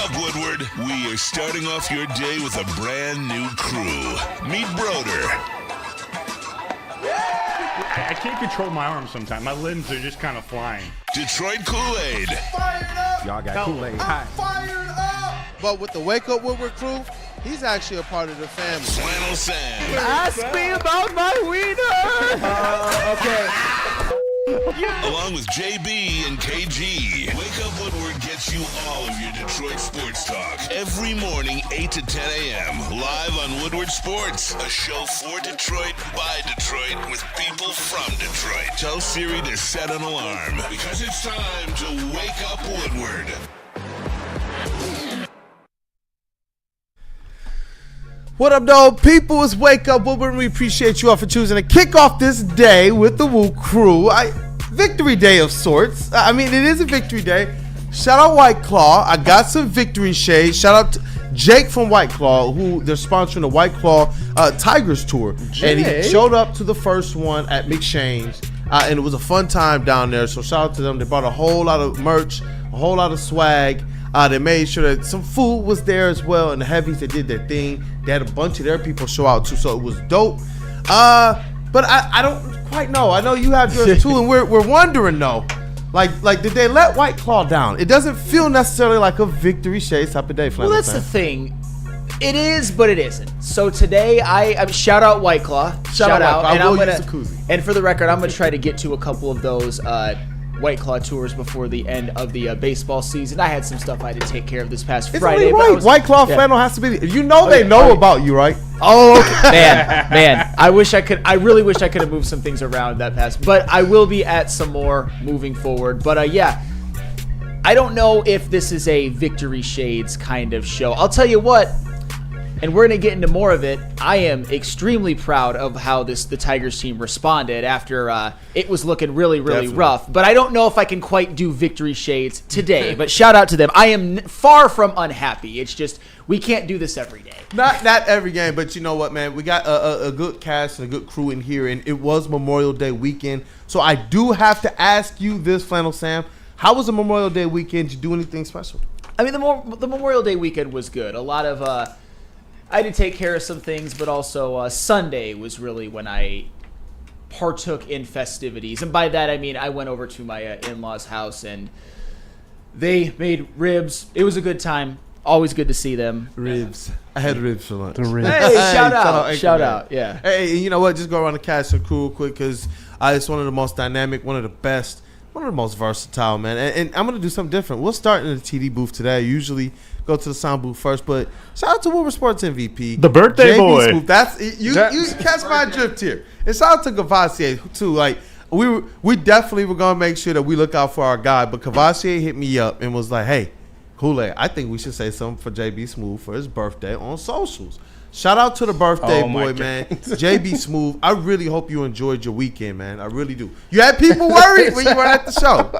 up, Woodward. We are starting off your day with a brand new crew. Meet Broder. I can't control my arms sometimes. My limbs are just kind of flying. Detroit Kool-Aid. Fired up! Y'all got Kool-Aid. I'm fired up! But with the Wake Up Woodward crew, he's actually a part of the family. Flannel Sam. Ask me about my wiener. Okay. Along with JB and KG. Wake Up Woodward gets you all of your Detroit sports talk. Every morning, 8 to 10 a.m. Live on Woodward Sports. A show for Detroit, by Detroit, with people from Detroit. Tell Siri to set an alarm. Because it's time to Wake Up Woodward. What up, dog? People, it's Wake Up Woodward, and we appreciate you all for choosing to kick off this day with the Woo crew. Victory day of sorts. I mean, it is a victory day. Shout out White Claw. I got some victory shades. Shout out to Jake from White Claw, who they're sponsoring the White Claw Tigers tour. Jay. And he showed up to the first one at McShane's, and it was a fun time down there. So shout out to them. They brought a whole lot of merch, a whole lot of swag. They made sure that some food was there as well, and the heavies, they did their thing. They had a bunch of their people show out too, so it was dope. But I don't quite know. I know you have yours too, and we're wondering though, like did they let White Claw down? It doesn't feel necessarily like a victory shades type of day. Well, that's the thing. It is, but it isn't. So today, I shout out White Claw. Shout out, White Claw. and I will use a koozie. And for the record, I'm gonna try to get to a couple of those White Claw tours before the end of the baseball season. I had some stuff I had to take care of this past It's Friday. only right. White Claw flannel has to be. You know they know about you, right? Oh, okay. man! I wish I could. I really wish I could have moved some things around that past. But I will be at some more moving forward. But yeah, I don't know if this is a Victory Shades kind of show. I'll tell you what. And we're going to get into more of it. I am extremely proud of how the Tigers team responded after it was looking really, really Definitely. rough. But I don't know if I can quite do Victory Shades today. But shout out to them. I am far from unhappy. It's just we can't do this every day. Not every game, but you know what, man? We got a good cast and a good crew in here, and it was Memorial Day weekend. So I do have to ask you this, Flannel Sam. How was the Memorial Day weekend? Did you do anything special? I mean, the Memorial Day weekend was good. A lot of I had to take care of some things, but also Sunday was really when I partook in festivities. And by that, I mean I went over to my in-laws' house, and they made ribs. It was a good time. Always good to see them. Ribs. I had ribs for lunch. Hey, shout out. Yeah. Hey, you know what? Just go around the cast and crew real quick, because it's one of the most dynamic, one of the best, one of the most versatile, man. And I'm going to do something different. We'll start in the TD booth today. I usually go to the sound booth first, but shout out to Woodward Sports MVP. The birthday JB boy. Smooth. That's you catch my drift here. And shout out to Cavassier, too. Like, we definitely were going to make sure that we look out for our guy, but Cavassier hit me up and was like, hey, Kool-Aid, I think we should say something for JB Smooth for his birthday on socials. Shout out to the birthday boy, man. JB Smooth, I really hope you enjoyed your weekend, man. I really do. You had people worried when you were at the show.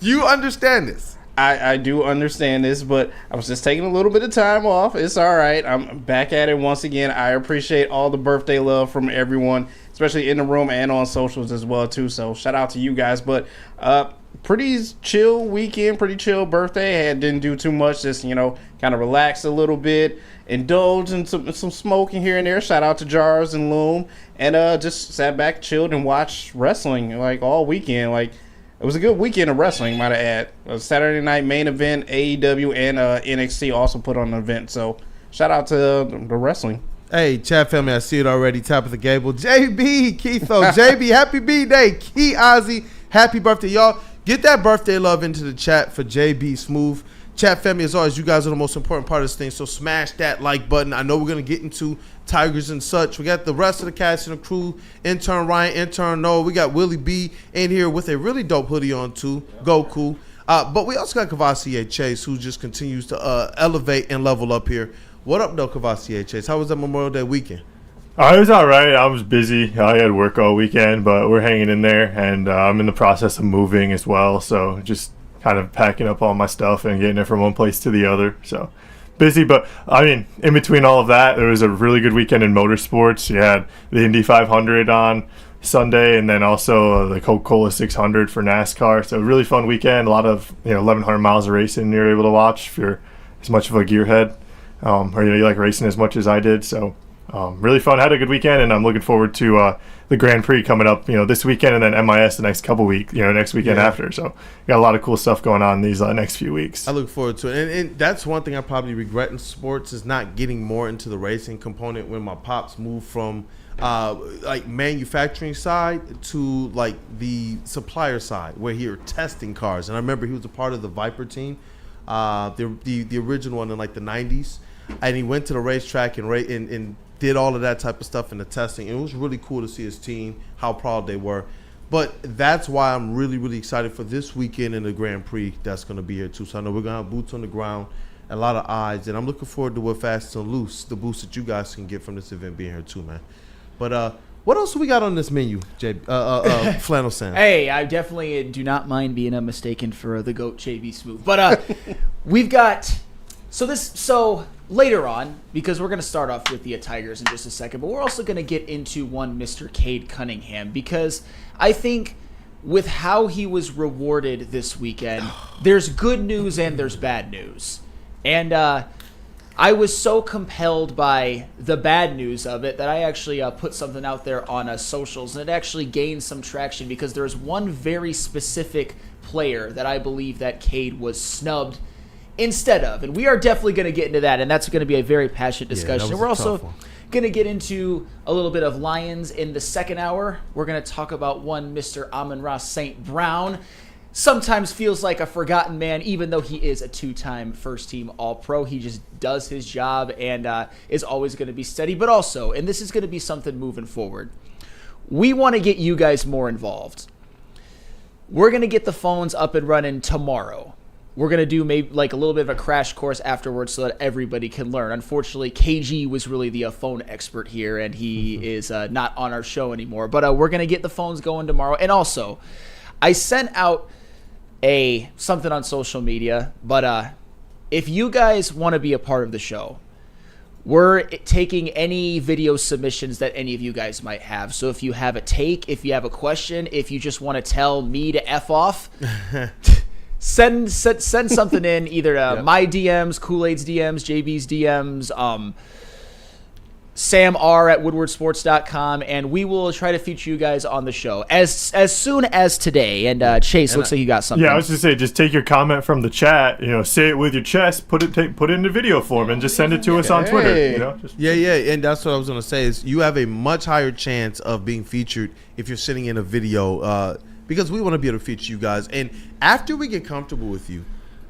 You understand this. I do understand this, but I was just taking a little bit of time off. It's all right. I'm back at it once again. I appreciate all the birthday love from everyone, especially in the room and on socials as well, too. So shout out to you guys. But pretty chill weekend, pretty chill birthday. Didn't do too much, just, kind of relaxed a little bit, indulged in some smoking here and there. Shout out to Jars and Loom. And just sat back, chilled, and watched wrestling like all weekend. Like, it was a good weekend of wrestling, might I add. A Saturday night main event, AEW and NXT also put on an event. So shout out to the wrestling. Hey, chat family, I see it already. Top of the gable. JB, Keitho, JB, happy B-Day. Key Ozzy, happy birthday. Y'all, get that birthday love into the chat for JB Smooth. Chat family, as always, you guys are the most important part of this thing, so smash that like button. I know we're going to get into Tigers and such. We got the rest of the cast and the crew, intern Ryan, intern Noah. We got Willie B in here with a really dope hoodie on too. Goku. But we also got Cavassier Chase, who just continues to elevate and level up here. What up, though, Cavassier Chase? How was that Memorial Day weekend? It was all right. I was busy. I had work all weekend, but we're hanging in there, and I'm in the process of moving as well, so just kind of packing up all my stuff and getting it from one place to the other. So busy, but I mean, in between all of that, there was a really good weekend in motorsports. You had the Indy 500 on. Sunday, and then also the Coca-Cola 600 for NASCAR. So really fun weekend. A lot of 1,100 miles of racing you're able to watch if you're as much of a gearhead, or you like racing as much as I did. So really fun. Had a good weekend, and I'm looking forward to the Grand Prix coming up. This weekend, and then MIS the next couple weeks. Next weekend after. So got a lot of cool stuff going on these next few weeks. I look forward to it, and that's one thing I probably regret in sports is not getting more into the racing component when my pops moved from like manufacturing side to like the supplier side where he were testing cars. And I remember he was a part of the Viper team, the original one in like the 90s, and he went to the racetrack and did all of that type of stuff in the testing. And it was really cool to see his team, how proud they were. But that's why I'm really, really excited for this weekend in the Grand Prix that's going to be here too. So I know we're going to have boots on the ground, a lot of eyes, and I'm looking forward to what Fast and Loose, the boost that you guys can get from this event being here too, man. But what else do we got on this menu, Flannel Sam? Hey, I definitely do not mind being mistaken for the GOAT JB Smooth. But we've got so later on, because we're going to start off with the Tigers in just a second, but we're also going to get into one Mr. Cade Cunningham, because I think with how he was rewarded this weekend, there's good news and there's bad news. And I was so compelled by the bad news of it that I actually put something out there on socials, and it actually gained some traction because there's one very specific player that I believe that Cade was snubbed instead of. And we are definitely going to get into that, and that's going to be a very passionate discussion. And we're also going to get into a little bit of Lions in the second hour. We're going to talk about one Mr. Amon-Ra St. Brown. Sometimes feels like a forgotten man, even though he is a two-time first-team All-Pro. He just does his job and is always going to be steady. But also, and this is going to be something moving forward, we want to get you guys more involved. We're going to get the phones up and running tomorrow. We're going to do maybe like a little bit of a crash course afterwards so that everybody can learn. Unfortunately, KG was really the phone expert here, and he is not on our show anymore. But we're going to get the phones going tomorrow. And also, I sent out something on social media, but if you guys want to be a part of the show, we're taking any video submissions that any of you guys might have. So if you have a take, if you have a question, if you just want to tell me to F off, send something in either to my DMs, Kool-Aid's DMs, JB's DMs, Sam R at woodwardsports.com, and we will try to feature you guys on the show as soon as today. And Chase, looks like you got something. Yeah, I was just say, just take your comment from the chat, say it with your chest, put it into video form, and just send it to us on Twitter. And that's what I was gonna say is you have a much higher chance of being featured if you're sitting in a video, because we want to be able to feature you guys. And after we get comfortable with you,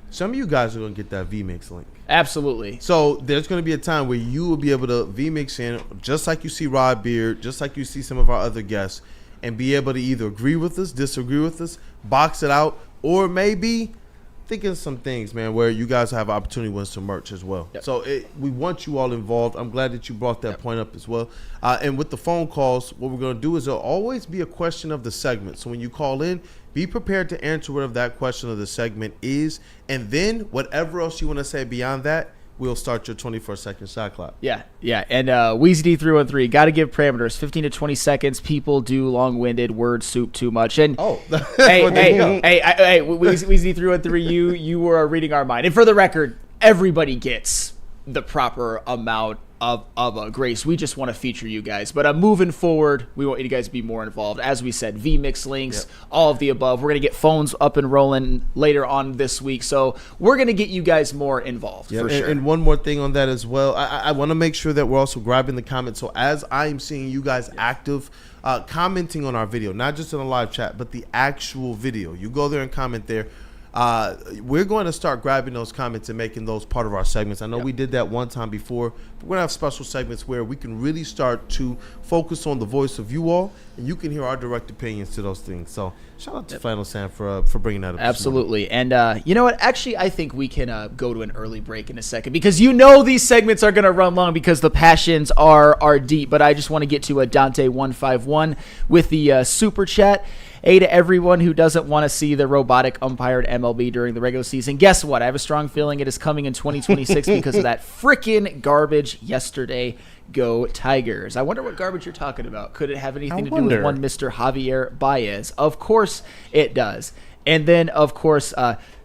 some of you guys are gonna get that VMix link. Absolutely. So there's going to be a time where you will be able to VMix in, just like you see Rod Beard, just like you see some of our other guests, and be able to either agree with us, disagree with us, box it out, or maybe think of some things, man, where you guys have an opportunity to win some merch as well. Yep. So we want you all involved. I'm glad that you brought that point up as well. And with the phone calls, what we're going to do is there'll always be a question of the segment. So when you call in, be prepared to answer whatever that question of the segment is. And then whatever else you want to say beyond that, we'll start your 24-second shot clock. Yeah. And Weezy D313, got to give parameters, 15 to 20 seconds. People do long-winded word soup too much. And hey, Weezy D313, you were reading our mind. And for the record, everybody gets the proper amount of grace. We just want to feature you guys. But moving forward, we want you guys to be more involved. As we said, VMix links, all of the above. We're going to get phones up and rolling later on this week. So we're going to get you guys more involved for sure. And one more thing on that as well. I want to make sure that we're also grabbing the comments. So as I'm seeing you guys active, commenting on our video, not just in the live chat, but the actual video. You go there and comment there. We're going to start grabbing those comments and making those part of our segments. I know we did that one time before, but we're going to have special segments where we can really start to focus on the voice of you all, and you can hear our direct opinions to those things. So shout out to Flannel Sam for bringing that up. Absolutely. And you know what? Actually, I think we can go to an early break in a second, because these segments are going to run long because the passions are deep. But I just want to get to a Dante151 with the super chat. A to everyone who doesn't want to see the robotic umpired MLB during the regular season. Guess what? I have a strong feeling it is coming in 2026 because of that freaking garbage yesterday. Go Tigers. I wonder what garbage you're talking about. Could it have anything to do wonder. with one Mr. Javier Baez? Of course it does. And then, of course,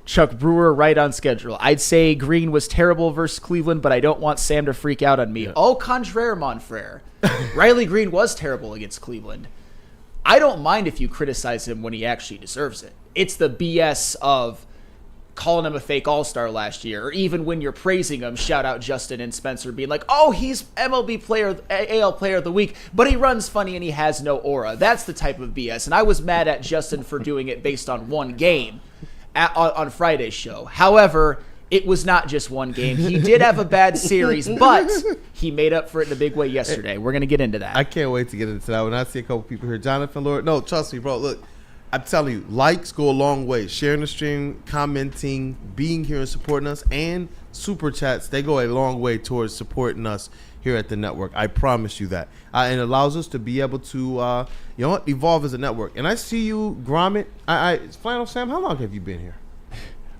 Chuck Brewer right on schedule. I'd say Green was terrible versus Cleveland, but I don't want Sam to freak out on me. Yeah. Au contraire, mon frere. Riley Green was terrible against Cleveland. I don't mind if you criticize him when he actually deserves it. It's the BS of calling him a fake all-star last year, or even when you're praising him, shout out Justin and Spencer being like, oh, he's MLB player, AL player of the week, but he runs funny and he has no aura. That's the type of BS. And I was mad at Justin for doing it based on one game on Friday's show. However, it was not just one game. He did have a bad series, but he made up for it in a big way yesterday. We're going to get into that. I can't wait to get into that. When I see a couple people here, Jonathan Lord. No, trust me, bro. Look, I'm telling you, likes go a long way. Sharing the stream, commenting, being here and supporting us, and super chats, they go a long way towards supporting us here at the network. I promise you that. And it allows us to be able to, evolve as a network. And I see you, Gromit. Flannel Sam, how long have you been here?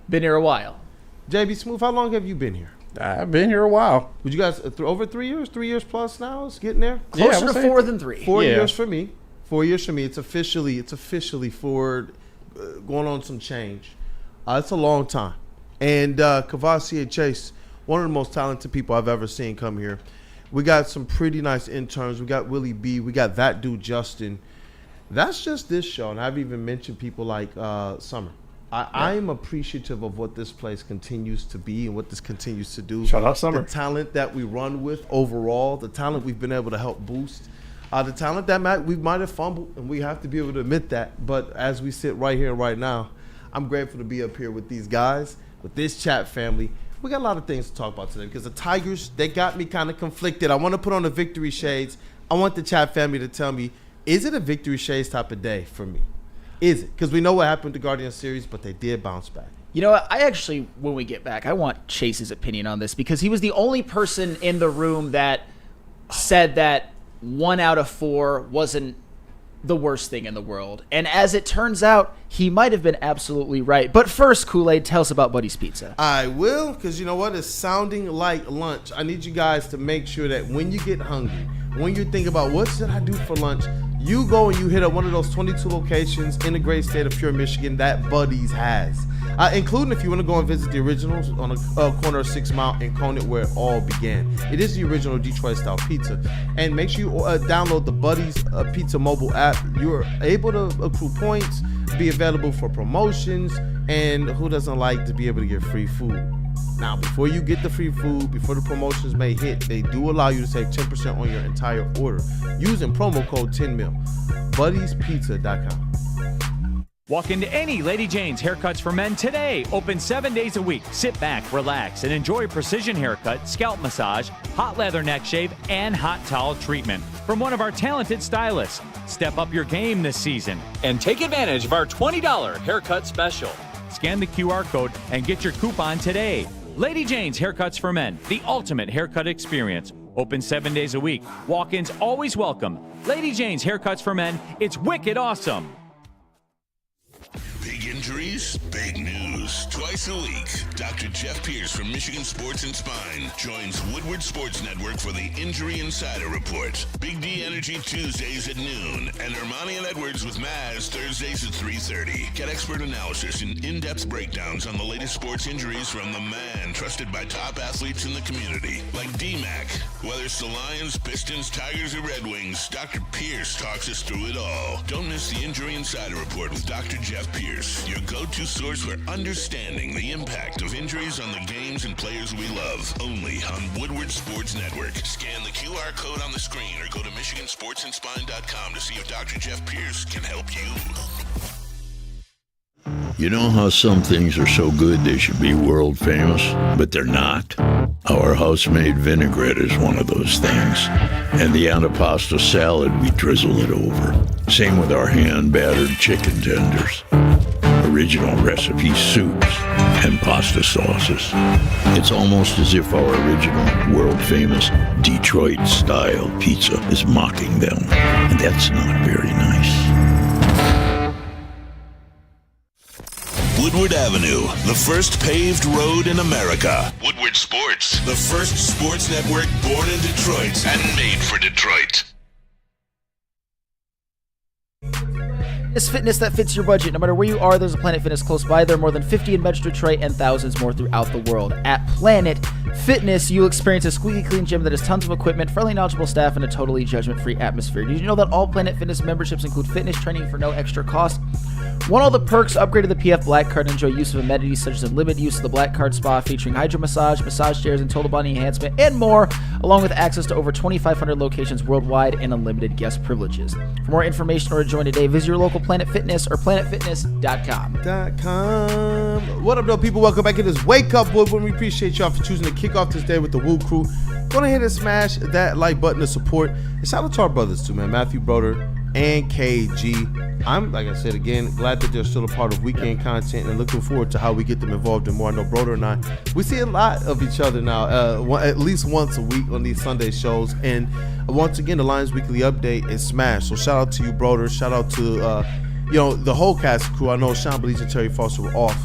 Been here a while. JB Smooth, how long have you been here? I've been here a while. Would you guys, over 3 years? 3 years plus now? It's getting there? Closer to 4 than 3. 4 years for me. 4 years for me. It's officially for going on some change. It's a long time. And Kavasi Chase, one of the most talented people I've ever seen come here. We got some pretty nice interns. We got Willie B. We got that dude Justin. That's just this show. And I've even mentioned people like Summer. I'm appreciative of what this place continues to be and what this continues to do. Shout out Summer. The talent that we run with overall, the talent we've been able to help boost. The talent that we might have fumbled, and we have to be able to admit that. But as we sit right here right now, I'm grateful to be up here with these guys, with this chat family. We got a lot of things to talk about today because the Tigers, they got me kind of conflicted. I want to put on the victory shades. I want the chat family to tell me, is it a victory shades type of day for me? Is it? Because we know what happened to Guardians series, but they did bounce back. You know what? I actually, when we get back, I want Chase's opinion on this because he was the only person in the room that said that 1 out of 4 wasn't the worst thing in the world. And as it turns out, he might have been absolutely right. But first, Kool-Aid, tell us about Buddy's Pizza. I will, because you know what? It's sounding like lunch. I need you guys to make sure that when you get hungry, when you think about what should I do for lunch, you go and you hit up one of those 22 locations in the great state of pure Michigan that Buddy's has. Including if you want to go and visit the originals on the corner of 6 Mile and Conant where it all began. It is the original Detroit-style pizza. And make sure you download the Buddy's Pizza mobile app. You're able to accrue points, be available for promotions, and who doesn't like to be able to get free food? Now, before you get the free food, before the promotions may hit, they do allow you to save 10% on your entire order using promo code 10mil. Buddy'sPizza.com. Walk into any Lady Jane's Haircuts for Men today. Open 7 days a week. Sit back, relax, and enjoy precision haircut, scalp massage, hot leather neck shave, and hot towel treatment from one of our talented stylists. Step up your game this season and take advantage of our $20 haircut special. Scan the QR code and get your coupon today. Lady Jane's Haircuts for Men, the ultimate haircut experience. Open 7 days a week. Walk-ins always welcome. Lady Jane's Haircuts for Men, it's wicked awesome. Big injuries, big news. Twice a week, Dr. Jeff Pierce from Michigan Sports and Spine joins Woodward Sports Network for the Injury Insider Report. Big D Energy Tuesdays at noon, and Ermanni and Edwards with Maz Thursdays at 3:30. Get expert analysis and in-depth breakdowns on the latest sports injuries from the man trusted by top athletes in the community, like D-Mac. Whether it's the Lions, Pistons, Tigers, or Red Wings, Dr. Pierce talks us through it all. Don't miss the Injury Insider Report with Dr. Jeff Pierce, your go-to source for understanding the impact of injuries on the games and players we love. Only on Woodward Sports Network. Scan the QR code on the screen or go to MichiganSportsandSpine.com to see if Dr. Jeff Pierce can help you. You know how some things are so good they should be world famous, but they're not? Our house-made vinaigrette is one of those things. And the antipasto salad, we drizzle it over. Same with our hand-battered chicken tenders. Original recipe soups and pasta sauces. It's almost as if our original, world-famous Detroit-style pizza is mocking them. And that's not very nice. Woodward Avenue, the first paved road in America. Woodward Sports, the first sports network born in Detroit and made for Detroit. It's fitness that fits your budget. No matter where you are, there's a Planet Fitness close by. There are more than 50 in Metro Detroit and thousands more throughout the world. At Planet Fitness, you'll experience a squeaky clean gym that has tons of equipment, friendly, knowledgeable staff, and a totally judgment-free atmosphere. Did you know that all Planet Fitness memberships include fitness training for no extra cost? Want all the perks? Upgrade to the PF Black Card and enjoy use of amenities such as unlimited use of the Black Card Spa featuring hydro massage, massage chairs, and total body enhancement, and more, along with access to over 2,500 locations worldwide and unlimited guest privileges. For more information or to join today, visit your local Planet Fitness or planetfitness.com. What up, though, people? Welcome back to this Wake Up Woodward. We appreciate y'all for choosing to kick off this day with the Woo Crew. Go ahead and smash that like button to support. And shout out to our brothers, too, man. Matthew Broder and KG. I'm, like I said again, glad that they're still a part of weekend content and looking forward to how we get them involved in more. I know Broder and I, we see a lot of each other now, at least once a week on these Sunday shows. And once again, the Lions Weekly Update is smashed. So shout out to you, Broder. Shout out to the whole cast crew. I know Sean Bleach and Terry Foster were off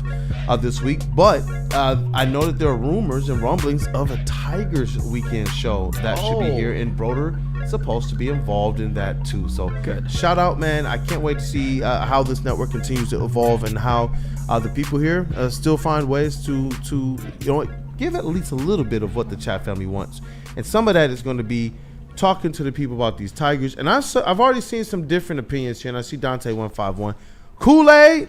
this week, but I know that there are rumors and rumblings of a Tigers weekend show that should be here, and Broder supposed to be involved in that too. So good. Shout out, man. I can't wait to see how this network continues to evolve and how the people here still find ways to give at least a little bit of what the chat family wants, and some of that is going to be talking to the people about these Tigers. And I've already seen some different opinions here, and I see Dante 151. Kool-Aid,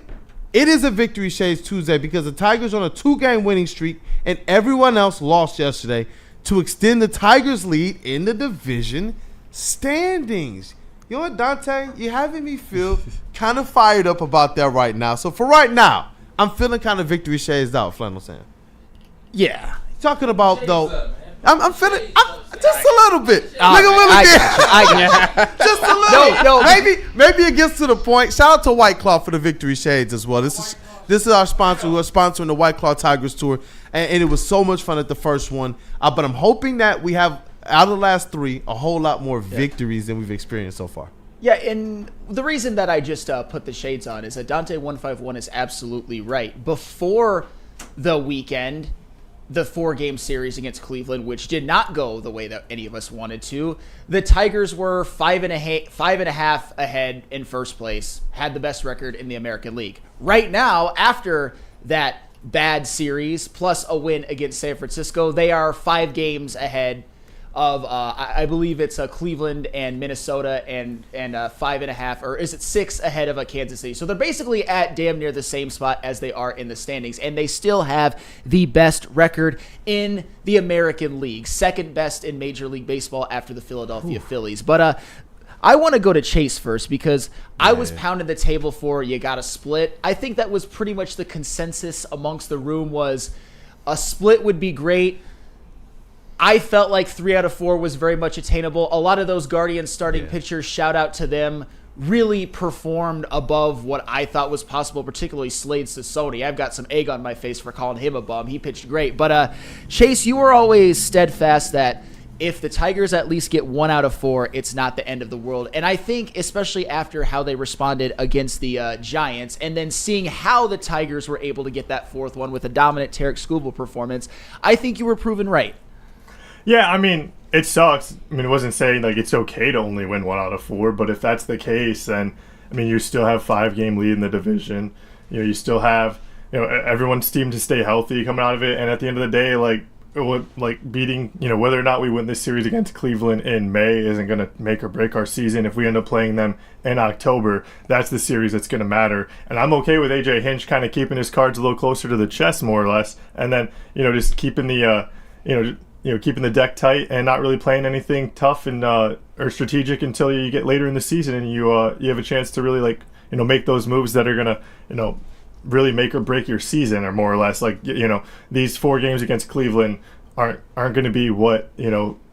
it is a Victory Shades Tuesday because the Tigers on a 2-game winning streak and everyone else lost yesterday to extend the Tigers' lead in the division standings. You know what, Dante? You're having me feel kind of fired up about that right now. So for right now, I'm feeling kind of Victory Shades out, Flannel Sam. Yeah. Talking about, though, I'm feeling just a little bit. Look at Willie I got you. Just a little. No. Maybe it gets to the point. Shout out to White Claw for the Victory Shades as well. This is our sponsor. We're sponsoring the White Claw Tigers Tour, and it was so much fun at the first one. But I'm hoping that we have, out of the last 3, a whole lot more victories than we've experienced so far. Yeah, and the reason that I just put the shades on is that Dante 151 is absolutely right. Before the weekend, the 4-game series against Cleveland, which did not go the way that any of us wanted to, the Tigers were 5.5 ahead in first place, had the best record in the American League. Right now, after that bad series plus a win against San Francisco, they are 5 games ahead of I believe it's Cleveland and Minnesota and 5.5, or is it 6 ahead of Kansas City. So they're basically at damn near the same spot as they are in the standings, and they still have the best record in the American League, second best in Major League Baseball after the Philadelphia Phillies. But I want to go to Chase first because I was pounding the table for you got to split. I think that was pretty much the consensus amongst the room, was a split would be great. I felt like 3 out of 4 was very much attainable. A lot of those Guardians starting pitchers, shout out to them, really performed above what I thought was possible, particularly Slade Sassoni. I've got some egg on my face for calling him a bum. He pitched great. But Chase, you were always steadfast that if the Tigers at least get 1 out of 4, it's not the end of the world. And I think, especially after how they responded against the Giants, and then seeing how the Tigers were able to get that 4th one with a dominant Tarek Skubal performance, I think you were proven right. Yeah, I mean, it sucks. I mean, it wasn't saying like it's okay to only win 1 out of 4, but if that's the case, then I mean, you still have 5-game lead in the division. You still have, everyone's seemed to stay healthy coming out of it, and at the end of the day, beating, whether or not we win this series against Cleveland in May isn't going to make or break our season. If we end up playing them in October, that's the series that's going to matter. And I'm okay with AJ Hinch kind of keeping his cards a little closer to the chest, more or less, and then just keeping the keeping the deck tight and not really playing anything tough and or strategic until you get later in the season and you have a chance to really make those moves that are gonna really make or break your season, or more or less. These 4 games against Cleveland aren't going to be what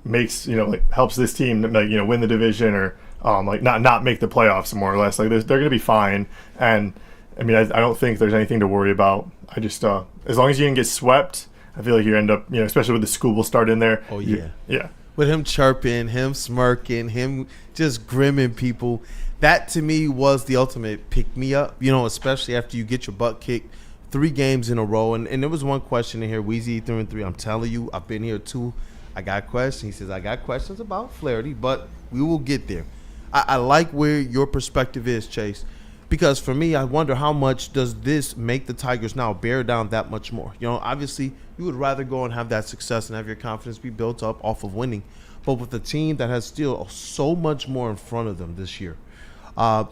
makes helps this team win the division or not make the playoffs, more or less. They're going to be fine. And I mean, I don't think there's anything to worry about. I just as long as you didn't get swept, I feel like you end up, especially with the Skubal start in there. Oh, yeah. Yeah. With him chirping, him smirking, him just grimming people. That, to me, was the ultimate pick-me-up, especially after you get your butt kicked 3 games in a row. And there was one question in here, Weezy 3-3. I'm telling you, I've been here too. I got questions. He says, I got questions about Flaherty, but we will get there. I like where your perspective is, Chase, because for me, I wonder how much does this make the Tigers now bear down that much more? You know, obviously, you would rather go and have that success and have your confidence be built up off of winning. But with a team that has still so much more in front of them this year,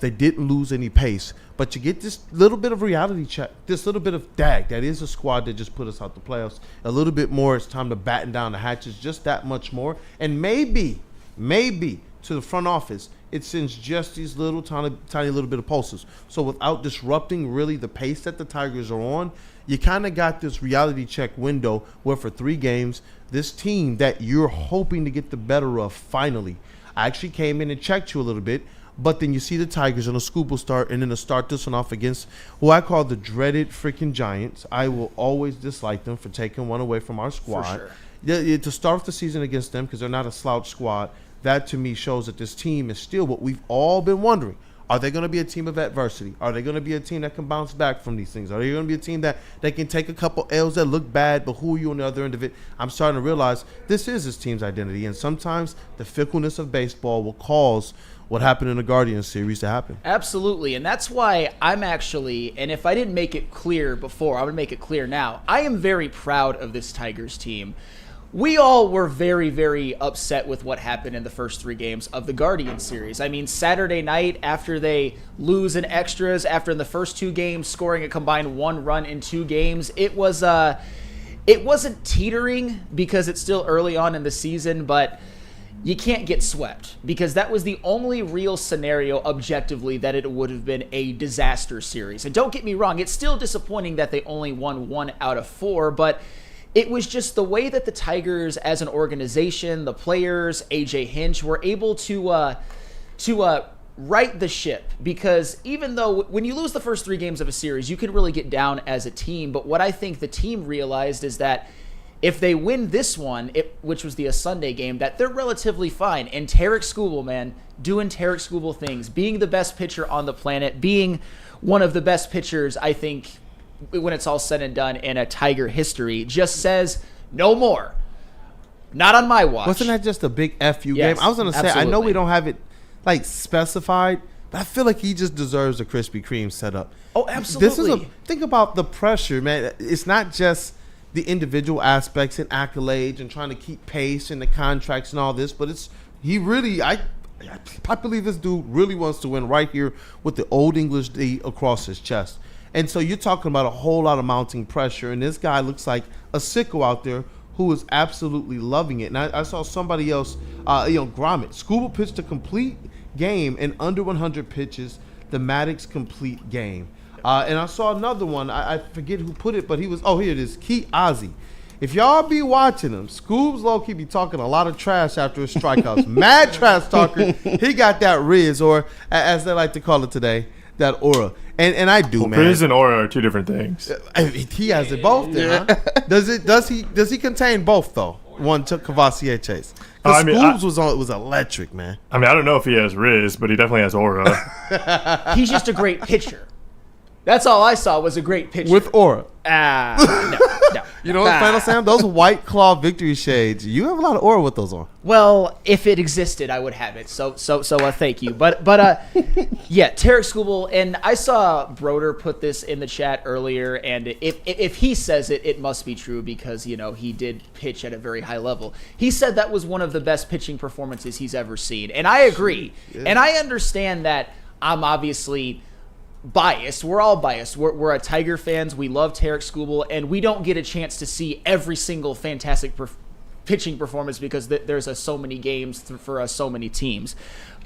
they didn't lose any pace. But you get this little bit of reality check, this little bit of dag. That is a squad that just put us out the playoffs. A little bit more, it's time to batten down the hatches just that much more. And maybe to the front office, it sends just these little tiny little bit of pulses. So without disrupting really the pace that the Tigers are on, you kind of got this reality check window where for 3 games, this team that you're hoping to get the better of finally, I actually came in and checked you a little bit. But then you see the Tigers on a scuba start, and then to start this one off against who I call the dreaded freaking Giants. I will always dislike them for taking one away from our squad. For sure. To start off the season against them, because they're not a slouch squad, that to me shows that this team is still what we've all been wondering. Are they going to be a team of adversity? Are they going to be a team that can bounce back from these things? Are they going to be a team that they can take a couple L's that look bad, but who are you on the other end of it? I'm starting to realize this is this team's identity, and sometimes the fickleness of baseball will cause what happened in the Guardians series to happen. Absolutely, and that's why I'm actually, and if I didn't make it clear before, I'm going to make it clear now. I am very proud of this Tigers team. We all were very, very upset with what happened in the first 3 games of the Guardian series. I mean, Saturday night, after they lose in extras, after in the first 2 games scoring a combined 1 run in 2 games, it wasn't teetering because it's still early on in the season, but you can't get swept because that was the only real scenario objectively that it would have been a disaster series. And don't get me wrong, it's still disappointing that they only won 1 out of 4, but it was just the way that the Tigers as an organization, the players, AJ Hinch, were able to right the ship. Because even though when you lose the first 3 games of a series, you can really get down as a team. But what I think the team realized is that if they win this one, which was the Sunday game, that they're relatively fine. And Tarek Skubal, man, doing Tarek Skubal things, being the best pitcher on the planet, being one of the best pitchers, I think, when it's all said and done in a Tiger history, just says no more. Not on my watch. Wasn't that just a big FU Yes, game? I was going to say, absolutely. I know we don't have it like specified, but I feel like he just deserves a Krispy Kreme setup. Oh, absolutely. Think about the pressure, man. It's not just the individual aspects and accolades and trying to keep pace and the contracts and all this, but I believe this dude really wants to win right here with the Old English D across his chest. And so you're talking about a whole lot of mounting pressure, and this guy looks like a sicko out there who is absolutely loving it. And I saw somebody else, Gromit. Skubal pitched a complete game in under 100 pitches, the Maddox complete game. And I saw another one. I forget who put it, but he was, here it is, Key Ozzie. If y'all be watching him, Scoobs low-key be talking a lot of trash after his strikeouts. Mad trash talker. He got that Riz, or as they like to call it today, that aura. And I do, man. Riz and aura are 2 different things. He has it both then, huh? Does he contain both, though? One took Cavassier Chase. Because Scoobs was electric, man. I mean, I don't know if he has Riz, but he definitely has aura. He's just a great pitcher. That's all I saw was a great pitcher. With aura. No. You know what, Final Sam? Those White Claw victory shades, you have a lot of aura with those on. Well, if it existed, I would have it. So thank you. But yeah, Tarek Skubal, and I saw Broder put this in the chat earlier, and if he says it, it must be true because, he did pitch at a very high level. He said that was one of the best pitching performances he's ever seen, and I agree. Yeah. And I understand that I'm obviously biased. We're all biased. We're a Tiger fans. We love Tarek Skubal, and we don't get a chance to see every single fantastic pitching performance because there's so many games for so many teams.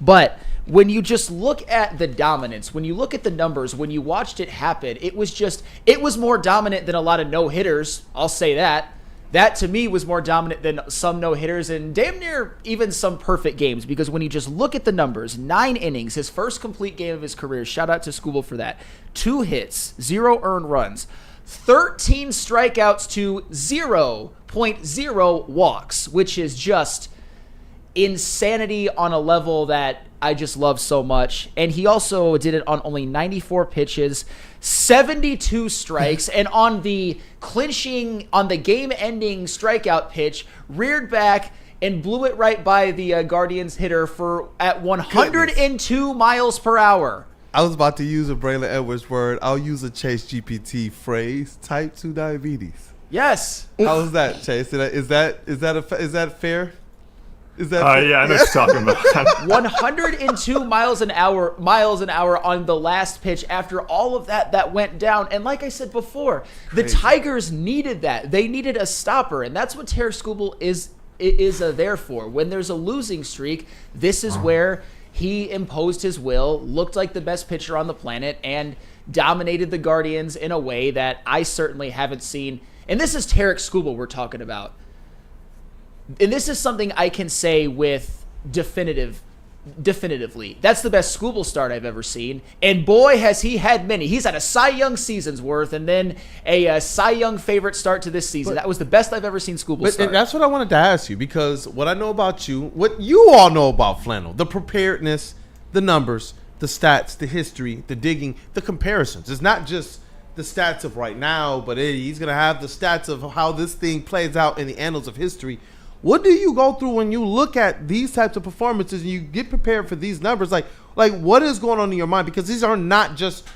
But when you just look at the dominance, when you look at the numbers, when you watched it happen, it was more dominant than a lot of no-hitters. I'll say that. That, to me, was more dominant than some no-hitters and damn near even some perfect games because when you just look at the numbers, 9 innings, his first complete game of his career, shout out to Skubal for that, 2 hits, 0 earned runs, 13 strikeouts to 0.0 walks, which is just insanity on a level that I just love so much. And he also did it on only 94 pitches, 72 strikes, and on the game-ending strikeout pitch, reared back and blew it right by the Guardians hitter at 102 miles per hour. I was about to use a Braylon Edwards word. I'll use a Chase GPT phrase: type 2 diabetes. Yes. How was that, Chase? Is that fair? Is that yeah, I know what you're talking about. 102 miles an hour on the last pitch after all of that went down. And like I said before, the Tigers needed that. They needed a stopper, and that's what Tarik Skubal is there for. When there's a losing streak, this is where he imposed his will, looked like the best pitcher on the planet, and dominated the Guardians in a way that I certainly haven't seen. And this is Tarik Skubal we're talking about. And this is something I can say with definitively. That's the best Skubal start I've ever seen. And boy, has he had many. He's had a Cy Young season's worth and then a Cy Young favorite start to this season. That was the best I've ever seen Skubal start. And that's what I wanted to ask you, because what I know about you, what you all know about Flannel, the preparedness, the numbers, the stats, the history, the digging, the comparisons. It's not just the stats of right now, but he's going to have the stats of how this thing plays out in the annals of history. What do you go through when you look at these types of performances and you get prepared for these numbers? Like what is going on in your mind? Because these are not just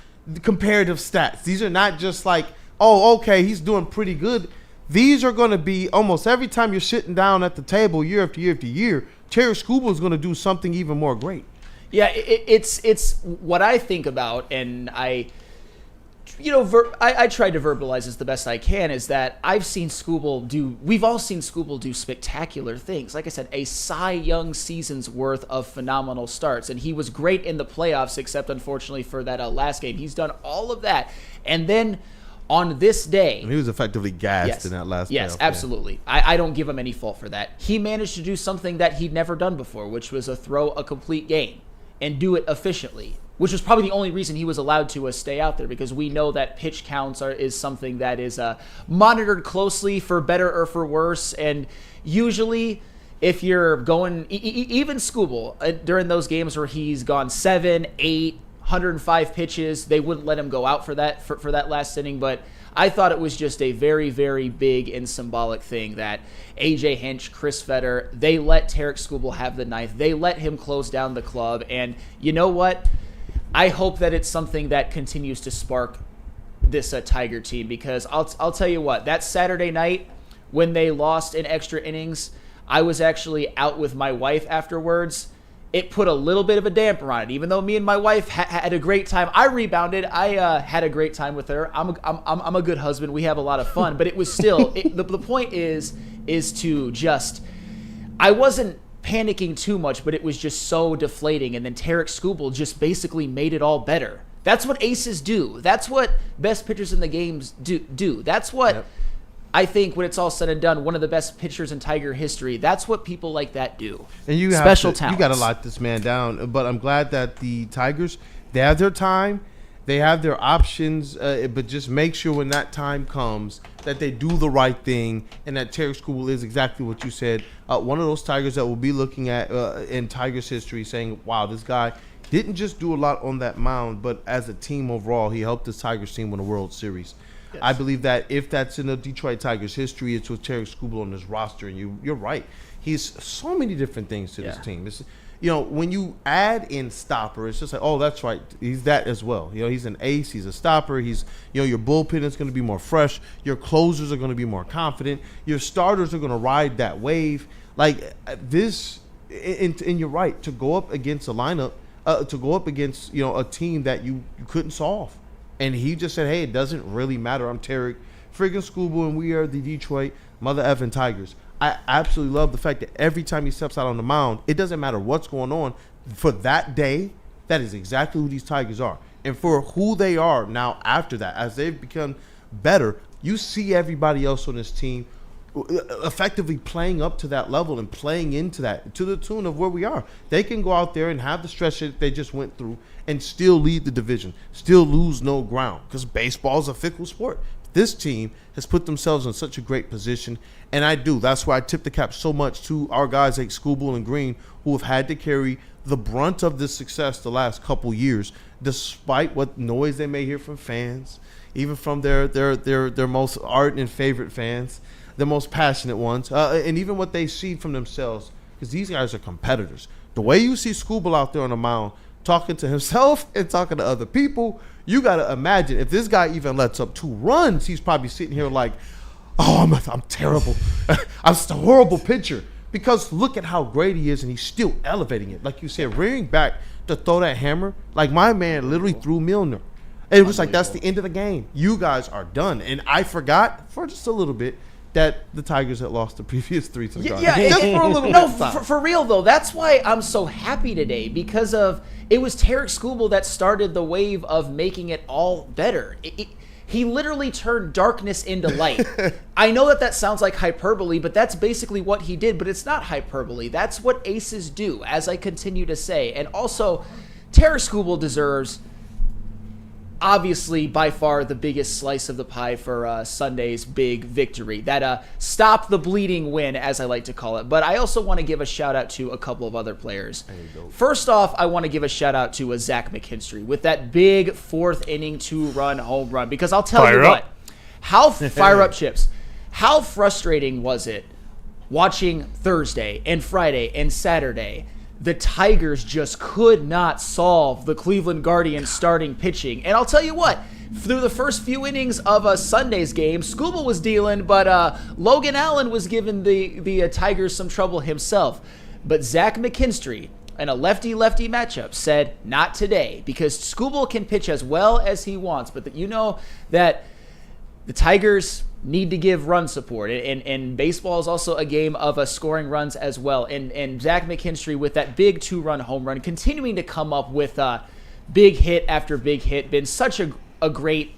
comparative stats. These are not just like, oh, okay, he's doing pretty good. These are going to be almost every time you're sitting down at the table year after year after year, Tarik Skubal is going to do something even more great. Yeah, it's what I think about, and I tried to verbalize as the best I can, is that we've all seen Skubal do spectacular things. Like I said, a Cy Young season's worth of phenomenal starts. And he was great in the playoffs, except unfortunately for that last game. He's done all of that. And then on this day, and he was effectively gassed in that last playoff. Yes, absolutely. I don't give him any fault for that. He managed to do something that he'd never done before, which was throw a complete game and do it efficiently, which was probably the only reason he was allowed to stay out there, because we know that pitch counts is something that is monitored closely for better or for worse. And usually if you're going, even Skubal, during those games where he's gone 7, 8, 105 pitches, they wouldn't let him go out for that last inning. But I thought it was just a very, very big and symbolic thing that A.J. Hinch, Chris Fetter, they let Tarik Skubal have the ninth. They let him close down the club. And you know what? I hope that it's something that continues to spark this Tiger team, because I'll tell you what, that Saturday night when they lost in extra innings, I was actually out with my wife afterwards. It put a little bit of a damper on it. Even though me and my wife had a great time, I rebounded. I had a great time with her. I'm a good husband. We have a lot of fun, but it was still the point is to just, I wasn't panicking too much, but it was just so deflating. And then Tarik Skubal just basically made it all better. That's what aces do. That's what best pitchers in the games do. That's what I think, when it's all said and done, one of the best pitchers in Tiger history. That's what people like that do. And you special talent. You got to lock this man down. But I'm glad that the Tigers, they have their time, they have their options, but just make sure when that time comes that they do the right thing, and that Tarik Skubal is exactly what you said. One of those Tigers that we'll be looking at in Tigers history, saying, wow, this guy didn't just do a lot on that mound, but as a team overall, he helped this Tigers team win a World Series. Yes. I believe that if that's in the Detroit Tigers history, it's with Tarik Skubal on this roster. And you're right. He's so many different things to this team. It's, when you add in stopper, it's just like, oh, that's right. He's that as well. He's an ace. He's a stopper. He's, your bullpen is going to be more fresh. Your closers are going to be more confident. Your starters are going to ride that wave. Like this, and you're right, to go up against a lineup, to go up against, a team that you couldn't solve. And he just said, hey, it doesn't really matter. I'm Tarik friggin' Skubal, and we are the Detroit mother effing Tigers. I absolutely love the fact that every time he steps out on the mound, it doesn't matter what's going on. For that day, that is exactly who these Tigers are. And for who they are now after that, as they've become better, you see everybody else on this team effectively playing up to that level and playing into that, to the tune of where we are. They can go out there and have the stretch that they just went through and still lead the division, still lose no ground, because baseball is a fickle sport. this team has put themselves in such a great position. And that's why I tip the cap so much to our guys like Scooble and Green, who have had to carry the brunt of this success the last couple years, despite what noise they may hear from fans, even from their most ardent and favorite fans, the most passionate ones, and even what they see from themselves, because these guys are competitors. The way you see Scooble out there on the mound talking to himself and talking to other people, you got to imagine if this guy even lets up 2 runs, he's probably sitting here like, oh, I'm terrible. I'm just a horrible pitcher. Because look at how great he is, and he's still elevating it. Like you said, rearing back to throw that hammer, like my man literally threw Milner. And it was like, that's the end of the game. You guys are done. And I forgot for just a little bit that the Tigers had lost the previous 3 to the Guardians. Yeah, just for a little no, bit. for real though. That's why I'm so happy today, because it was Tarek Skubal that started the wave of making it all better. He literally turned darkness into light. I know that sounds like hyperbole, but that's basically what he did. But it's not hyperbole. That's what aces do, as I continue to say. And also, Tarek Skubal deserves, obviously, by far the biggest slice of the pie for Sunday's big victory. That stop the bleeding win, as I like to call it. But I also want to give a shout out to a couple of other players. First off, I want to give a shout out to Zach McKinstry with that big 4th inning 2-run home run. Because I'll tell you what, fire up Chips. How frustrating was it watching Thursday and Friday and Saturday? The Tigers just could not solve the Cleveland Guardians starting pitching. And I'll tell you what, through the first few innings of a Sunday's game, Skubal was dealing, but Logan Allen was giving the Tigers some trouble himself. But Zach McKinstry, in a lefty-lefty matchup, said, not today, because Skubal can pitch as well as he wants, but you know that the Tigers need to give run support, and baseball is also a game of scoring runs as well. And Zach McKinstry with that big 2-run home run, continuing to come up with big hit after big hit, been such a great,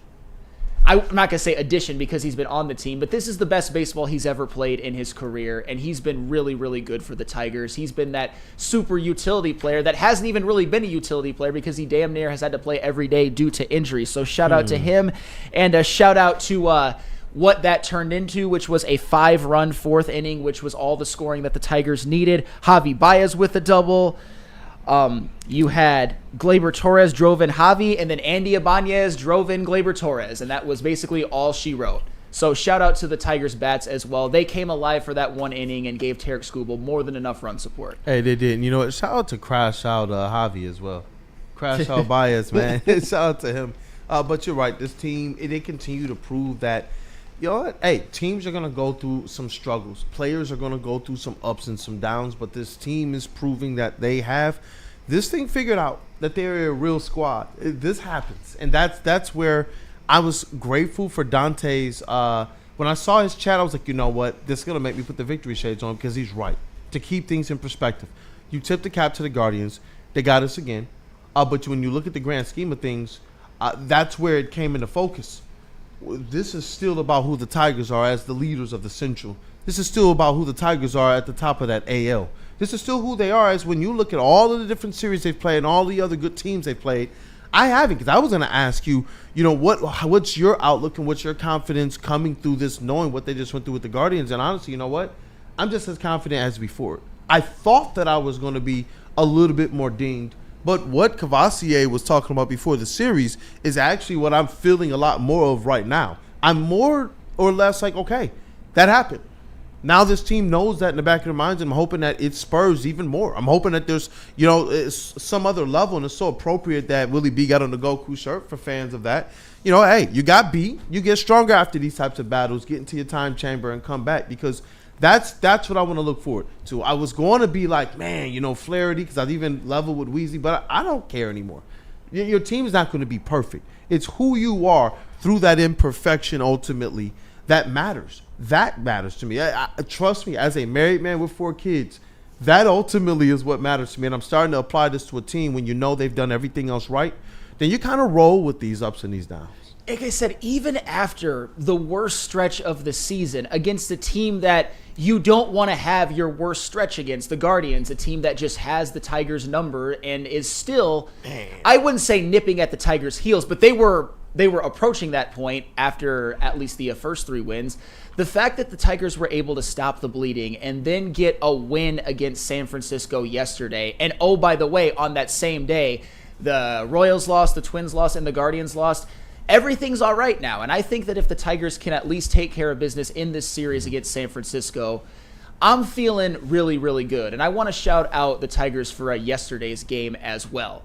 I'm not gonna say addition because he's been on the team, but this is the best baseball he's ever played in his career, and he's been really, really good for the Tigers. He's been that super utility player that hasn't even really been a utility player because he damn near has had to play every day due to injury. So shout out to him, and a shout out to what that turned into, which was a 5-run 4th inning, which was all the scoring that the Tigers needed. Javi Baez with a double. You had Gleyber Torres drove in Javi, and then Andy Ibanez drove in Gleyber Torres, and that was basically all she wrote. So shout out to the Tigers bats as well. They came alive for that 1 inning and gave Tarek Skubal more than enough run support. Hey, they did. And you know what? Shout out to Crash Out Javi as well. Crash Out Baez, man. Shout out to him. But you're right. This team, they continue to prove that, you know what? Hey, teams are going to go through some struggles. Players are going to go through some ups and some downs, but this team is proving that they have this thing figured out, that they're a real squad. This happens. And that's where I was grateful for Dante's. When I saw his chat, I was like, you know what? This is going to make me put the victory shades on, because he's right. To keep things in perspective, you tip the cap to the Guardians. They got us again. But when you look at the grand scheme of things, that's where it came into focus. This is still about who the Tigers are as the leaders of the Central. This is still about who the Tigers are at the top of that AL. This is still who they are as when you look at all of the different series they've played and all the other good teams they've played. I haven't, because I was going to ask you, you know, what's your outlook and what's your confidence coming through this, knowing what they just went through with the Guardians. And honestly, you know what? I'm just as confident as before. I thought that I was going to be a little bit more dinged. But what Cavassier was talking about before the series is actually what I'm feeling a lot more of right now. I'm more or less like, okay, that happened. Now this team knows that in the back of their minds, and I'm hoping that it spurs even more. I'm hoping that there's, you know, some other level, and it's so appropriate that Willie B got on the Goku shirt for fans of that. You know, hey, you got B. You get stronger after these types of battles, get into your time chamber and come back, because that's what I want to look forward to. I was going to be like, man, you know, Flaherty, because I've even leveled with Weezy, but I don't care anymore. Your team's not going to be perfect. It's who you are through that imperfection ultimately that matters. That matters to me. Trust me, as a married man with 4 kids, that ultimately is what matters to me. And I'm starting to apply this to a team when you know they've done everything else right. Then you kind of roll with these ups and these downs. Like I said, even after the worst stretch of the season against a team that you don't want to have your worst stretch against, the Guardians, a team that just has the Tigers' number and is still, I wouldn't say nipping at the Tigers' heels, but they were they were approaching that point after at least the first 3 wins. The fact that the Tigers were able to stop the bleeding and then get a win against San Francisco yesterday. And oh, by the way, on that same day, the Royals lost, the Twins lost, and the Guardians lost. Everything's all right now. And I think that if the Tigers can at least take care of business in this series against San Francisco, I'm feeling really, really good. And I want to shout out the Tigers for yesterday's game as well.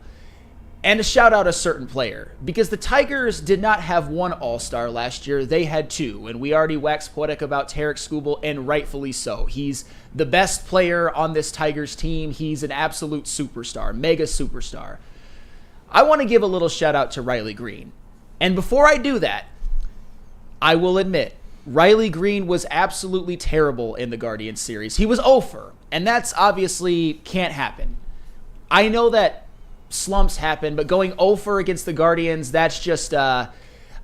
And to shout out a certain player, because the Tigers did not have one all-star last year. They had 2, and we already waxed poetic about Tarek Skubal, and rightfully so. He's the best player on this Tigers team. He's an absolute superstar, mega superstar. I want to give a little shout out to Riley Green. And before I do that, I will admit, Riley Green was absolutely terrible in the Guardians series. He was 0-for, and that's obviously can't happen. I know that slumps happen, but going 0-for against the Guardians, that's just, I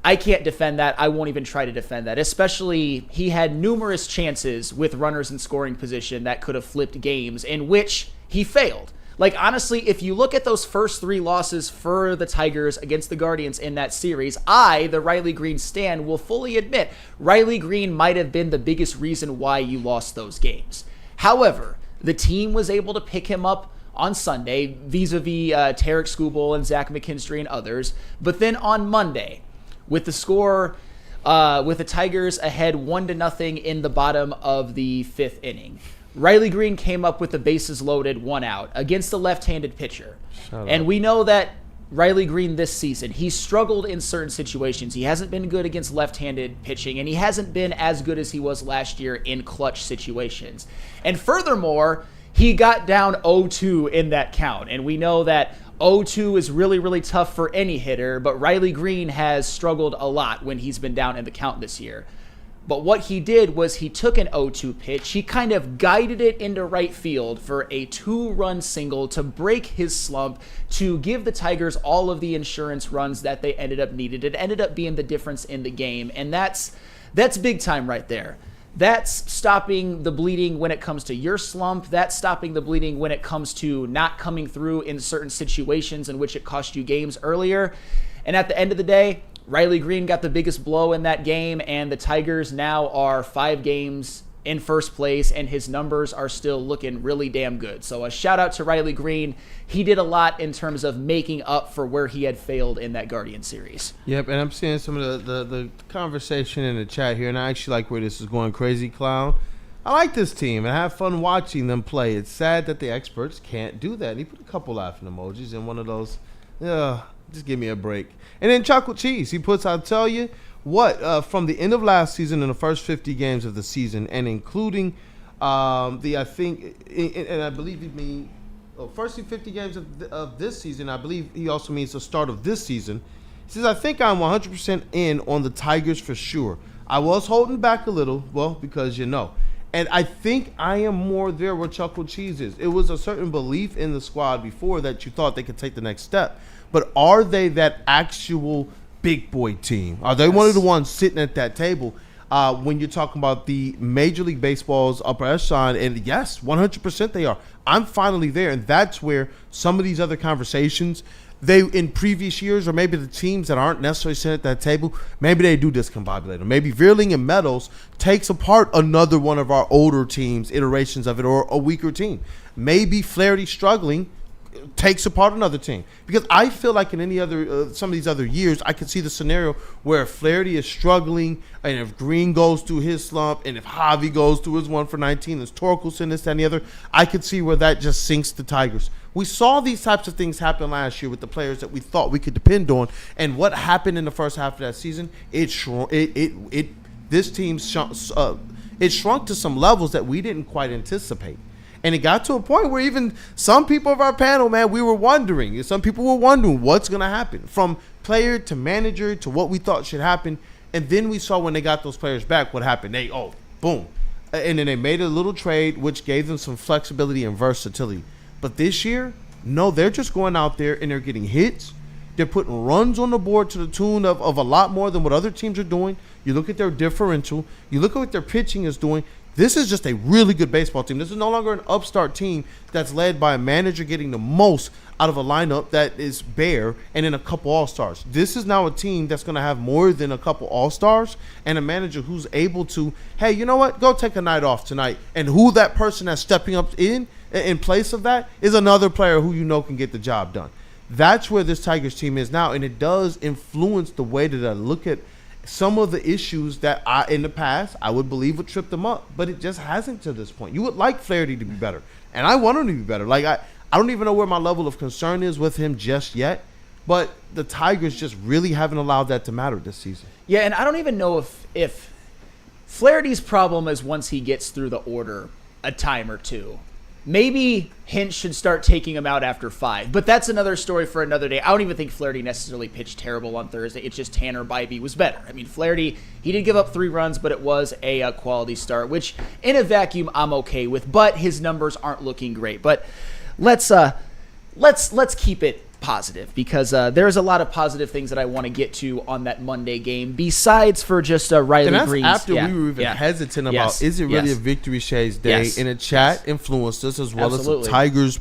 can't defend that. I won't even try to defend that. Especially, he had numerous chances with runners in scoring position that could have flipped games, in which he failed. Like, honestly, if you look at those first 3 losses for the Tigers against the Guardians in that series, I, the Riley Green stan, will fully admit Riley Green might have been the biggest reason why you lost those games. However, the team was able to pick him up on Sunday vis-a-vis Tarek Skubal and Zach McKinstry and others. But then on Monday, with the score, with the Tigers ahead 1-0 in the bottom of the 5th inning, Riley Green came up with the bases loaded, 1 out against the left-handed pitcher. And we know that Riley Green this season, he struggled in certain situations. He hasn't been good against left-handed pitching, and he hasn't been as good as he was last year in clutch situations. And furthermore, he got down 0-2 in that count. And we know that 0-2 is really, really tough for any hitter, but Riley Green has struggled a lot when he's been down in the count this year. But what he did was he took an 0-2 pitch, he kind of guided it into right field for a 2-run single to break his slump, to give the Tigers all of the insurance runs that they ended up needed. It ended up being the difference in the game, and that's big time right there. That's stopping the bleeding when it comes to your slump. That's stopping the bleeding when it comes to not coming through in certain situations in which it cost you games earlier. And at the end of the day, Riley Green got the biggest blow in that game, and the Tigers now are 5 games in first place, and his numbers are still looking really damn good. So a shout out to Riley Green. He did a lot in terms of making up for where he had failed in that Guardian series. Yep, and I'm seeing some of the conversation in the chat here, and I actually like where this is going. Crazy Clown, I like this team and I have fun watching them play. It's sad that the experts can't do that. And he put a couple laughing emojis in one of those. Just give me a break. And then Chocolate Cheese, he puts, I'll tell you what, from the end of last season and the first 50 games of the season, and including I believe he means first 50 games of this season. I believe he also means the start of this season. He says, I think I'm 100% in on the Tigers for sure. I was holding back a little, well, because you know. And I think I am more there where Chocolate Cheese is. It was a certain belief in the squad before that you thought they could take the next step. But are they that actual big boy team? Are they one of the ones sitting at that table when you're talking about the Major League Baseball's upper echelon? And yes, 100% they are. I'm finally there. And that's where some of these other conversations, they in previous years, or maybe the teams that aren't necessarily sitting at that table, maybe they do discombobulate them. Maybe Veerling and Meadows takes apart another one of our older teams, iterations of it, or a weaker team. Maybe Flaherty struggling takes apart another team, because I feel like in any other some of these other years, I could see the scenario where if Flaherty is struggling, and if Green goes through his slump, and if Javi goes through his 1 for 19, there's Torkelson, this, that, and the other, I could see where that just sinks the Tigers. We saw these types of things happen last year with the players that we thought we could depend on, and what happened in the first half of that season, this team shrunk to some levels that we didn't quite anticipate. And it got to a point where even some people of our panel, man, we were wondering. Some people were wondering what's going to happen, from player to manager to what we thought should happen. And then we saw when they got those players back what happened. Boom. And then they made a little trade, which gave them some flexibility and versatility. But this year, no, they're just going out there and they're getting hits. They're putting runs on the board to the tune of a lot more than what other teams are doing. You look at their differential. You look at what their pitching is doing. This is just a really good baseball team. This is no longer an upstart team that's led by a manager getting the most out of a lineup that is bare and then a couple all-stars. This is now a team that's going to have more than a couple all-stars and a manager who's able to, hey, you know what, go take a night off tonight. And who that person that's stepping up in place of that is another player who you know can get the job done. That's where this Tigers team is now, and it does influence the way that I look at some of the issues that in the past I would believe would trip them up, but it just hasn't to this point. You would like Flaherty to be better, and I want him to be better. Like I don't even know where my level of concern is with him just yet, but the Tigers just really haven't allowed that to matter this season. Yeah, and I don't even know if Flaherty's problem is once he gets through the order a time or two. Maybe Hinch should start taking him out after 5, but that's another story for another day. I don't even think Flaherty necessarily pitched terrible on Thursday. It's just Tanner Bybee was better. I mean, Flaherty, he did give up 3 runs, but it was a quality start, which in a vacuum I'm okay with, but his numbers aren't looking great. But let's keep it positive, because there's a lot of positive things that I want to get to on that Monday game, besides for just Riley and that's Green's. After we were even hesitant about, is it really a Victory Shades day? In a chat influenced us as well as the Tigers,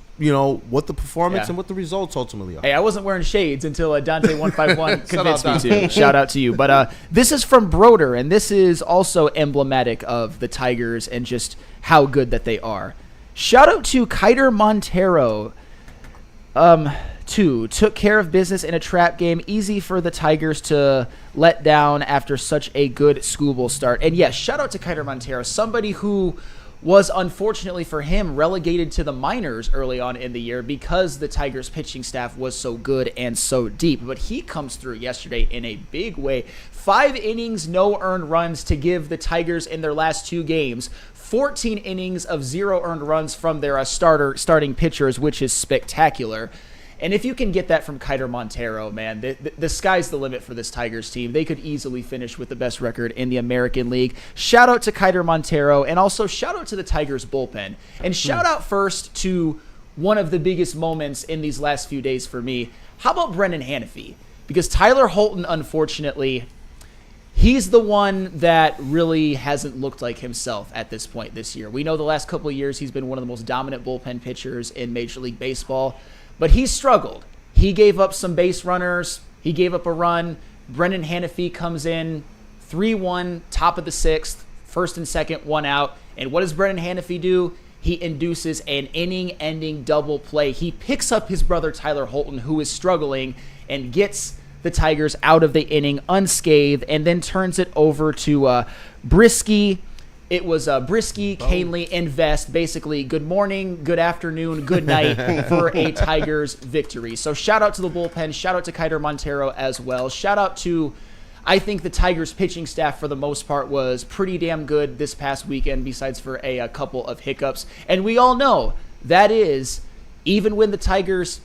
what the performance and what the results ultimately are. Hey, I wasn't wearing shades until Dante151 convinced me to. Shout out to you. But this is from Broder, and this is also emblematic of the Tigers and just how good that they are. Shout out to Cade Montero. 2, took care of business in a trap game. Easy for the Tigers to let down after such a good Scooble start. And yes, shout out to Cade Montero, somebody who was, unfortunately for him, relegated to the minors early on in the year because the Tigers pitching staff was so good and so deep. But he comes through yesterday in a big way. 5 innings, no earned runs to give the Tigers in their last 2 games. 14 innings of 0 earned runs from their starting pitchers, which is spectacular. And if you can get that from Cade Montero, man, the sky's the limit for this Tigers team. They could easily finish with the best record in the American League. Shout out to Cade Montero, and also shout out to the Tigers bullpen. And shout out first to one of the biggest moments in these last few days for me. How about Brendan Hanafy? Because Tyler Holton, unfortunately, he's the one that really hasn't looked like himself at this point this year. We know the last couple of years he's been one of the most dominant bullpen pitchers in Major League Baseball. But he struggled. He gave up some base runners. He gave up a run. Brendan Hanafy comes in, 3-1, top of the 6th, first and second, 1 out. And what does Brendan Hanafy do? He induces an inning-ending double play. He picks up his brother Tyler Holton, who is struggling, and gets the Tigers out of the inning unscathed, and then turns it over to Brisky. It was Brisky, Canely, and Vest. Basically, good morning, good afternoon, good night for a Tigers victory. So shout out to the bullpen. Shout out to Cade Montero as well. Shout out to, I think the Tigers pitching staff for the most part was pretty damn good this past weekend, besides for a couple of hiccups. And we all know that is, even when the Tigers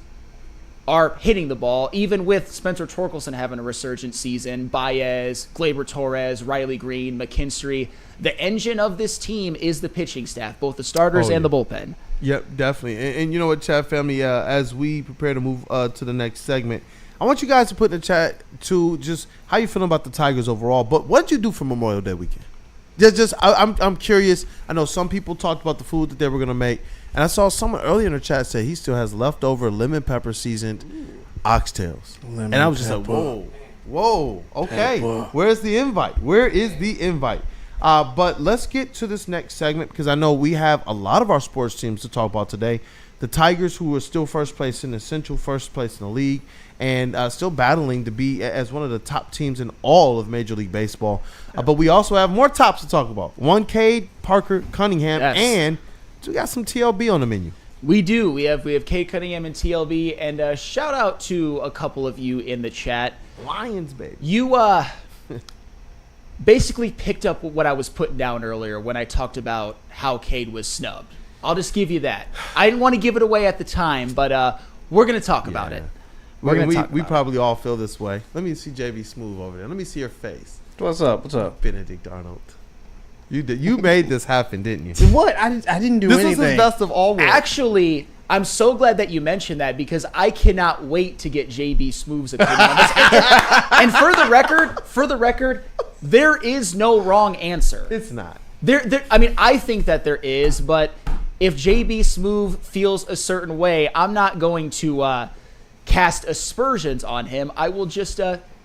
are hitting the ball, even with Spencer Torkelson having a resurgent season, Baez, Gleyber Torres, Riley Green, McKinstry, the engine of this team is the pitching staff, both the starters and the bullpen. Yep, definitely. And you know what, chat family, as we prepare to move to the next segment, I want you guys to put in the chat to just how you feeling about the Tigers overall. But what did you do for Memorial Day weekend? I'm curious. I know some people talked about the food that they were going to make. And I saw someone earlier in the chat say he still has leftover lemon pepper seasoned oxtails. And I was just like, whoa, okay. Where's the invite? Where is the invite? But let's get to this next segment, because I know we have a lot of our sports teams to talk about today. The Tigers, who are still first place in the Central, first place in the league, and still battling to be as one of the top teams in all of Major League Baseball. But we also have more tops to talk about. One Cade, Parker, Cunningham, and we got some TLB on the menu. We do. We have Cade Cunningham and TLB, and shout out to a couple of you in the chat. Lions, baby. You basically picked up what I was putting down earlier when I talked about how Cade was snubbed. I'll just give you that. I didn't want to give it away at the time, but we're going to talk about it. We probably all feel this way. Let me see JB Smooth over there. Let me see your face. What's up? Benedict Arnold. You made this happen, didn't you? What? I didn't do anything. This is his best of all worlds. Actually, I'm so glad that you mentioned that, because I cannot wait to get JB Smooth's opinion on this. And for the record, there is no wrong answer. It's not. I mean, I think that there is, but if JB Smoove feels a certain way, I'm not going to cast aspersions on him. I will just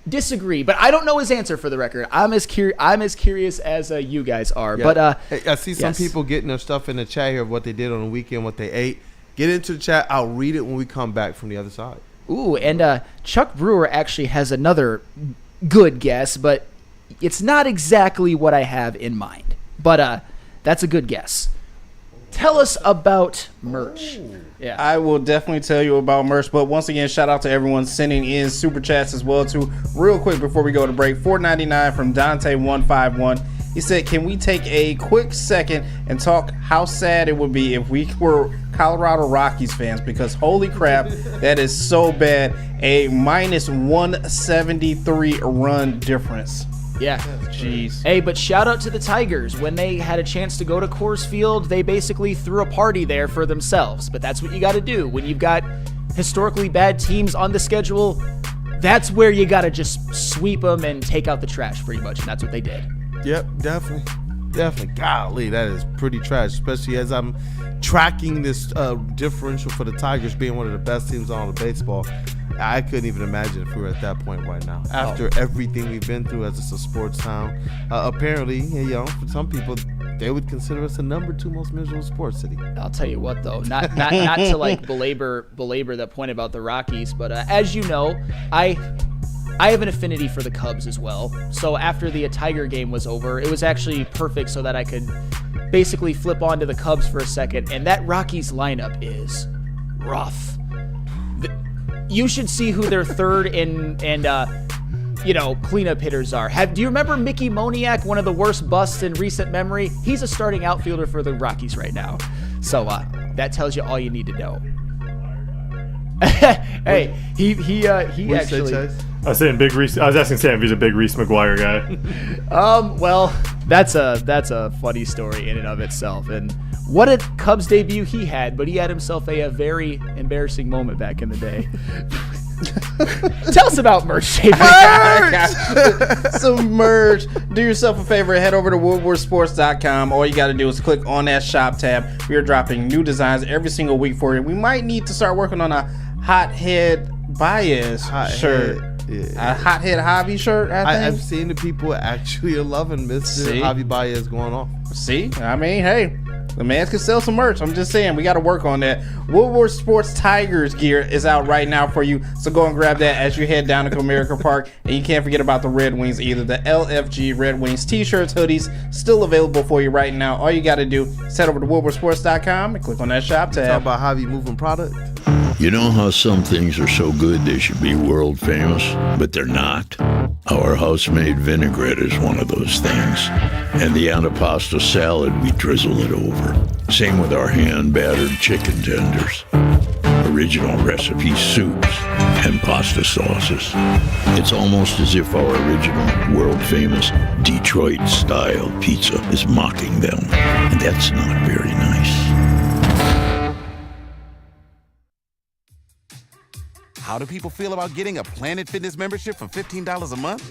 disagree. But I don't know his answer, for the record. I'm as curious as you guys are. Yeah. But hey, I see some people getting their stuff in the chat here of what they did on the weekend, what they ate. Get into the chat. I'll read it when we come back from the other side. Ooh, and Chuck Brewer actually has another good guess, but it's not exactly what I have in mind. But that's a good guess. Tell us about merch. Yeah, I will definitely tell you about merch. But once again, shout out to everyone sending in super chats as well too. Real quick before we go to break, $4.99 from Dante151. He said, "Can we take a quick second and talk how sad it would be if we were Colorado Rockies fans? Because holy crap, that is so bad. A minus 173 run difference." yeah. Jeez. Hey, but shout out to the Tigers. When they had a chance to go to Coors Field, they basically threw a party there for themselves. But that's what you got to do. When you've got historically bad teams on the schedule, that's where you got to just sweep them and take out the trash pretty much. And that's what they did. Yep, definitely. Golly, that is pretty trash, especially as I'm tracking this differential for the Tigers being one of the best teams on the baseball. I couldn't even imagine if we were at that point right now. After everything we've been through, as it's a sports town, apparently, for some people, they would consider us the number 2 most miserable sports city. I'll tell you what, though, not to like belabor that point about the Rockies, but as you know, I have an affinity for the Cubs as well. So after the Tiger game was over, it was actually perfect so that I could basically flip onto the Cubs for a second. And that Rockies lineup is rough. You should see who their third and cleanup hitters are. Do you remember Mickey Moniak, one of the worst busts in recent memory? He's a starting outfielder for the Rockies right now. So that tells you all you need to know. Hey, he actually. I was saying Big Reese. I was asking Sam if he's a big Reese McGuire guy. Well, that's a funny story in and of itself. And what a Cubs debut he had, but he had himself a very embarrassing moment back in the day. Tell us about merch, JP. Some merch. Do yourself a favor, head over to woodwardsports.com. All you got to do is click on that shop tab. We are dropping new designs every single week for you. We might need to start working on a Hothead Baez shirt. Yeah. A Hothead Hobby shirt, I think. I've seen the people actually are loving Mr. Javi Baez going off. See? I mean, hey, the man can sell some merch. I'm just saying, we got to work on that. Woodward Sports Tigers gear is out right now for you, so go and grab that as you head down to Comerica Park. And you can't forget about the Red Wings either. The LFG Red Wings t-shirts, hoodies, still available for you right now. All you got to do is head over to woodwardsports.com and click on that shop tab. Talk about Javi moving product. You know how some things are so good they should be world famous, but they're not? Our house-made vinaigrette is one of those things. And the antipasto salad, we drizzle it over. Same with our hand-battered chicken tenders. Original recipe soups and pasta sauces. It's almost as if our original, world-famous Detroit-style pizza is mocking them. And that's not very nice. How do people feel about getting a Planet Fitness membership for $15 a month?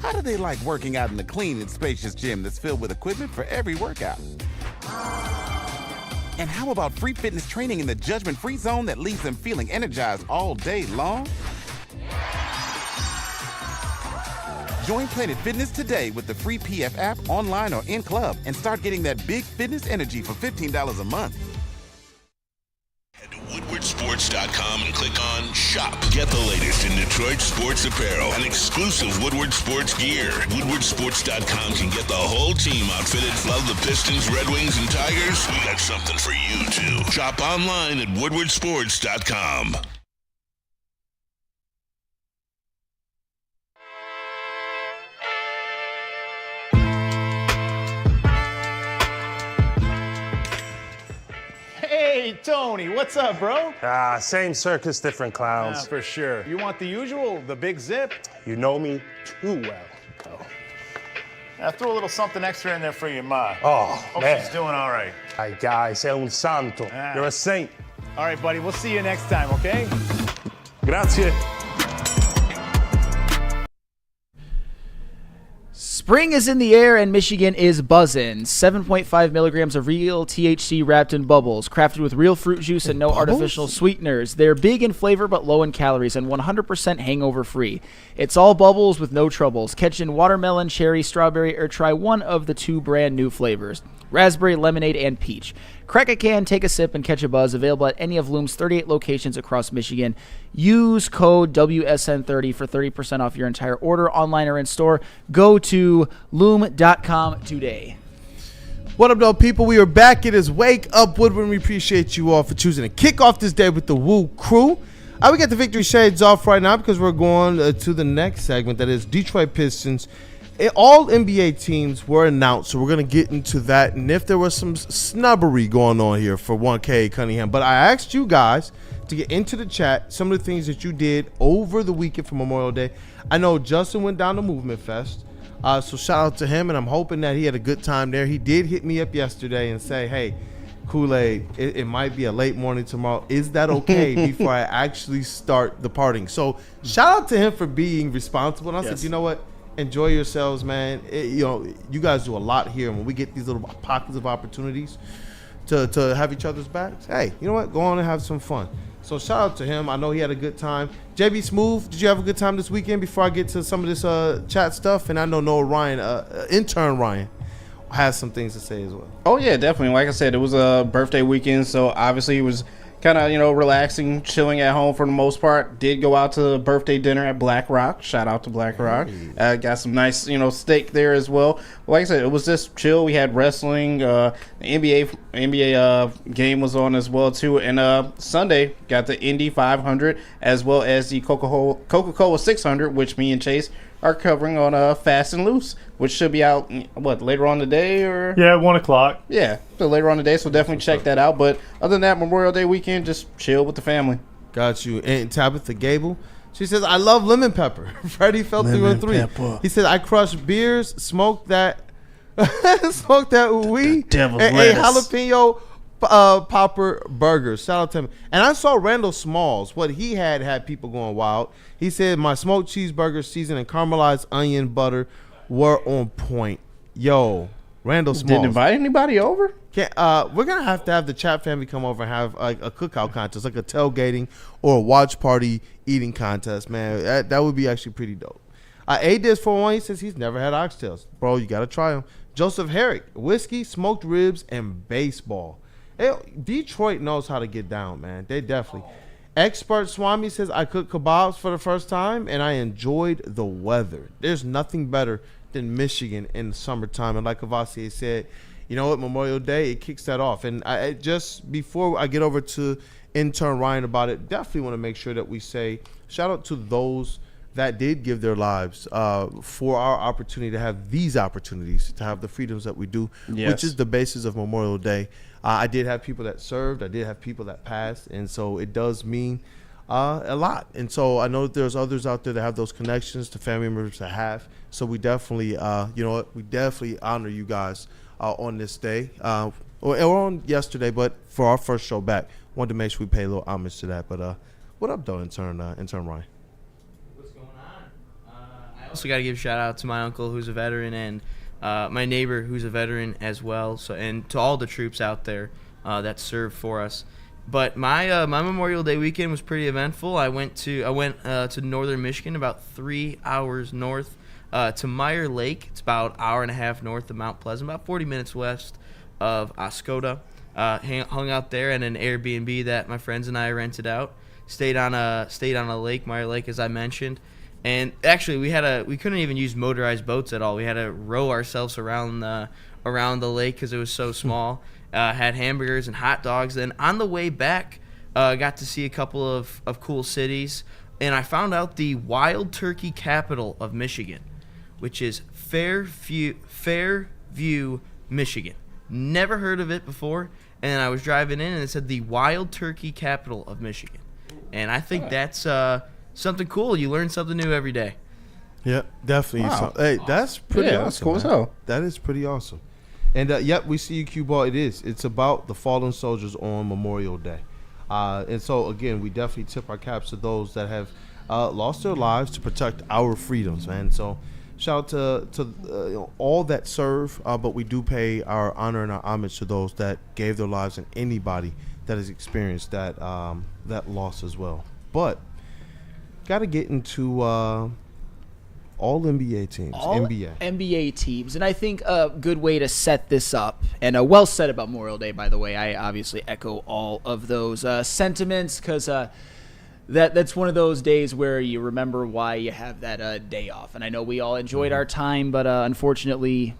How do they like working out in the clean and spacious gym that's filled with equipment for every workout? And how about free fitness training in the judgment-free zone that leaves them feeling energized all day long? Join Planet Fitness today with the free PF app, online or in club, and start getting that big fitness energy for $15 a month. Head to woodwardsports.com and click on Shop. Get the latest in Detroit sports apparel and exclusive Woodward Sports gear. Woodwardsports.com can get the whole team outfitted. Love the Pistons, Red Wings, and Tigers? We got something for you, too. Shop online at woodwardsports.com. Hey, Tony, what's up, bro? Same circus, different clowns. For sure. You want the usual, the big zip? You know me too well. I threw a little something extra in there for your ma. Oh, Hope man. she's doing all right. Ay, guy, sei un santo. You're a saint. All right, buddy, we'll see you next time, okay? Grazie. Spring is in the air and Michigan is buzzing. 7.5 milligrams of real THC wrapped in bubbles, crafted with real fruit juice and no artificial sweeteners. They're big in flavor but low in calories and 100% hangover free. It's all bubbles with no troubles. Catch in watermelon, cherry, strawberry, or try one of the 2 brand new flavors. Raspberry, lemonade, and peach. Crack a can, take a sip, and catch a buzz. Available at any of Loom's 38 locations across Michigan. Use code WSN30 for 30% off your entire order, online or in store. Go to loom.com today. What up, though, people? We are back. It is Wake Up Woodward. We appreciate you all for choosing to kick off this day with the Woo Crew. We got the victory shades off right now because we're going to the next segment. That is Detroit Pistons. All NBA teams were announced, so we're going to get into that. And if there was some snubbery going on here for one Cade Cunningham. But I asked you guys to get into the chat some of the things that you did over the weekend for Memorial Day. I know Justin went down to Movement Fest, so shout out to him, and I'm hoping that he had a good time there. He did hit me up yesterday and say, hey, Kool-Aid, it might be a late morning tomorrow. Is that okay before I actually start the partying? So shout out to him for being responsible. And I said, you know what? Enjoy yourselves, man. You guys do a lot here. And when we get these little pockets of opportunities to have each other's backs, hey, you know what? Go on and have some fun. So shout out to him. I know he had a good time. JB Smooth, did you have a good time this weekend before I get to some of this chat stuff? And I know Noah Ryan, intern Ryan, has some things to say as well. Oh, yeah, definitely. Like I said, it was a birthday weekend, so obviously it was kind of, relaxing, chilling at home for the most part. Did go out to birthday dinner at Black Rock. Shout out to Black Rock. Got some nice, steak there as well. Like I said, it was just chill. We had wrestling. The NBA game was on as well, too. And Sunday, got the Indy 500 as well as the Coca-Cola 600, which me and Chase are covering on Fast and Loose, which should be out, later on today? Or Yeah, 1 o'clock. Yeah, so later on today, so definitely check that out. But other than that, Memorial Day weekend, just chill with the family. Got you. And Tabitha Gable, she says, I love lemon pepper. Freddie felt 313. He said, I crush beers, smoke that ooh-wee, devil's and lettuce. ate jalapeno popper burgers. Shout out to him. And I saw Randall Smalls. What he had people going wild. He said, my smoked cheeseburger seasoned and caramelized onion butter were on point. Yo, Randall Smalls. Didn't invite anybody over? We're going to have the chat family come over and have like a cookout contest, like a tailgating or a watch party eating contest, man. That would be actually pretty dope. A-Diz 41, he says he's never had oxtails. Bro, you got to try them. Joseph Herrick, whiskey, smoked ribs, and baseball. Detroit knows how to get down, man. They definitely. Expert Swami says, I cooked kebabs for the first time, and I enjoyed the weather. There's nothing better than Michigan in the summertime. And like Kavasi said, you know what, Memorial Day, it kicks that off. And I just before I get over to intern Ryan about it, definitely want to make sure that we say shout out to those that did give their lives for our opportunity to have these opportunities, to have the freedoms that we do, which is the basis of Memorial Day. I did have people that served. I did have people that passed. And so it does mean a lot. And so I know that there's others out there that have those connections to family members that have. So we definitely, we definitely honor you guys on this day or on yesterday. But for our first show back, wanted to make sure we pay a little homage to that. But what up, though, intern Ryan? What's going on? I also got to give a shout out to my uncle who's a veteran and my neighbor who's a veteran as well. So and to all the troops out there that served for us. But my Memorial Day weekend was pretty eventful. I went to northern Michigan, about 3 hours north, to Meyer Lake. It's about an hour and a half north of Mount Pleasant, about 40 minutes west of Oscoda. Hung out there in an Airbnb that my friends and I rented out. Stayed on a lake, Meyer Lake, as I mentioned. And actually, we couldn't even use motorized boats at all. We had to row ourselves around the lake because it was so small. Had hamburgers and hot dogs. Then on the way back, got to see a couple of cool cities. And I found out the wild turkey capital of Michigan, which is Fairview, Michigan. Never heard of it before. And I was driving in, and it said the wild turkey capital of Michigan. And I think that's something cool. You learn something new every day. Yeah, definitely. Wow. So, hey, that's pretty awesome. That's cool man. as hell. That is pretty awesome. And, we see you, Cue Ball. It's about the fallen soldiers on Memorial Day. And so, again, we definitely tip our caps to those that have lost their lives to protect our freedoms, man. So Shout out to all that serve, but we do pay our honor and our homage to those that gave their lives and anybody that has experienced that loss as well. But got to get into all NBA teams. NBA teams. And I think a good way to set this up, and well said about Memorial Day, by the way. I obviously echo all of those sentiments because that's one of those days where you remember why you have that day off. And I know we all enjoyed our time, but unfortunately,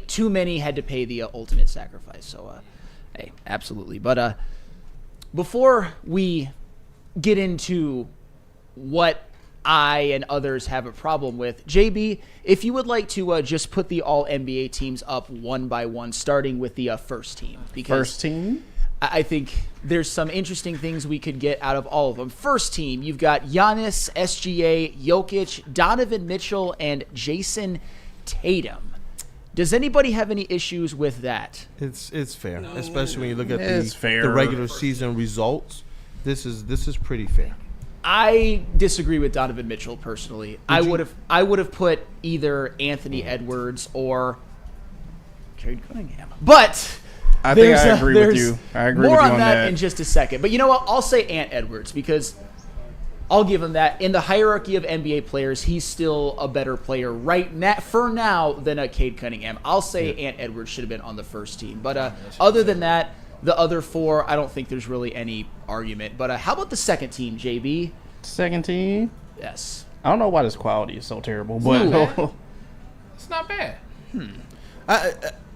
too many had to pay the ultimate sacrifice. So, hey, absolutely. But before we get into what I and others have a problem with, JB, if you would like to just put the all NBA teams up one by one, starting with the first team. Because first team? I think there's some interesting things we could get out of all of them. First team, you've got Giannis, SGA, Jokic, Donovan Mitchell, and Jason Tatum. Does anybody have any issues with that? It's fair, especially when you look at the regular season results. This is pretty fair. I disagree with Donovan Mitchell personally. I would have put either Anthony Edwards or Cade Cunningham. But I think I agree with you. I agree with you more on on that that in just a second. But you know what? I'll say Ant Edwards because I'll give him that. In the hierarchy of NBA players, he's still a better player for now than Cade Cunningham. I'll say Ant Edwards should have been on the first team. But other than that, the other four, I don't think there's really any argument. But how about the second team, JB? Second team? Yes. I don't know why this quality is so terrible, but it's not bad.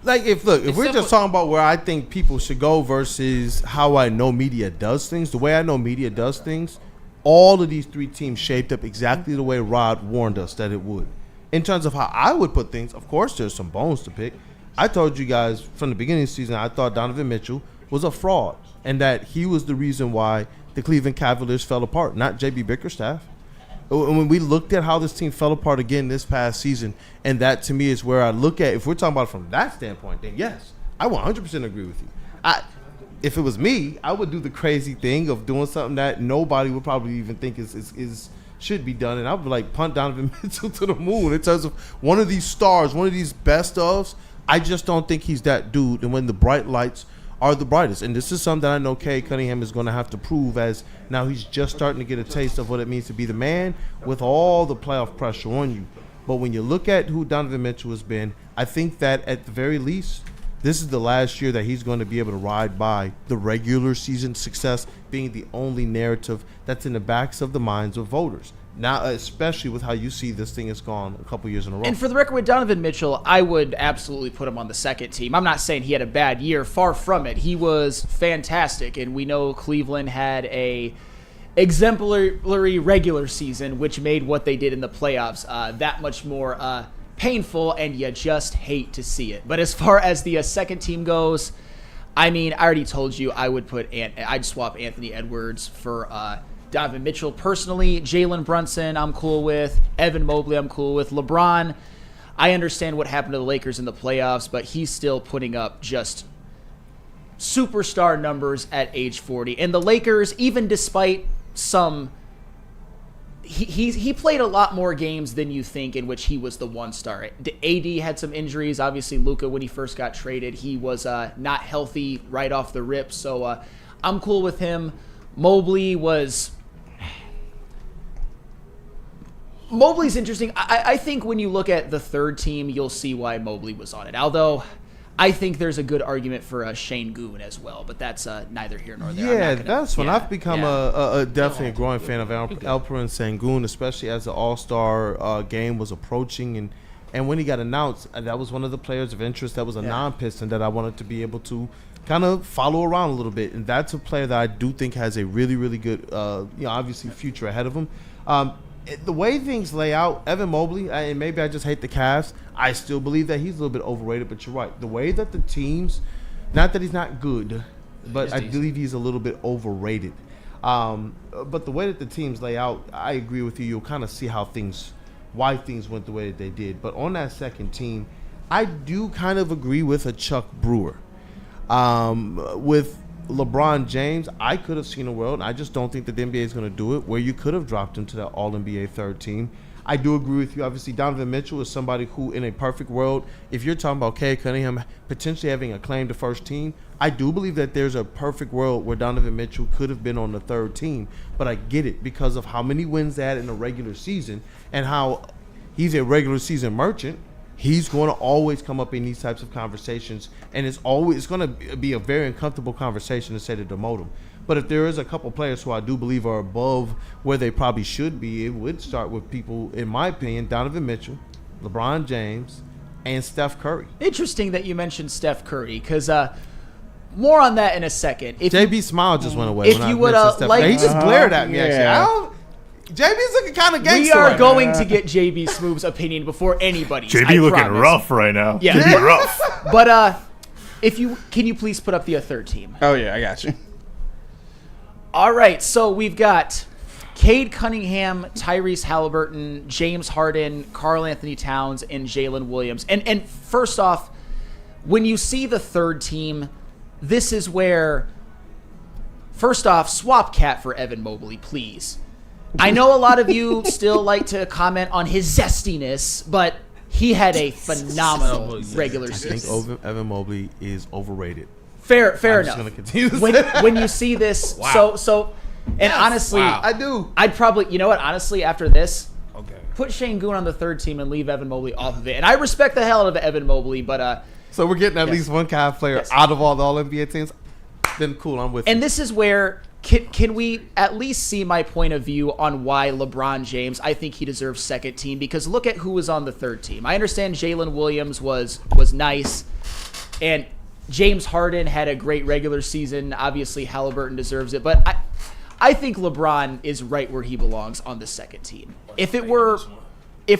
If we're just talking about where I think people should go versus how I know media does things, the way I know media does things, all of these three teams shaped up exactly the way Rod warned us that it would. In terms of how I would put things, of course, there's some bones to pick. I told you guys from the beginning of the season I thought Donovan Mitchell was a fraud and that he was the reason why the Cleveland Cavaliers fell apart, not J.B. Bickerstaff. When we looked at how this team fell apart again this past season, and that to me is where I look at, if we're talking about it from that standpoint, then yes, I 100% agree with you. If it was me, I would do the crazy thing of doing something that nobody would probably even think is should be done, and I would like punt Donovan Mitchell to the moon in terms of one of these stars, one of these best ofs. I just don't think he's that dude, and when the bright lights are the brightest. And this is something that I know Cade Cunningham is going to have to prove, as now he's just starting to get a taste of what it means to be the man with all the playoff pressure on you. But when you look at who Donovan Mitchell has been, I think that at the very least, this is the last year that he's going to be able to ride by the regular season success being the only narrative that's in the backs of the minds of voters. Now, especially with how you see this thing has gone a couple years in a row. And for the record, with Donovan Mitchell, I would absolutely put him on the second team. I'm not saying he had a bad year. Far from it. He was fantastic. And we know Cleveland had a exemplary regular season, which made what they did in the playoffs that much more painful, and you just hate to see it. But as far as the second team goes, I mean, I already told you I'd swap Anthony Edwards for Donovan Mitchell. Personally, Jalen Brunson, I'm cool with. Evan Mobley, I'm cool with. LeBron, I understand what happened to the Lakers in the playoffs, but he's still putting up just superstar numbers at age 40. And the Lakers, even despite some... He played a lot more games than you think in which he was the one star. AD had some injuries. Obviously, Luka, when he first got traded, he was not healthy right off the rip. So I'm cool with him. Mobley's interesting. I think when you look at the third team, you'll see why Mobley was on it. Although I think there's a good argument for Shane Goon as well, but that's neither here nor there. Yeah, that's when I've become definitely a growing fan of Alperen Sengun, especially as the All-Star game was approaching. And when he got announced, that was one of the players of interest that was a non-Piston that I wanted to be able to kind of follow around a little bit. And that's a player that I do think has a really, really good, obviously future ahead of him. The way things lay out, Evan Mobley, and maybe I just hate the Cavs, I still believe that he's a little bit overrated, but you're right. The way that the teams, not that he's not good, but I believe he's a little bit overrated. But the way that the teams lay out, I agree with you. You'll kind of see why things went the way that they did. But on that second team, I do kind of agree with a Chuck Brewer. With LeBron James, I could have seen a world, and I just don't think that the NBA is going to do it, where you could have dropped him to that All-NBA third team. I do agree with you. Obviously, Donovan Mitchell is somebody who, in a perfect world, if you're talking about Cade Cunningham potentially having a claim to first team, I do believe that there's a perfect world where Donovan Mitchell could have been on the third team. But I get it because of how many wins they had in the regular season and how he's a regular season merchant. He's going to always come up in these types of conversations, and it's going to be a very uncomfortable conversation to say to demote him. But if there is a couple players who I do believe are above where they probably should be, it would start with people, in my opinion, Donovan Mitchell, LeBron James, and Steph Curry. Interesting that you mentioned Steph Curry, because more on that in a second. JB's smile just went away. If you would like, he just glared at me. Actually, JB's looking kind of gangster. We are going to get JB Smooth's opinion before anybody's. JB looking rough right now. Yeah, JB rough. But can you please put up the third team? Oh yeah, I got you. All right, so we've got Cade Cunningham, Tyrese Halliburton, James Harden, Karl Anthony Towns, and Jalen Williams. And first off, when you see the third team, this is where, first off, swap Cat for Evan Mobley, please. I know a lot of you still like to comment on his zestiness, but he had a phenomenal regular season. I think Evan Mobley is overrated. Fair I'm enough. just gonna continue to when you see this, honestly, I do. I'd probably, you know what? Honestly, after this, Okay. put Shane Goon on the third team and leave Evan Mobley off of it. And I respect the hell out of Evan Mobley, but so we're getting at least one kind of player out of all the All-NBA teams. Then cool, I'm with you. And this is where can we at least see my point of view on why LeBron James, I think he deserves second team, because look at who was on the third team. I understand Jalen Williams was nice, and James Harden had a great regular season. Obviously, Halliburton deserves it, but I think LeBron is right where he belongs on the second team. If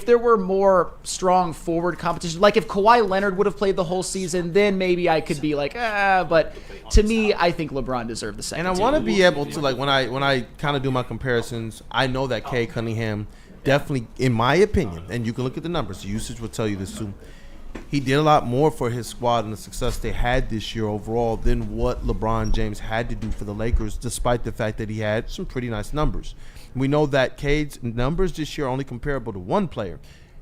there were more strong forward competition, like if Kawhi Leonard would have played the whole season, then maybe I could be like, but to me, I think LeBron deserved the second And I team. want to be able to, like, when I kind of do my comparisons, I know that Cade Cunningham definitely, in my opinion, and you can look at the numbers, the usage will tell you this too, he did a lot more for his squad and the success they had this year overall than what LeBron James had to do for the Lakers, despite the fact that he had some pretty nice numbers. We know that Cade's numbers this year are only comparable to one player,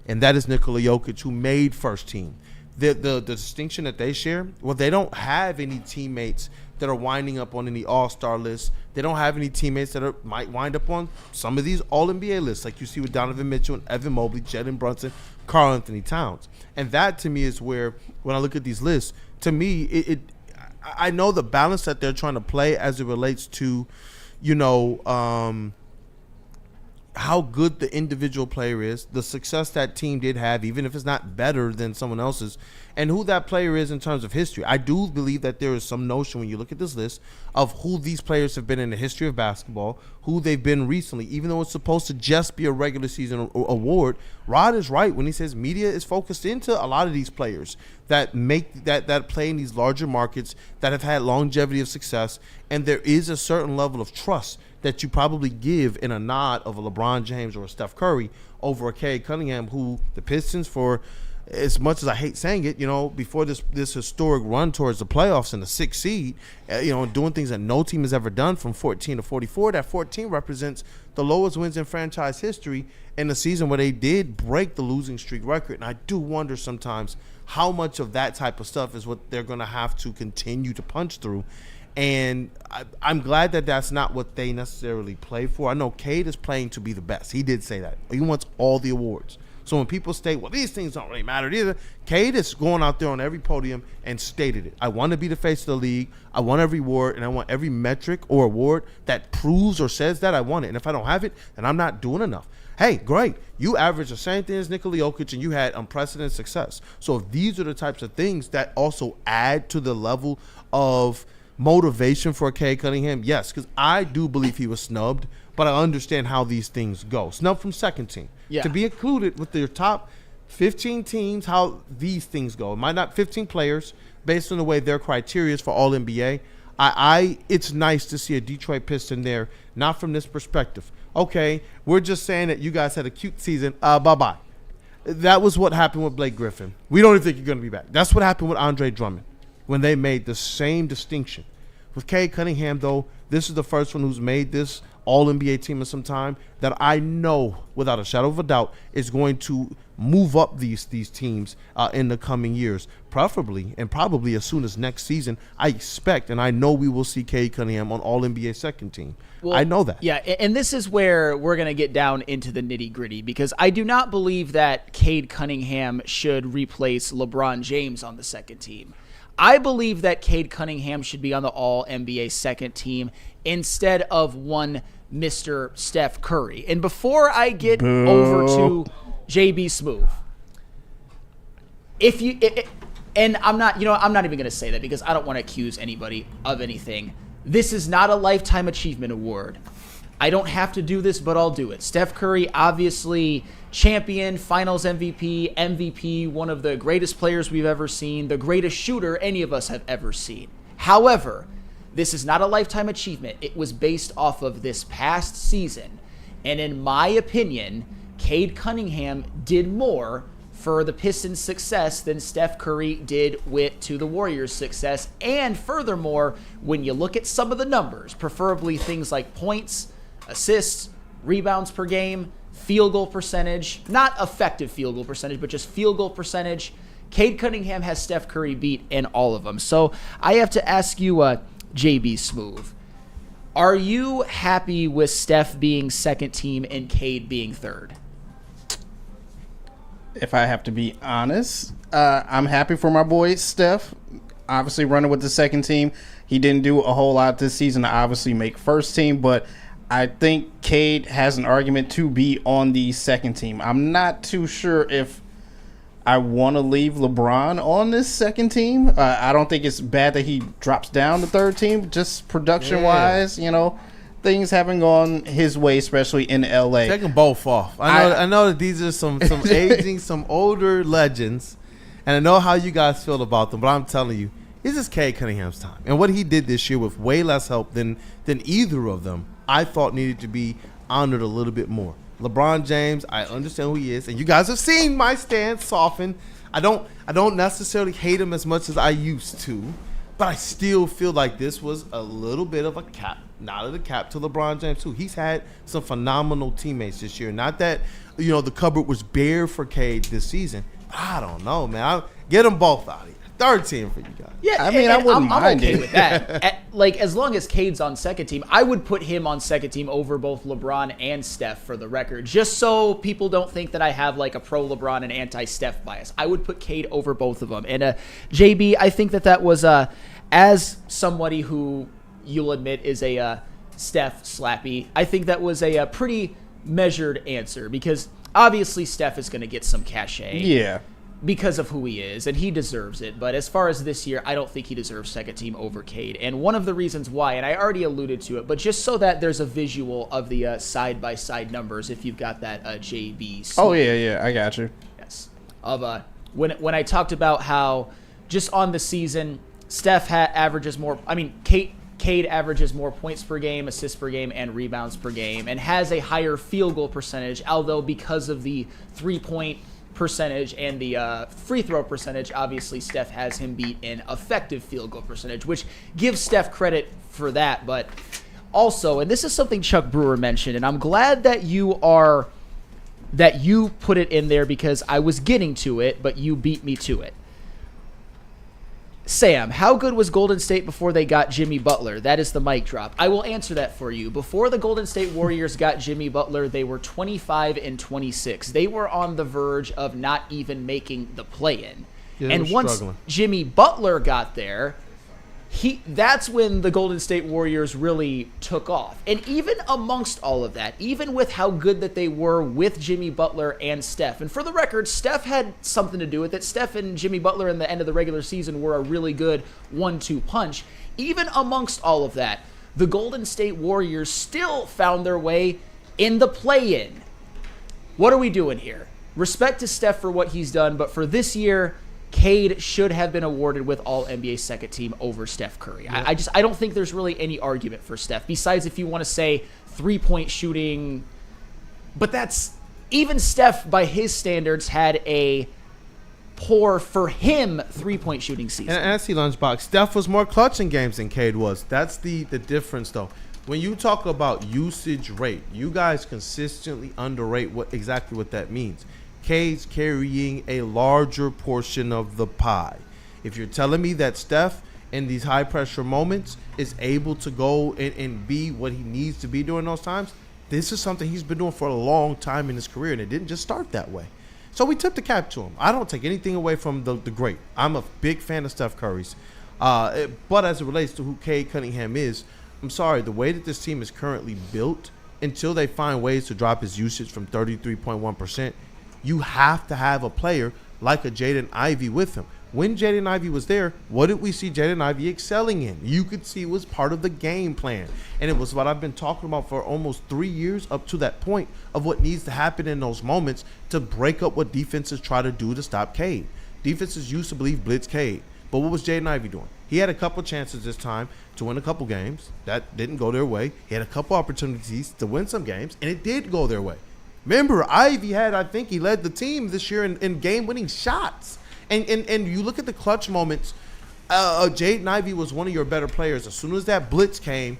and that is Nikola Jokic, who made first team. The distinction that they share, well, they don't have any teammates that are winding up on any all-star lists. They don't have any teammates that might wind up on some of these all-NBA lists, like you see with Donovan Mitchell and Evan Mobley, Jalen Brunson, Karl Anthony Towns. And that, to me, is where, when I look at these lists, to me, I know the balance that they're trying to play as it relates to, how good the individual player is, the success that team did have, even if it's not better than someone else's, and who that player is in terms of history. I do believe that there is some notion when you look at this list of who these players have been in the history of basketball, who they've been recently, even though it's supposed to just be a regular season award. Rod is right when he says media is focused into a lot of these players that make that play in these larger markets that have had longevity of success, and there is a certain level of trust that you probably give in a nod of a LeBron James or a Steph Curry over a Cade Cunningham, who the Pistons, for as much as I hate saying it, before this historic run towards the playoffs and the 6th seed, doing things that no team has ever done from 14 to 44, that 14 represents the lowest wins in franchise history in a season where they did break the losing streak record. And I do wonder sometimes how much of that type of stuff is what they're going to have to continue to punch through. And I'm glad that that's not what they necessarily play for. I know Cade is playing to be the best. He did say that. He wants all the awards. So when people state, well, these things don't really matter either, Cade is going out there on every podium and stated it. I want to be the face of the league. I want every award, and I want every metric or award that proves or says that I want it. And if I don't have it, then I'm not doing enough. Hey, great. You average the same thing as Nikola Jokic, and you had unprecedented success. So if these are the types of things that also add to the level of motivation for Cade Cunningham, yes, because I do believe he was snubbed, but I understand how these things go. Snubbed from second team. Yeah. To be included with your top 15 teams, how these things go. It might not 15 players based on the way their criteria is for all NBA. It's nice to see a Detroit Piston there, not from this perspective. Okay, we're just saying that you guys had a cute season. Bye-bye. That was what happened with Blake Griffin. We don't even think you're going to be back. That's what happened with Andre Drummond when they made the same distinction. With Cade Cunningham, though, this is the first one who's made this All-NBA team in some time that I know, without a shadow of a doubt, is going to move up these teams in the coming years, preferably and probably as soon as next season. I expect, and I know we will see Cade Cunningham on All-NBA second team. Well, I know that. Yeah, and this is where we're going to get down into the nitty-gritty, because I do not believe that Cade Cunningham should replace LeBron James on the second team. I believe that Cade Cunningham should be on the All-NBA second team instead of one Mr. Steph Curry. And before I get over to JB Smoove, I'm not even going to say that because I don't want to accuse anybody of anything. This is not a Lifetime Achievement Award. I don't have to do this, but I'll do it. Steph Curry, obviously champion, finals MVP, one of the greatest players we've ever seen, the greatest shooter any of us have ever seen. However, this is not a Lifetime Achievement. It was based off of this past season. And in my opinion, Cade Cunningham did more for the Pistons' success than Steph Curry did to the Warriors' success. And furthermore, when you look at some of the numbers, preferably things like points, assists, rebounds per game, field goal percentage, not effective field goal percentage, but just field goal percentage, Cade Cunningham has Steph Curry beat in all of them. So I have to ask you, JB Smoove, are you happy with Steph being second team and Cade being third? If I have to be honest, I'm happy for my boy Steph. Obviously running with the second team. He didn't do a whole lot this season to obviously make first team, but I think Cade has an argument to be on the second team. I'm not too sure if I want to leave LeBron on this second team. I don't think it's bad that he drops down the third team, just production-wise, things haven't gone his way, especially in LA. Take them both off. I know that these are some aging, some older legends, and I know how you guys feel about them, but I'm telling you, this is Cade Cunningham's time. And what he did this year with way less help than either of them, I thought needed to be honored a little bit more. LeBron James, I understand who he is, and you guys have seen my stance soften. I don't necessarily hate him as much as I used to, but I still feel like this was a little bit of a nod of the cap to LeBron James too. He's had some phenomenal teammates this year. Not that the cupboard was bare for Cade this season. I don't know, man. Get them both out of here. Third team for you guys. Yeah, I wouldn't mind I'm okay with that. As long as Cade's on second team, I would put him on second team over both LeBron and Steph for the record, just so people don't think that I have a pro LeBron and anti Steph bias. I would put Cade over both of them. And JB, I think that was as somebody who you'll admit is a Steph slappy, I think that was a pretty measured answer, because obviously Steph is going to get some cachet. Yeah. Because of who he is, and he deserves it. But as far as this year, I don't think he deserves second team over Cade. And one of the reasons why, and I already alluded to it, but just so that there's a visual of the side-by-side numbers, if you've got that JB. Oh, yeah, I got you. Yes. When I talked about how just on the season, Steph averages more, Cade averages more points per game, assists per game, and rebounds per game, and has a higher field goal percentage, although because of the three-point percentage and the free throw percentage, obviously Steph has him beat in effective field goal percentage, which gives Steph credit for that. But also, and this is something Chuck Brewer mentioned, and I'm glad that you put it in there, because I was getting to it, but you beat me to it. Sam, how good was Golden State before they got Jimmy Butler? That is the mic drop. I will answer that for you. Before the Golden State Warriors got Jimmy Butler, they were 25-26. They were on the verge of not even making the play-in. Yeah, and once Jimmy Butler got there, that's when the Golden State Warriors really took off. And even amongst all of that, even with how good that they were with Jimmy Butler and Steph, and for the record, Steph had something to do with it. Steph and Jimmy Butler in the end of the regular season were a really good 1-2 punch. Even amongst all of that, the Golden State Warriors still found their way in the play-in. What are we doing here? Respect to Steph for what he's done, but for this year, Cade should have been awarded with All-NBA second team over Steph Curry. Yeah. I don't think there's really any argument for Steph, besides if you want to say three-point shooting. But that's, even Steph, by his standards, had a poor for him 3-point shooting season. And I see Lunchbox. Steph was more clutch in games than Cade was. That's the difference, though. When you talk about usage rate, you guys consistently underrate exactly what that means. Cade's carrying a larger portion of the pie. If you're telling me that Steph, in these high-pressure moments, is able to go and be what he needs to be during those times, this is something he's been doing for a long time in his career, and it didn't just start that way. So we tipped the cap to him. I don't take anything away from the great. I'm a big fan of Steph Curry's. But as it relates to who Cade Cunningham is, I'm sorry, the way that this team is currently built, until they find ways to drop his usage from 33.1%, you have to have a player like a Jaden Ivey with him. When Jaden Ivey was there, what did we see Jaden Ivey excelling in? You could see it was part of the game plan. And it was what I've been talking about for almost 3 years up to that point of what needs to happen in those moments to break up what defenses try to do to stop Cade. Defenses used to believe blitz Cade. But what was Jaden Ivey doing? He had a couple chances this time to win a couple games. That didn't go their way. He had a couple opportunities to win some games, and it did go their way. Remember, Ivey I think he led the team this year in game-winning shots. And you look at the clutch moments, Jaden Ivey was one of your better players. As soon as that blitz came,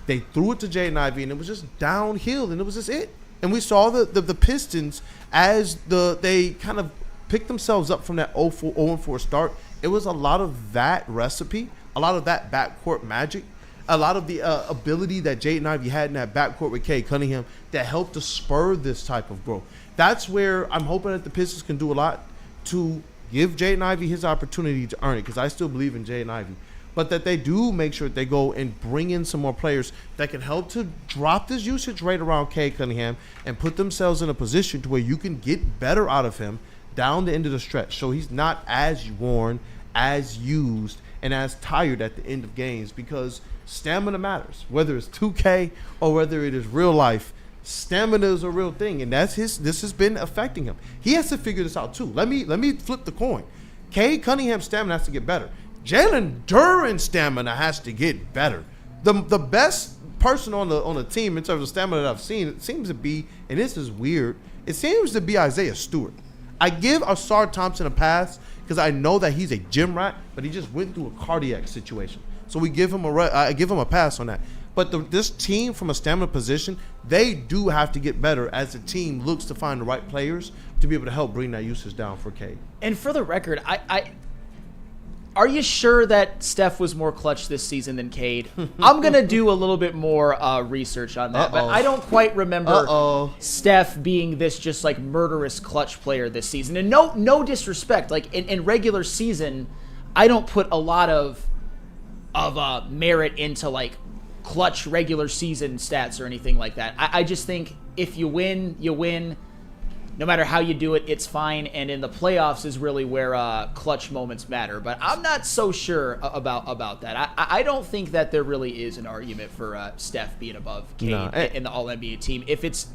they threw it to Jaden Ivey, and it was just downhill, and it was just it. And we saw the Pistons as they kind of picked themselves up from that 0-4 start. It was a lot of that recipe, a lot of that backcourt magic, a lot of the ability that Jaden Ivey had in that backcourt with Cade Cunningham that helped to spur this type of growth. That's where I'm hoping that the Pistons can do a lot to give Jaden Ivey his opportunity to earn it, because I still believe in Jaden Ivey. But that they do make sure that they go and bring in some more players that can help to drop this usage rate around Cade Cunningham and put themselves in a position to where you can get better out of him down the end of the stretch. So he's not as worn, as used, and as tired at the end of games, because stamina matters. Whether it's 2K or whether it is real life, stamina is a real thing, and this has been affecting him. He has to figure this out too. Let me flip the coin. Cade Cunningham's stamina has to get better. Jalen Duren's stamina has to get better. The best person on the team in terms of stamina that I've seen, it seems to be, and this is weird, it seems to be Isaiah Stewart. I give Asar Thompson a pass because I know that he's a gym rat, but he just went through a cardiac situation. So I give him a pass on that. But this team, from a stamina position, they do have to get better as the team looks to find the right players to be able to help bring that usage down for Cade. And for the record, are you sure that Steph was more clutch this season than Cade? I'm going to do a little bit more research on that, but I don't quite remember Steph being this just like murderous clutch player this season. And no disrespect, like in regular season, I don't put a lot of merit into like clutch regular season stats or anything like that. I just think if you win, you win. No matter how you do it, it's fine. And in the playoffs is really where clutch moments matter. But I'm not so sure about that. I don't think that there really is an argument for Steph being above Cade in the All-NBA team. If it's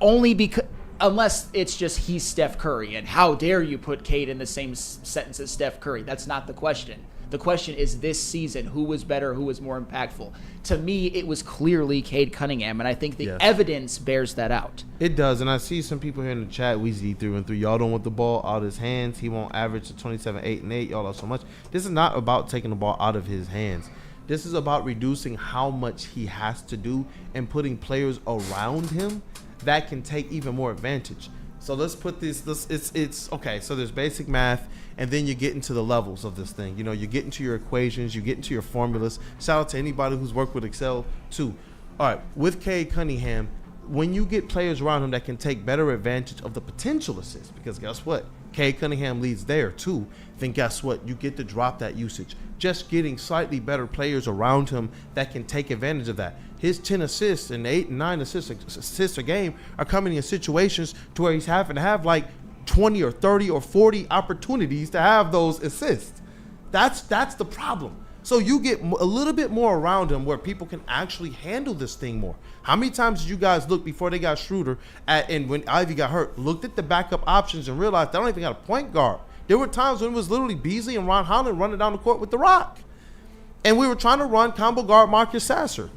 only because, unless it's just he's Steph Curry, and how dare you put Cade in the same sentence as Steph Curry? That's not the question. The question is this season, who was better, who was more impactful? To me, it was clearly Cade Cunningham, and I think the evidence bears that out. It does, and I see some people here in the chat, Weezy through and through. Y'all don't want the ball out of his hands. He won't average to 27, 8, and 8. Y'all love so much. This is not about taking the ball out of his hands. This is about reducing how much he has to do and putting players around him that can take even more advantage. So let's put this it's okay. So there's basic math, and then you get into the levels of this thing. You know, you get into your equations, you get into your formulas. Shout out to anybody who's worked with Excel too. All right, with Cade Cunningham, when you get players around him that can take better advantage of the potential assist, because guess what? Cade Cunningham leads there too. Then guess what? You get to drop that usage. Just getting slightly better players around him that can take advantage of that. His 10 assists and 8 and 9 assists a game are coming in situations to where he's having to have like 20 or 30 or 40 opportunities to have those assists. That's the problem. So you get a little bit more around him where people can actually handle this thing more. How many times did you guys look before they got Schroeder and when Ivy got hurt, looked at the backup options and realized they don't even got a point guard? There were times when it was literally Beasley and Ron Holland running down the court with the rock. And we were trying to run combo guard Marcus Sasser.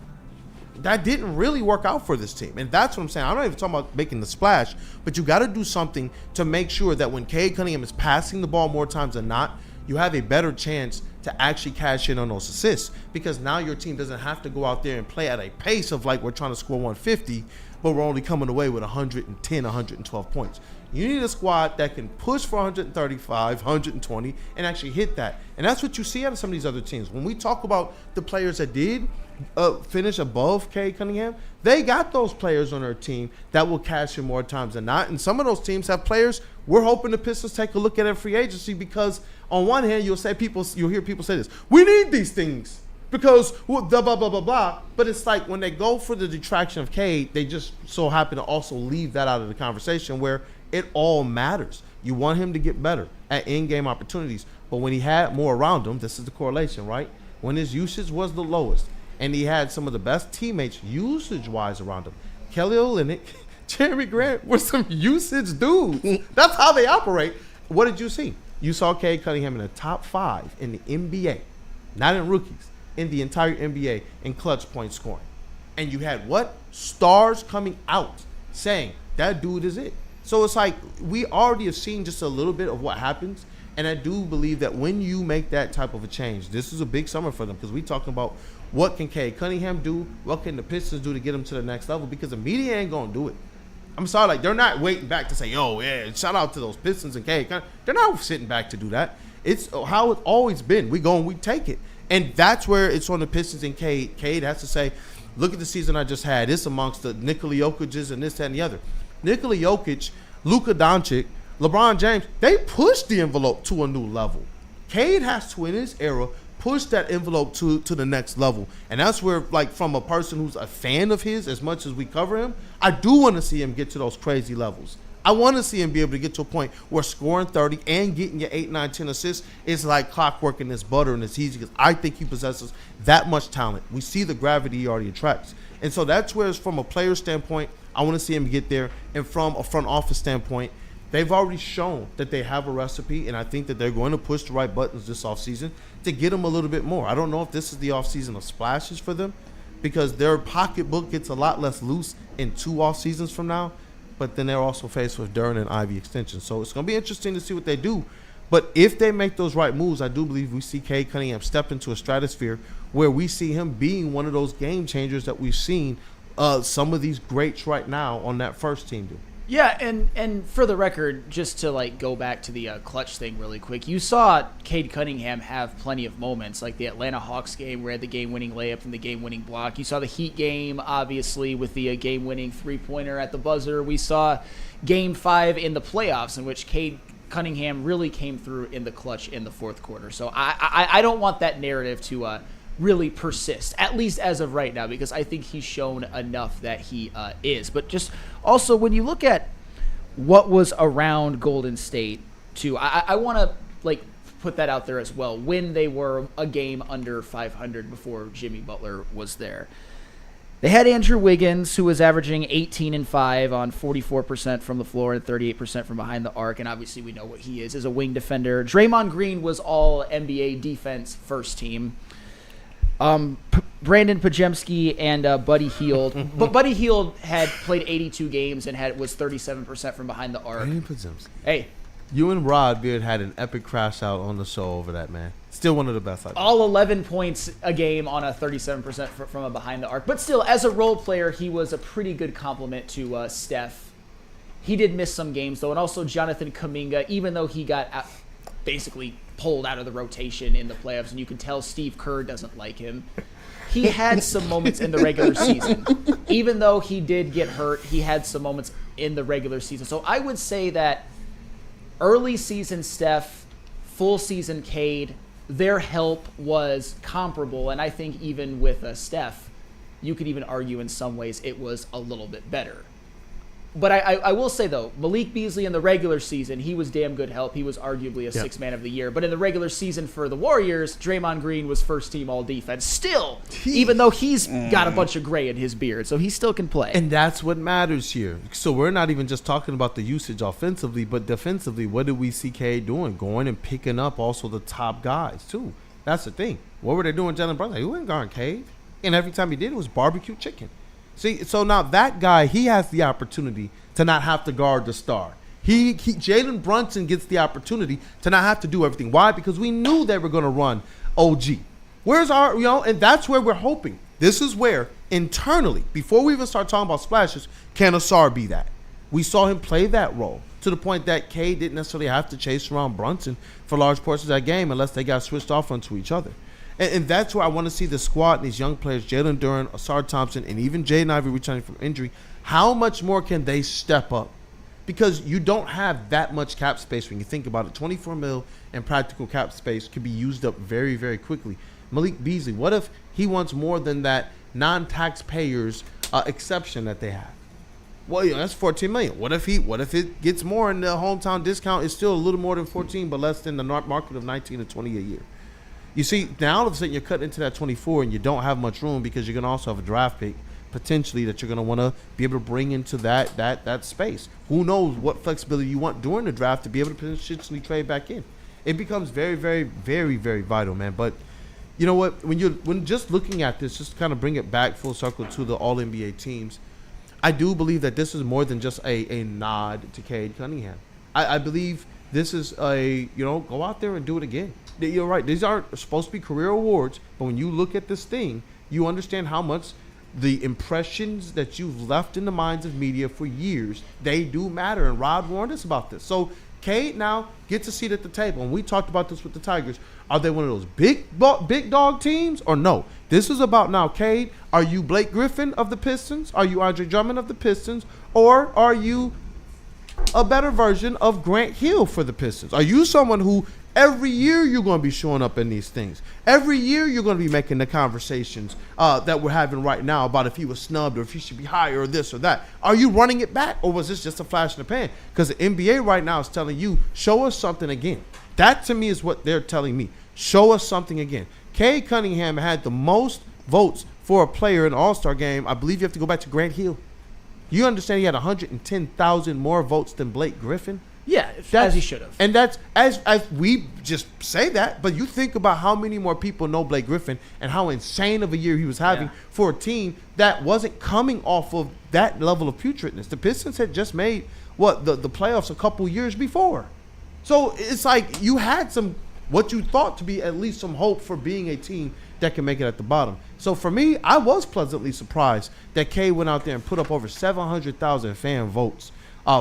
that didn't really work out for this team. And that's what I'm saying. I'm not even talking about making the splash, but you got to do something to make sure that when Cade Cunningham is passing the ball more times than not, you have a better chance to actually cash in on those assists, because now your team doesn't have to go out there and play at a pace of like we're trying to score 150, but we're only coming away with 110, 112 points. You need a squad that can push for 135, 120, and actually hit that. And that's what you see out of some of these other teams. When we talk about the players that did finish above Cade Cunningham, they got those players on their team that will cash in more times than not. And some of those teams have players. We're hoping the Pistons take a look at their free agency, because on one hand, you'll hear people say this: we need these things because blah, blah, blah, blah, blah. But it's like when they go for the detraction of Cade, they just so happen to also leave that out of the conversation where it all matters. You want him to get better at in-game opportunities. But when he had more around him, this is the correlation, right? When his usage was the lowest and he had some of the best teammates usage-wise around him, Kelly Olynyk, Jeremy Grant were some usage dudes. That's how they operate. What did you see? You saw Cade Cunningham in the top 5 in the NBA, not in rookies, in the entire NBA in clutch point scoring. And you had what? Stars coming out saying that dude is it. So it's like we already have seen just a little bit of what happens, and I do believe that when you make that type of a change, this is a big summer for them, because we're talking about what can Cade Cunningham do, what can the Pistons do to get him to the next level, because the media ain't going to do it. I'm sorry, like they're not waiting back to say, oh, yeah, shout out to those Pistons and Cade. They're not sitting back to do that. It's how it's always been. We go and we take it. And that's where it's on the Pistons and Cade. Cade has to say, look at the season I just had. It's amongst the Nikola Jokic's and this, that, and the other. Nikola Jokic, Luka Doncic, LeBron James, they pushed the envelope to a new level. Cade has to, in his era, push that envelope to the next level. And that's where, like, from a person who's a fan of his, as much as we cover him, I do want to see him get to those crazy levels. I want to see him be able to get to a point where scoring 30 and getting your 8, 9, 10 assists is like clockwork and it's butter and it's easy, because I think he possesses that much talent. We see the gravity he already attracts. And so that's where, from a player standpoint, I want to see him get there. And from a front office standpoint, they've already shown that they have a recipe, and I think that they're going to push the right buttons this offseason to get them a little bit more. I don't know if this is the offseason of splashes for them, because their pocketbook gets a lot less loose in 2 off seasons from now, but then they're also faced with Duren and Ivy extensions. So it's going to be interesting to see what they do. But if they make those right moves, I do believe we see Cade Cunningham step into a stratosphere where we see him being one of those game changers that we've seen some of these greats right now on that first team do. Yeah, and for the record, just to like go back to the clutch thing really quick, you saw Cade Cunningham have plenty of moments, like the Atlanta Hawks game where he had the game-winning layup and the game-winning block. You saw the Heat game, obviously, with the game-winning three-pointer at the buzzer. We saw Game 5 in the playoffs, in which Cade Cunningham really came through in the clutch in the fourth quarter. So I don't want that narrative to really persist, at least as of right now, because I think he's shown enough that he is. But just also, when you look at what was around Golden State, too, I want to like put that out there as well. When they were a game under 500 before Jimmy Butler was there, they had Andrew Wiggins, who was averaging 18 and 5 on 44% from the floor and 38% from behind the arc, and obviously we know what he is as a wing defender. Draymond Green was all NBA defense first team. Brandon Pajemski and Buddy Hield. But Buddy Hield had played 82 games and was 37% from behind the arc. Brandon Pajemski. Hey. You and Rod Beard had an epic crash out on the show over that, man. Still one of the best. All 11 points a game on a 37% from a behind the arc. But still, as a role player, he was a pretty good complement to Steph. He did miss some games, though. And also Jonathan Kuminga, even though he got basically pulled out of the rotation in the playoffs, and you can tell Steve Kerr doesn't like him. He had some moments in the regular season. Even though he did get hurt, he had some moments in the regular season. So I would say that early season Steph, full season Cade, their help was comparable, and I think even with Steph, you could even argue in some ways it was a little bit better. But I will say, though, Malik Beasley in the regular season, he was damn good help. He was arguably a sixth man of the year. But in the regular season for the Warriors, Draymond Green was first team all defense. Still, even though he's got a bunch of gray in his beard, so he still can play. And that's what matters here. So we're not even just talking about the usage offensively, but defensively, what did we see Cade doing? Going and picking up also the top guys, too. That's the thing. What were they doing, Jalen Brunson? Who ain't guarding Cade? And every time he did, it was barbecue chicken. See, so now that guy, he has the opportunity to not have to guard the star. Jalen Brunson gets the opportunity to not have to do everything. Why? Because we knew they were going to run OG. Where's our, and that's where we're hoping. This is where, internally, before we even start talking about splashes, can Asar be that? We saw him play that role to the point that Cade didn't necessarily have to chase around Brunson for large portions of that game unless they got switched off onto each other. And that's where I want to see the squad and these young players, Jalen Duren, Asar Thompson, and even Jaden Ivey returning from injury. How much more can they step up? Because you don't have that much cap space when you think about it. 24 mil and practical cap space could be used up very, very quickly. Malik Beasley, what if he wants more than that non-taxpayers exception that they have? Well, that's $14 million. What if it gets more and the hometown discount is still a little more than 14, but less than the market of 19 to 20 a year? You see, now all of a sudden you're cutting into that 24 and you don't have much room because you're going to also have a draft pick potentially that you're going to want to be able to bring into that space. Who knows what flexibility you want during the draft to be able to potentially trade back in. It becomes very, very, very, very vital, man. But you know what? When just looking at this, just to kind of bring it back full circle to the All-NBA teams, I do believe that this is more than just a nod to Cade Cunningham. I believe this is go out there and do it again. You're right. These are supposed to be career awards, but when you look at this thing, you understand how much the impressions that you've left in the minds of media for years, they do matter. And Rod warned us about this. So Cade now gets a seat at the table. And we talked about this with the Tigers. Are they one of those big dog teams or no? This is about now, Cade. Are you Blake Griffin of the Pistons? Are you Andre Drummond of the Pistons? Or are you a better version of Grant Hill for the Pistons? Are you someone who every year you're going to be showing up in these things? Every year you're going to be making the conversations that we're having right now about if he was snubbed or if he should be higher or this or that. Are you running it back or was this just a flash in the pan? Because the NBA right now is telling you, show us something again. That to me is what they're telling me. Show us something again. Cade Cunningham had the most votes for a player in the All-Star game. I believe you have to go back to Grant Hill. You understand he had 110,000 more votes than Blake Griffin? Yeah, as he should have. And that's as we just say that, but you think about how many more people know Blake Griffin and how insane of a year he was having for a team that wasn't coming off of that level of putridness. The Pistons had just made the playoffs a couple years before. So it's like you had what you thought to be at least some hope for being a team that can make it at the bottom. So for me, I was pleasantly surprised that Cade went out there and put up over 700,000 fan votes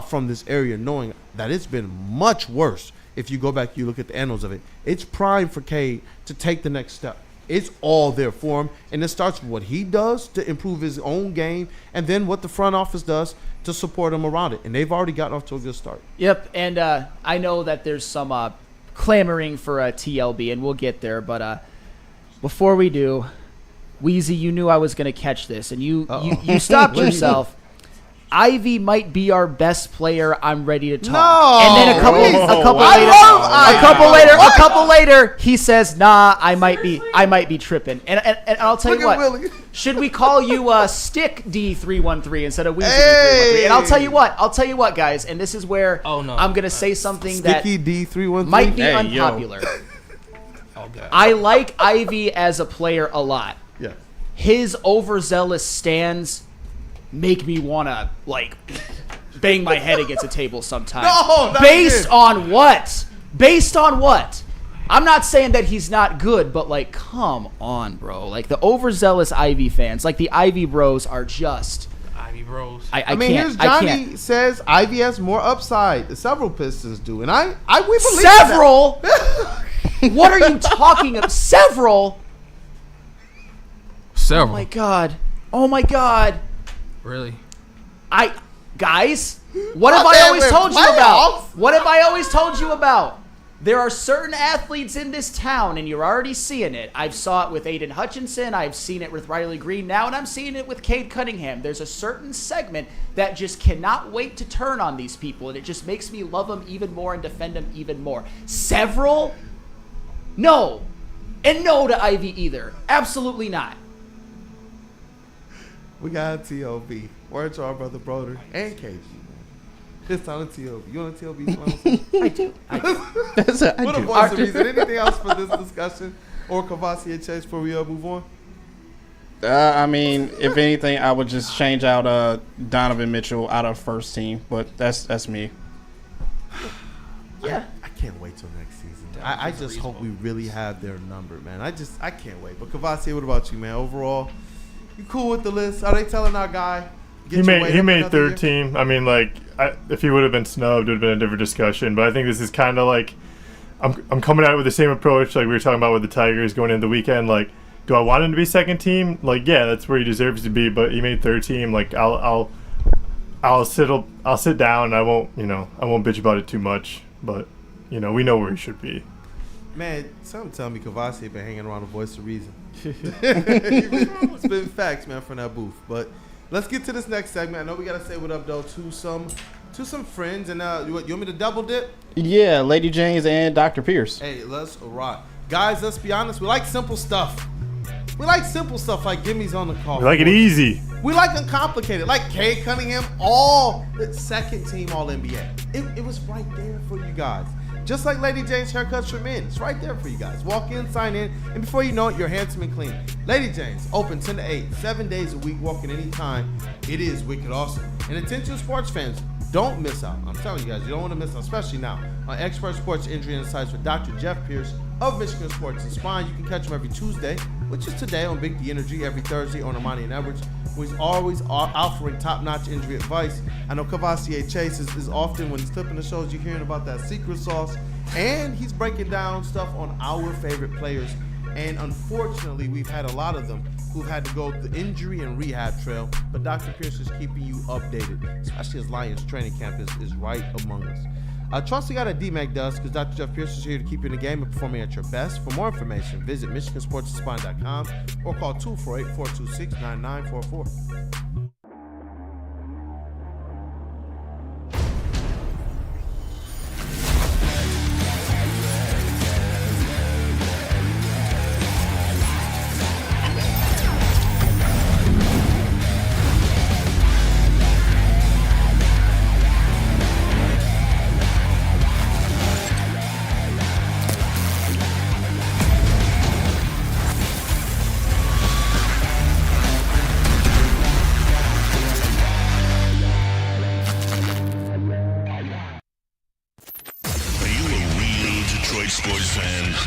from this area, knowing that it's been much worse. If you go back, you look at the annals of it. It's prime for Cade to take the next step. It's all there for him, and it starts with what he does to improve his own game, and then what the front office does to support him around it. And they've already gotten off to a good start. Yep, and I know that there's some clamoring for a TLB, and we'll get there. But before we do, Weezy, you knew I was going to catch this, and you stopped yourself. Ivy might be our best player. I'm ready to talk. No, and then a couple later, he says, "Nah, I might be tripping." And I'll tell you what. Should we call you Stick D313 instead of Weezy D313? And I'll tell you what, guys. And this is where I'm gonna say something Sticky D313 might be unpopular. I like Ivy as a player a lot. Yeah. His overzealous stands make me want to, bang my head against a table sometimes. No, Based on what? Based on what? I'm not saying that he's not good, but, come on, bro. The overzealous Ivy fans, the Ivy bros are just... Ivy bros. I mean, here's Johnny says Ivy has more upside. Several Pistons do, and we believe several? That. What are you talking about? Several? Several. Oh, my God. Really? Guys, what have I always told you about? What have I always told you about? There are certain athletes in this town, and you're already seeing it. I've saw it with Aiden Hutchinson. I've seen it with Riley Green now, and I'm seeing it with Cade Cunningham. There's a certain segment that just cannot wait to turn on these people, and it just makes me love them even more and defend them even more. Several? No. And no to Ivy either. Absolutely not. We got a TLB. Word to our brother Broder and KG. It's on a TLB. You want a TLB? I do. What a voice of reason. Anything else for this discussion? Or Kavasi and Chase before we move on? I mean, if anything, I would just change out Donovan Mitchell out of first team, but that's me. Yeah. I can't wait till next season. I just hope we really have their number, man. I can't wait. But Kavasi, what about you, man? Overall, you cool with the list? Are they telling our guy? He made third team. I mean, like, if he would have been snubbed, it would have been a different discussion. But I think this is kind of like, I'm coming at it with the same approach like we were talking about with the Tigers going into the weekend. Like, do I want him to be second team? Like, yeah, that's where he deserves to be. But he made third team. Like, I'll sit down. I won't bitch about it too much. But we know where he should be. Man, something tell me Kavasi been hanging around the voice of reason. It's been facts, man, from that booth. But let's get to this next segment. I know we gotta say what up though to some friends. And you want me to double dip? Yeah, Lady James and Dr. Pierce. Hey, let's rock, guys. Let's be honest. We like simple stuff. We like simple stuff like gimmies on the call. We like it easy. We like uncomplicated, like Cade Cunningham, all the second team All NBA. It was right there for you guys. Just like Lady Jane's haircuts for men. It's right there for you guys. Walk in, sign in, and before you know it, you're handsome and clean. Lady Jane's, open 10 to 8, 7 days a week, walk in anytime. It is wicked awesome. And attention sports fans, don't miss out. I'm telling you guys, you don't want to miss out, especially now, on Expert Sports Injury Insights with Dr. Jeff Pierce of Michigan Sports and Spine. You can catch him every Tuesday, which is today on Big D Energy, every Thursday on Ermanni and Edwards, who is always offering top-notch injury advice. I know Cavassier Chase is often, when he's flipping the shows, you're hearing about that secret sauce, and he's breaking down stuff on our favorite players. And unfortunately, we've had a lot of them who've had to go the injury and rehab trail, but Dr. Pierce is keeping you updated, especially as Lions training camp is right among us. Trust you got a DMAC does, because Dr. Jeff Pierce is here to keep you in the game and performing at your best. For more information, visit MichiganSportsandSpine.com or call 248-426-9944.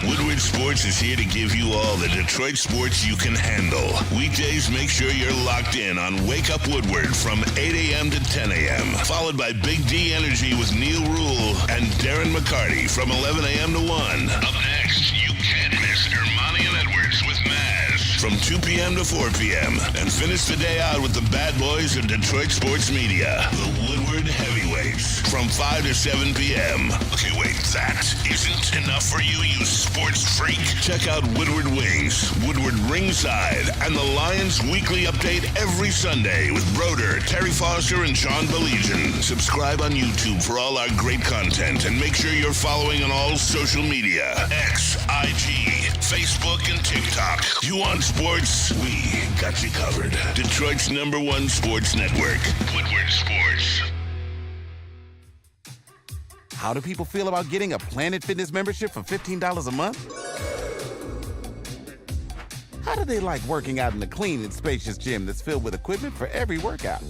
Woodward Sports is here to give you all the Detroit sports you can handle. Weekdays, make sure you're locked in on Wake Up Woodward from 8 a.m. to 10 a.m. Followed by Big D Energy with Neil Rule and Darren McCarty from 11 a.m. to 1. Up next, you can't miss Ermanni and Edwards with Maz from 2 p.m. to 4 p.m. And finish the day out with the bad boys of Detroit sports media, the Woodward Heavyweights, from 5 to 7 p.m. Okay, wait, that isn't enough for you, you sports freak? Check out Woodward Wings, Woodward Ringside, and the Lions Weekly Update every Sunday with Broder, Terry Foster, and Sean Beligian. Subscribe on YouTube for all our great content, and make sure you're following on all social media: X, IG, Facebook, and TikTok. You want sports? We got you covered. Detroit's #1 sports network, Woodward Sports. How do people feel about getting a Planet Fitness membership for $15 a month? How do they like working out in a clean and spacious gym that's filled with equipment for every workout?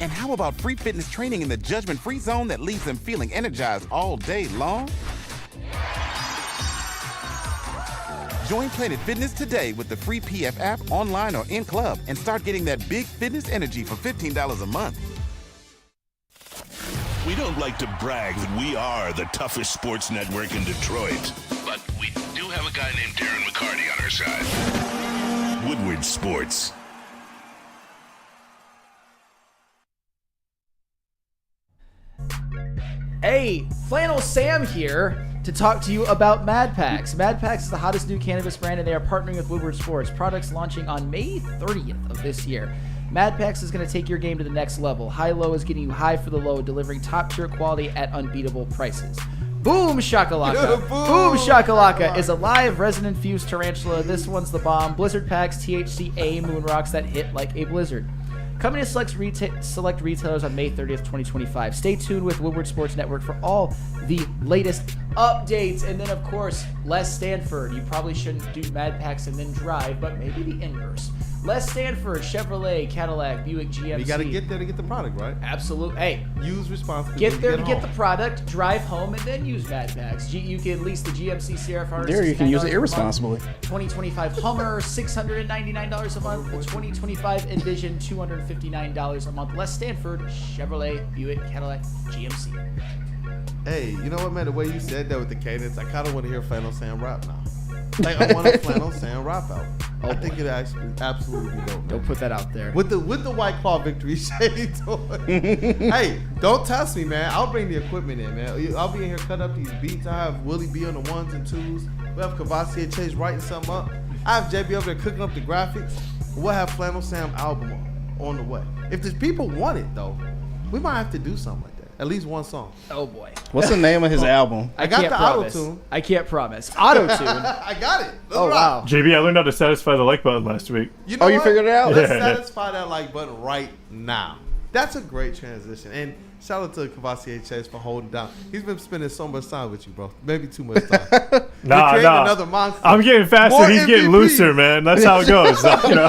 And how about free fitness training in the judgment-free zone that leaves them feeling energized all day long? Join Planet Fitness today with the free PF app online or in club and start getting that big fitness energy for $15 a month. We don't like to brag that we are the toughest sports network in Detroit, but we do have a guy named Darren McCarty on our side. Woodward Sports. Hey, Flannel Sam here to talk to you about Mad Packs. Mad Packs is the hottest new cannabis brand, and they are partnering with Woodward Sports. Products launching on May 30th of this year. Mad Packs is going to take your game to the next level. High-Low is getting you high for the low, delivering top-tier quality at unbeatable prices. Boom Shakalaka! Boom Shakalaka is a live resin-infused tarantula. This one's the bomb. Blizzard Packs, THCA moon rocks that hit like a blizzard. coming to select retailers on May 30th, 2025. Stay tuned with Woodward Sports Network for all the latest updates. And then, of course, Les Stanford. You probably shouldn't do Mad Packs and then drive, but maybe the inverse. Les Stanford, Chevrolet, Cadillac, Buick, GMC. You got to get there to get the product, right? Absolutely. Hey, use responsibly. Get there to get the product, drive home, and then use Mad Packs. You can lease the GMC Sierra for There, you can use it irresponsibly. 2025 Hummer, $699 a month. The 2025 Envision, $259 a month. Les Stanford, Chevrolet, Buick, Cadillac, GMC. Hey, you know what, man? The way you said that with the cadence, I kind of want to hear Flannel Sam rap now. Like, I want a Flannel Sam rap out. I think it actually absolutely dope. Man. Don't put that out there. With the White Claw victory shades on. Hey, don't test me, man. I'll bring the equipment in, man. I'll be in here cutting up these beats. I have Willie B on the 1s and 2s. We have Kavasi Chase writing something up. I have JB over there cooking up the graphics. We'll have Flannel Sam album on the way. If the people want it, though, we might have to do something like that. At least one song. Oh, boy. What's the name of his album? I got the auto-tune. I can't promise. Auto-tune. I got it. Oh, wow. JB, I learned how to satisfy the like button last week. You know you figured it out? Let's satisfy that like button right now. That's a great transition. And shout out to Kavasi Chase for holding down. He's been spending so much time with you, bro. Maybe too much time. Nah. Another monster. I'm getting faster. More He's getting MVPs. looser, man. That's how it goes. You know?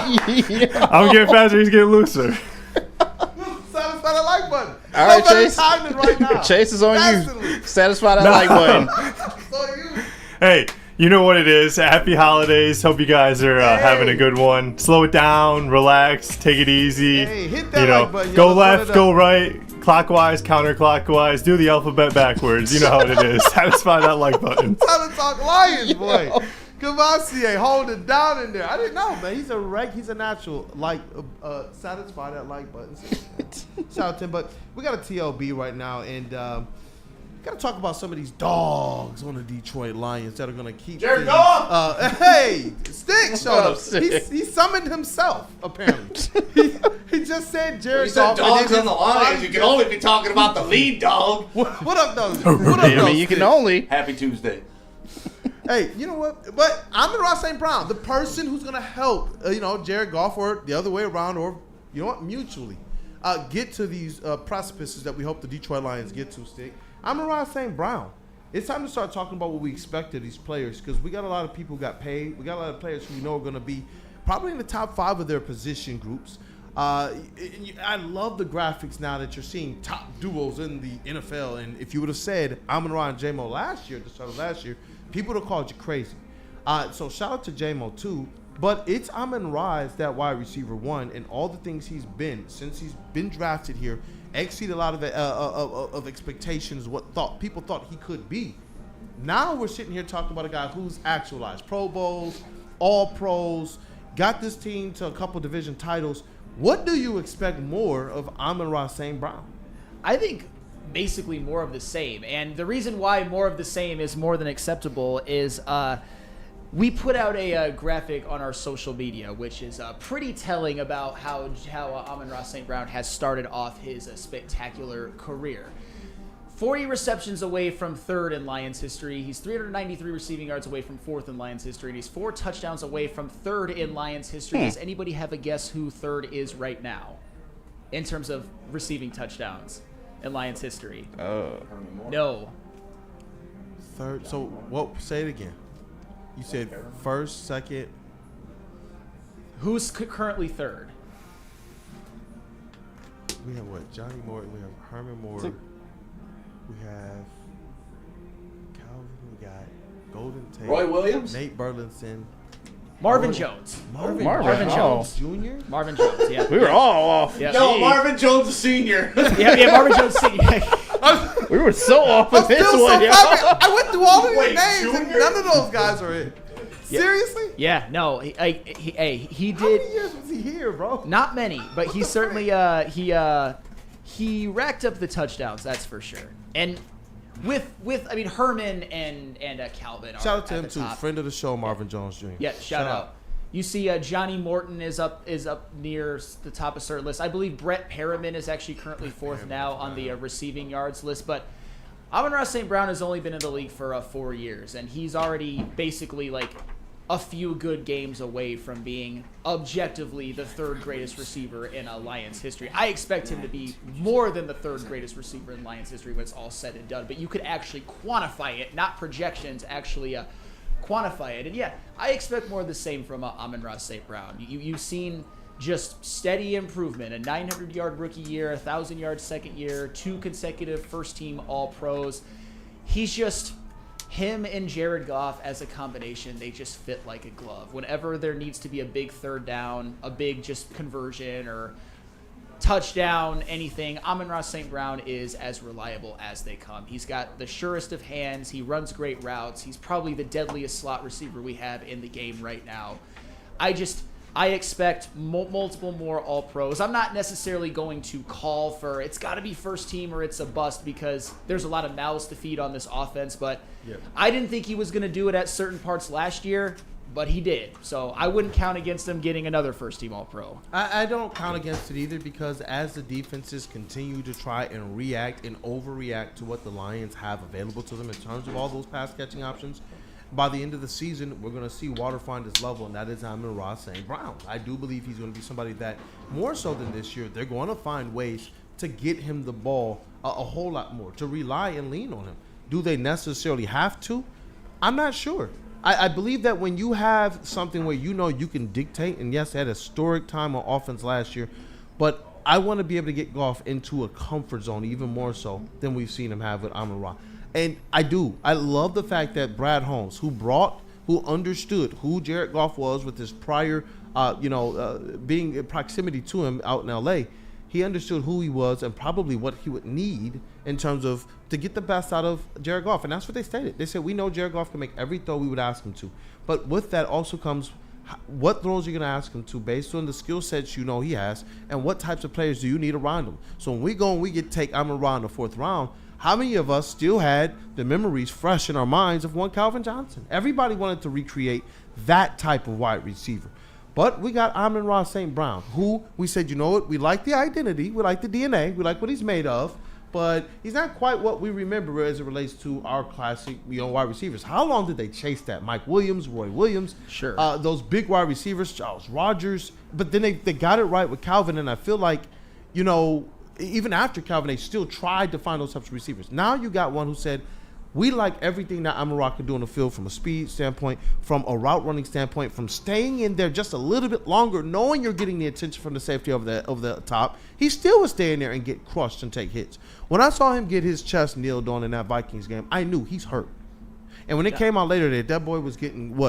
I'm getting faster. He's getting looser. Satisfy that like button. All right, Chase. Time than right now. Chase is on Constantly. you. Satisfy that like button. So you. Hey, you know what it is. Happy holidays. Hope you guys are having a good one. Slow it down. Relax. Take it easy. Hey, hit that like button. Go Let's left. run it Go up. right. Clockwise. Counterclockwise. Do the alphabet backwards. You know how it is. Satisfy that like button. Time to talk Lions, boy. Kavasi hold it down in there. I didn't know, man. He's a natural. Like, satisfy that like button. Shout out to him. But we got a TLB right now, and got to talk about some of these dogs on the Detroit Lions that are going to keep. Jared Goff! Hey, Stick showed up. Stick. He summoned himself, apparently. he just said Jared Goff. dogs on the Lions. You can only be talking about the lead dog. What up, though? What up, I though, mean, you can Stick? only. Happy Tuesday. Hey, you know what? But Amon-Ra St. Brown, the person who's going to help, Jared Goff, or the other way around, or, you know what, mutually, get to these precipices that we hope the Detroit Lions get to, Stick. Amon-Ra St. Brown. It's time to start talking about what we expect of these players, because we got a lot of people who got paid. We got a lot of players who we know are going to be probably in the top 5 of their position groups. I love the graphics now that you're seeing top duos in the NFL. And if you would have said Amon-Ra and J-Mo last year, at the start of last year, people would have called you crazy. So shout out to J-Mo too. But it's Amon-Ra as that wide receiver 1, and all the things he's been since he's been drafted here exceed a lot of expectations. What people thought he could be. Now we're sitting here talking about a guy who's actualized Pro Bowls, All Pros, got this team to a couple division titles. What do you expect more of Amon-Ra St. Brown? I think basically more of the same. And the reason why more of the same is more than acceptable is we put out a graphic on our social media, which is pretty telling about how Amon-Ra St. Brown has started off his spectacular career. 40 receptions away from 3rd in Lions history. He's 393 receiving yards away from 4th in Lions history. And he's 4 touchdowns away from 3rd in Lions history. Does anybody have a guess who 3rd is right now in terms of receiving touchdowns in Lions history? No. 3rd. So what? Say it again. You said 1st, 2nd. Who's currently 3rd? We have what? Johnny Morton. We have Herman Moore. We have Calvin. We got Golden Tate. Roy Williams? Nate Burleson. Marvin Jones. Marvin Jones. Jr.? Marvin Jones, yeah. We were all off. Yeah. Yo, Marvin Jones Sr. yeah, Marvin Jones Sr. We were so off of this Still one, so yo. happy. I went through all of these Wait, names, and Junior? none of those guys are in. Seriously? Yeah, no, he How did many years was he here, bro? not many, but he certainly he racked up the touchdowns, that's for sure. And with I mean Herman and Calvin. Shout out to at him the too, top. friend of the show, Marvin Jones Jr. Yeah, shout out. You see, Johnny Morton is up near the top of certain lists. I believe Brett Perriman is actually currently 4th now on the receiving yards list. But Amon-Ra St. Brown has only been in the league for 4 years, and he's already basically like a few good games away from being objectively the third greatest receiver in Lions history. I expect him to be more than the third greatest receiver in Lions history when it's all said and done, but you could actually quantify it, not projections, actually quantify it. And yeah, I expect more of the same from Amon-Ra St. Brown. You've seen just steady improvement, a 900-yard rookie year, a 1,000-yard second year, 2 consecutive first-team All-Pros. He's just... Him and Jared Goff as a combination, they just fit like a glove. Whenever there needs to be a big third down, a big just conversion or touchdown, anything, Amon-Ra St. Brown is as reliable as they come. He's got the surest of hands. He runs great routes. He's probably the deadliest slot receiver we have in the game right now. I expect multiple more All-Pros. I'm not necessarily going to call for it's got to be first team or it's a bust because there's a lot of mouths to feed on this offense, but I didn't think he was going to do it at certain parts last year, but he did. So I wouldn't count against him getting another first-team All-Pro. I don't count against it either because as the defenses continue to try and react and overreact to what the Lions have available to them in terms of all those pass-catching options, by the end of the season, we're going to see water find its level, and that is Amon-Ra St. Brown. I do believe he's going to be somebody that, more so than this year, they're going to find ways to get him the ball a whole lot more, to rely and lean on him. Do they necessarily have to? I'm not sure. I believe that when you have something where you know you can dictate, and yes, they had a historic time on offense last year, but I want to be able to get Goff into a comfort zone even more so than we've seen him have with Amon-Ra. And I love the fact that Brad Holmes, who understood who Jared Goff was with his prior, being in proximity to him out in L.A., he understood who he was and probably what he would need in terms of to get the best out of Jared Goff. And that's what they stated. They said, we know Jared Goff can make every throw we would ask him to. But with that also comes what throws you're going to ask him to based on the skill sets you know he has and what types of players do you need around him. So when we go and we take Amon-Ra in the 4th round, how many of us still had the memories fresh in our minds of one Calvin Johnson? Everybody wanted to recreate that type of wide receiver. But we got Amon-Ra St. Brown, who we said, you know what, we like the identity, we like the DNA, we like what he's made of, but he's not quite what we remember as it relates to our classic, wide receivers. How long did they chase that? Mike Williams, Roy Williams, sure, those big wide receivers, Charles Rogers, but then they got it right with Calvin, and I feel like, even after Calvin, they still tried to find those types of receivers. Now you got one who said, we like everything that Amon-Ra can do on the field from a speed standpoint, from a route running standpoint, from staying in there just a little bit longer, knowing you're getting the attention from the safety of the top. He still would stay in there and get crushed and take hits. When I saw him get his chest kneeled on in that Vikings game, I knew he's hurt. And when it came out later that boy was getting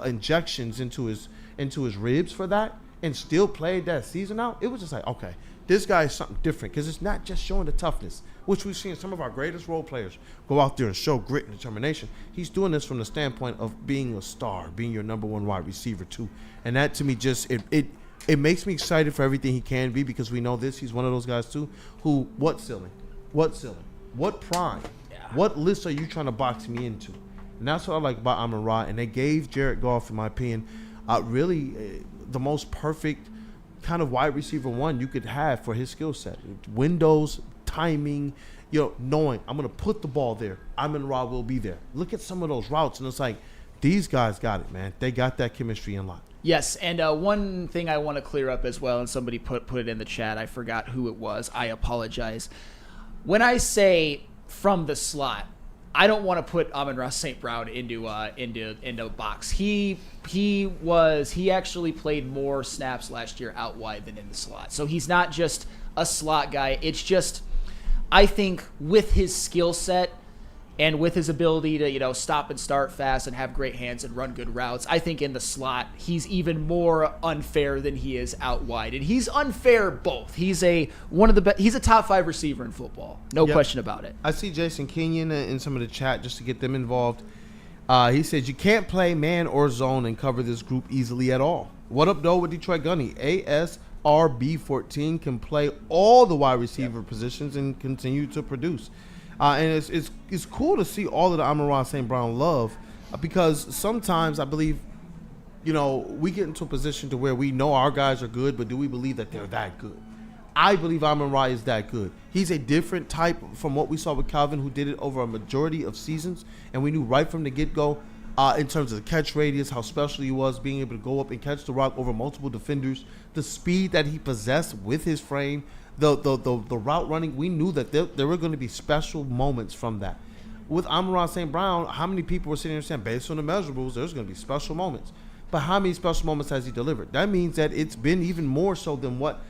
injections into his ribs for that and still played that season out, it was just like, okay, this guy is something different because it's not just showing the toughness, which we've seen some of our greatest role players go out there and show grit and determination. He's doing this from the standpoint of being a star, being your number one wide receiver too. And that to me just it makes me excited for everything he can be because we know this. He's one of those guys too who what ceiling? What prime? Yeah. What list are you trying to box me into? And that's what I like about Amon-Ra. And they gave Jared Goff, in my opinion, really the most perfect kind of wide receiver one you could have for his skill set. Windows, timing, knowing I'm going to put the ball there. Amon-Ra will be there. Look at some of those routes, and it's like, these guys got it, man. They got that chemistry in line. Yes, and one thing I want to clear up as well, and somebody put it in the chat. I forgot who it was. I apologize. When I say from the slot, I don't want to put Amon-Ra St. Brown into a box. He actually played more snaps last year out wide than in the slot. So he's not just a slot guy. It's just, I think with his skill set and with his ability to, stop and start fast and have great hands and run good routes, I think in the slot, he's even more unfair than he is out wide. And he's unfair both. He's he's a top 5 receiver in football. No question about it. I see Jason Kenyon in some of the chat just to get them involved. He says, you can't play man or zone and cover this group easily at all. What up, though, with Detroit Gunny? ASRB14 can play all the wide receiver positions and continue to produce. And it's cool to see all of the Amon-Ra St. Brown love because sometimes I believe, we get into a position to where we know our guys are good, but do we believe that they're that good? I believe Amon-Ra is that good. He's a different type from what we saw with Calvin, who did it over a majority of seasons, and we knew right from the get-go in terms of the catch radius, how special he was, being able to go up and catch the rock over multiple defenders, the speed that he possessed with his frame, the route running. We knew that there were going to be special moments from that. With Amon-Ra St. Brown, how many people were sitting there saying, based on the measurables, there's going to be special moments. But how many special moments has he delivered? That means that it's been even more so than what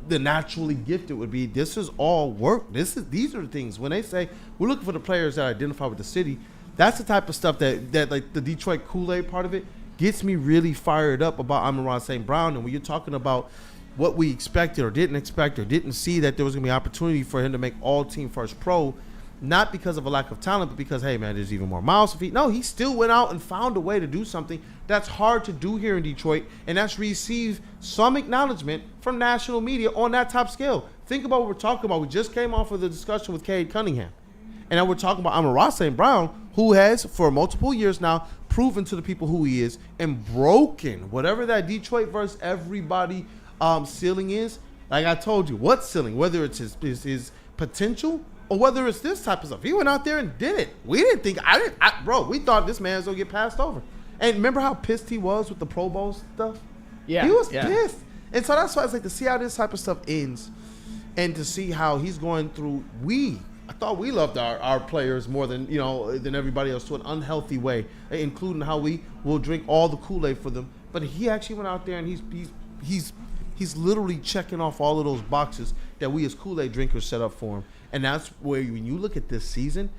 the naturally gifted would be. This is all work. These are the things. When they say we're looking for the players that identify with the city, that's the type of stuff that like the Detroit Kool-Aid part of it gets me really fired up about Amon-Ra St. Brown. And when you're talking about what we expected or didn't expect or didn't see that there was going to be opportunity for him to make all-team first pro, not because of a lack of talent, but because, hey, man, there's even more miles to feet. No, he still went out and found a way to do something that's hard to do here in Detroit, and that's receive some acknowledgement from national media on that top scale. Think about what we're talking about. We just came off of the discussion with Cade Cunningham. And now we're talking about Amon-Ra St. Brown, who has, for multiple years now, proven to the people who he is and broken whatever that Detroit versus everybody ceiling is. Like I told you, what ceiling? Whether it's his potential or whether it's this type of stuff. He went out there and did it. We didn't think, we thought this man was going to get passed over. And remember how pissed he was with the Pro Bowl stuff? Yeah. He was pissed. And so that's why it's like to see how this type of stuff ends and to see how he's going through. I thought we loved our players more than everybody else, to an unhealthy way, including how we will drink all the Kool-Aid for them. But he actually went out there and he's literally checking off all of those boxes that we as Kool-Aid drinkers set up for him. And that's where, when you look at this season,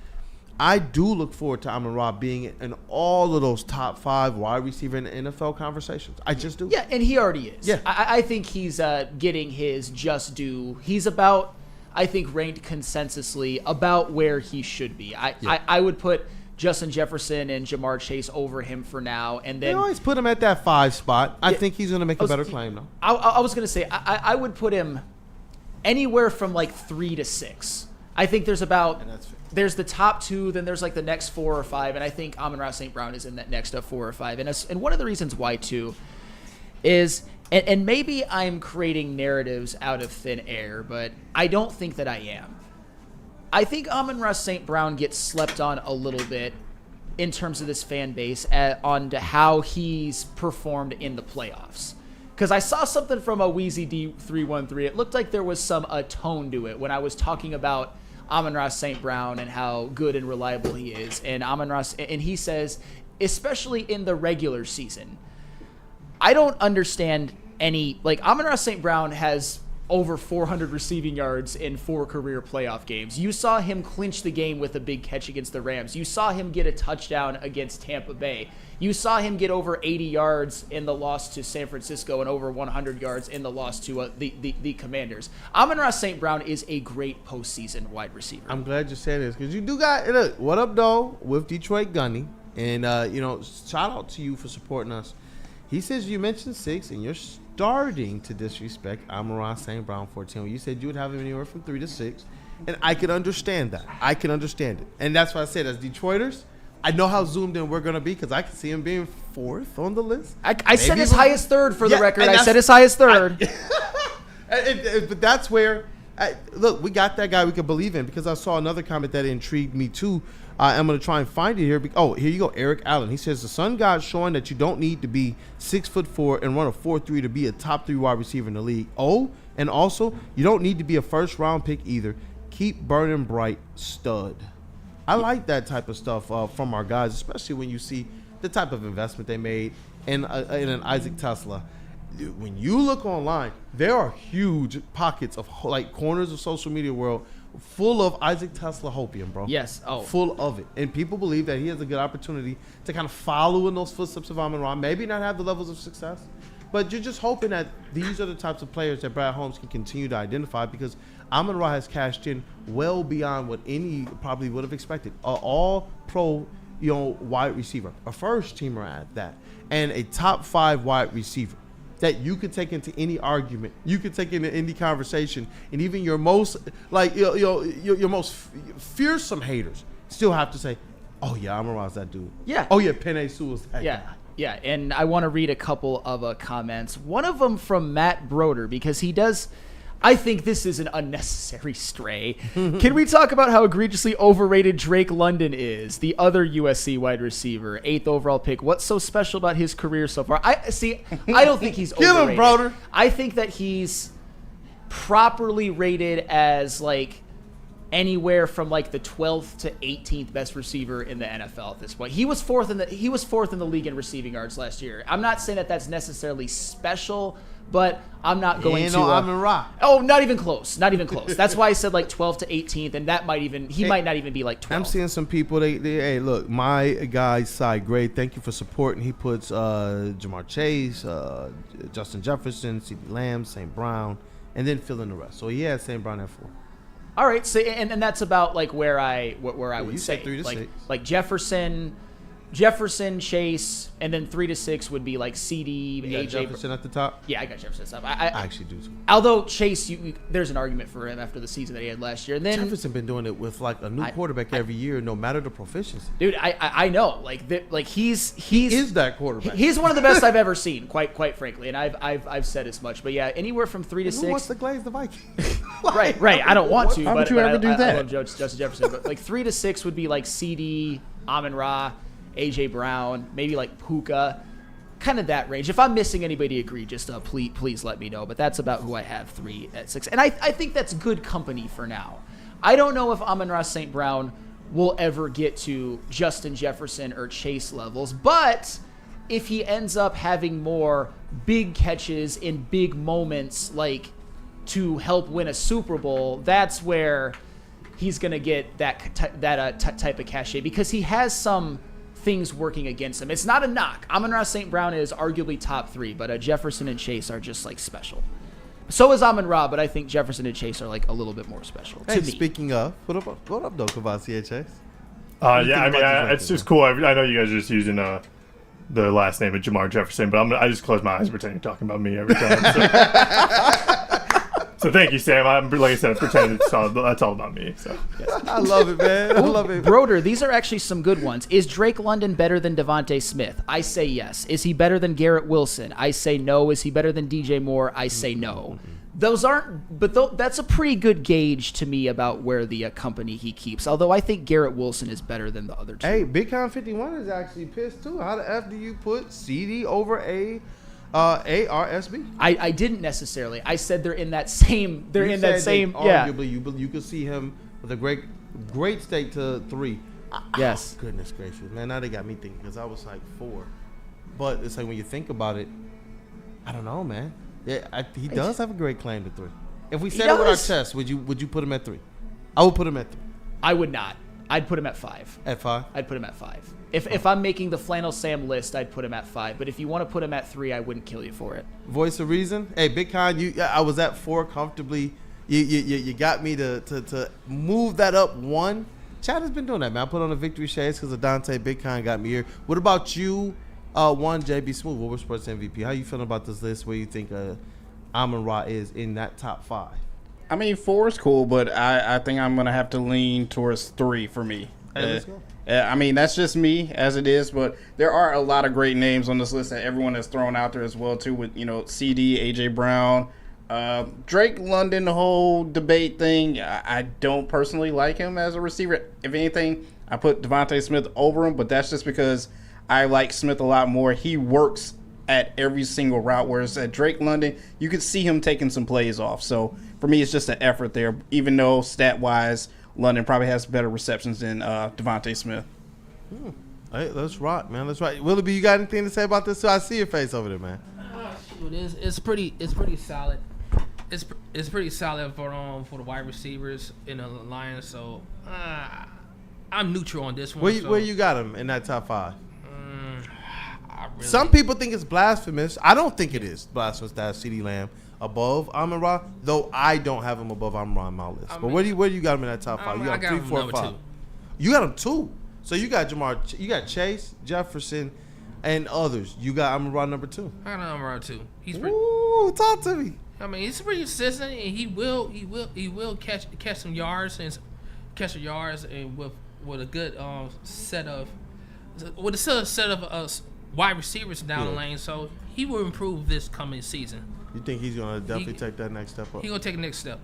I do look forward to Amon-Ra being in all of those top 5 wide receiver in the NFL conversations. I just do. Yeah, and he already is. Yeah. I think he's getting his just due. He's about, I think, ranked consensusly about where he should be. I would put Justin Jefferson and Jamar Chase over him for now. And then they always put him at that 5 spot. I think he's going to make a better claim, though. I was going to say, I would put him anywhere from like 3 to 6. I think there's the top 2, then there's like the next 4 or 5, and I think Amon-Ra St. Brown is in that next 4 or 5. And one of the reasons why, too, is, and maybe I'm creating narratives out of thin air, but I don't think that I am. I think Amon-Ra St. Brown gets slept on a little bit in terms of this fan base on to how he's performed in the playoffs. Because I saw something from a Wheezy D313. It looked like there was some tone to it when I was talking about Amon-Ra St. Brown and how good and reliable he is. And and he says, especially in the regular season, I don't understand Amon-Ra St. Brown has over 400 receiving yards in 4 career playoff games. You saw him clinch the game with a big catch against the Rams. You saw him get a touchdown against Tampa Bay. You saw him get over 80 yards in the loss to San Francisco and over 100 yards in the loss to the Commanders. Amon-Ra St. Brown is a great postseason wide receiver. I'm glad you said this because you do got look. What up, though, with Detroit Gunny, and shout out to you for supporting us. He says you mentioned 6, and you're starting to disrespect Amon-Ra St. Brown 14. You said you would have him anywhere from 3 to 6, and I can understand that. I can understand it, and that's why I said as Detroiters, I know how zoomed in we're going to be because I can see him being 4th on the list. I said his highest 3rd for the record. I said his highest 3rd. But that's where, look, we got that guy we can believe in because I saw another comment that intrigued me too. I'm going to try and find it here. Oh, here you go. Eric Allen. He says, the Sun God's showing that you don't need to be 6'4" and run a 4.3 to be a top 3 wide receiver in the league. Oh, and also, you don't need to be a first-round pick either. Keep burning bright, stud. I like that type of stuff from our guys, especially when you see the type of investment they made in an Isaac Tesla. When you look online, there are huge pockets of corners of social media world full of Isaac Tesla hopium, bro. Yes. Oh. Full of it. And people believe that he has a good opportunity to kind of follow in those footsteps of Amon-Ra, maybe not have the levels of success, but you're just hoping that these are the types of players that Brad Holmes can continue to identify because Amon-Ra has cashed in well beyond what any probably would have expected. All-pro, wide receiver, a first-teamer at that, and a top 5 wide receiver that you could take into any argument, you could take into any conversation, and even your most your most fearsome haters still have to say, "Oh yeah, Amon-Ra's that dude." Yeah. Oh yeah, Penei Sewell's that guy. Yeah, and I want to read a couple of comments. One of them from Matt Broder because he does. I think this is an unnecessary stray. Can we talk about how egregiously overrated Drake London is, the other USC wide receiver, 8th overall pick? What's so special about his career so far? I don't think he's overrated. Kill him, brother. I think that he's properly rated as like anywhere from like the 12th to 18th best receiver in the NFL at this point. He was fourth in the league in receiving yards last year. I'm not saying that that's necessarily special, but I'm not going to. Amon-Ra. Oh, not even close. Not even close. That's why I said like 12th to 18th, and that might even might not even be like 12. I'm seeing some people. Hey, look, my guy Cy Gray. Thank you for supporting. He puts Jamar Chase, Justin Jefferson, CeeDee Lamb, St. Brown, and then fill in the rest. So he has St. Brown at 4. All right, so and that's about like where I would you say said 3 to 6. Like Jefferson, Chase, and then 3 to 6 would be like CD, You got AJ. Jefferson at the top. Yeah, I got Jefferson up. I actually do too. Although Chase, there's an argument for him after the season that he had last year. And then Jefferson been doing it with like a new quarterback every year, no matter the proficiency. Dude, I know, he is that quarterback. He's one of the best I've ever seen, quite frankly, and I've said as much. But yeah, anywhere from 3 to 6. Who wants to glaze the Vikings? Right. I don't want to. Why would you ever do that? I love Justin Jefferson, but like 3 to 6 would be like CD, Amon-Ra, AJ Brown, maybe like Puka, kind of that range. If I'm missing anybody egregious, please let me know. But that's about who I have 3 at 6, and I think that's good company for now. I don't know if Amon-Ra St. Brown will ever get to Justin Jefferson or Chase levels, but if he ends up having more big catches in big moments, like to help win a Super Bowl, that's where he's gonna get that type of cachet, because he has some things working against him. It's not a knock. Amon-Ra St. Brown is arguably top 3, but Jefferson and Chase are just like special. So is Amon-Ra, but I think Jefferson and Chase are like a little bit more special to me. Speaking of, what up though, Kavasi Chase? Yeah, I mean, it's just cool. I know you guys are just using the last name of Jamar Jefferson, but I just close my eyes and pretend you're talking about me every time. So thank you, Sam. Like I said, I'm pretending that's all about me. So yes. I love it, man. I love it. Broder, these are actually some good ones. Is Drake London better than Devontae Smith? I say yes. Is he better than Garrett Wilson? I say no. Is he better than DJ Moore? I say no. Those aren't, but that's a pretty good gauge to me about where the company he keeps. Although I think Garrett Wilson is better than the other two. Hey, Big Con 51 is actually pissed too. How the F do you put CD over ARSB? I didn't necessarily. I said they're in that same. They're in that same. Yeah. Arguably, you could see him with a great stake to 3. Yes. Goodness gracious, man. Now they got me thinking, because I was like 4. But it's like when you think about it, I don't know, man. Yeah, he does have a great claim to 3. If we said it with our chest, would you put him at 3? I would put him at 3. I would not. I'd put him at 5. At 5? I'd put him at 5. If I'm making the Flannel Sam list, I'd put him at 5. But if you want to put him at 3, I wouldn't kill you for it. Voice of reason. Hey, Big Con, I was at 4 comfortably. You got me to move that up 1. Chad has been doing that, man. I put on the victory shades because of Dante. Big Con got me here. What about you? 1, JB Smooth, Woodward Sports MVP. How you feeling about this list? Where you think Amon-Ra is in that top 5? I mean, 4 is cool, but I think I'm gonna have to lean towards 3 for me. Hey, let's go. I mean, that's just me as it is, but there are a lot of great names on this list that everyone has thrown out there as well too. With CD, AJ Brown, Drake London, the whole debate thing. I don't personally like him as a receiver. If anything, I put Devontae Smith over him, but that's just because I like Smith a lot more. He works at every single route, whereas at Drake London, you could see him taking some plays off. So for me, it's just an effort there, even though stat-wise, London probably has better receptions than Devontae Smith. Hey, let's rock, man. Let's rock. Willoughby, you got anything to say about this? So I see your face over there, man. It's pretty solid. It's pretty solid for the wide receivers in the Lions. So I'm neutral on this one. Where you got him in that top 5? Some people think it's blasphemous. I don't think it is blasphemous to have CeeDee Lamb above Amon-Ra, though I don't have him above Amon-Ra on my list. But where do you got him in that top 5? You got him 3, 4, 5. 2. You got him 2. So you got you got Chase, Jefferson, and others. You got Amon-Ra number 2. I got Amon-Ra 2. He's Ooh, talk to me. I mean, he's pretty consistent, and he will catch some yards and with a good set of wide receivers down the lane. So he will improve this coming season. You think he's gonna definitely take that next step up? He gonna take the next step.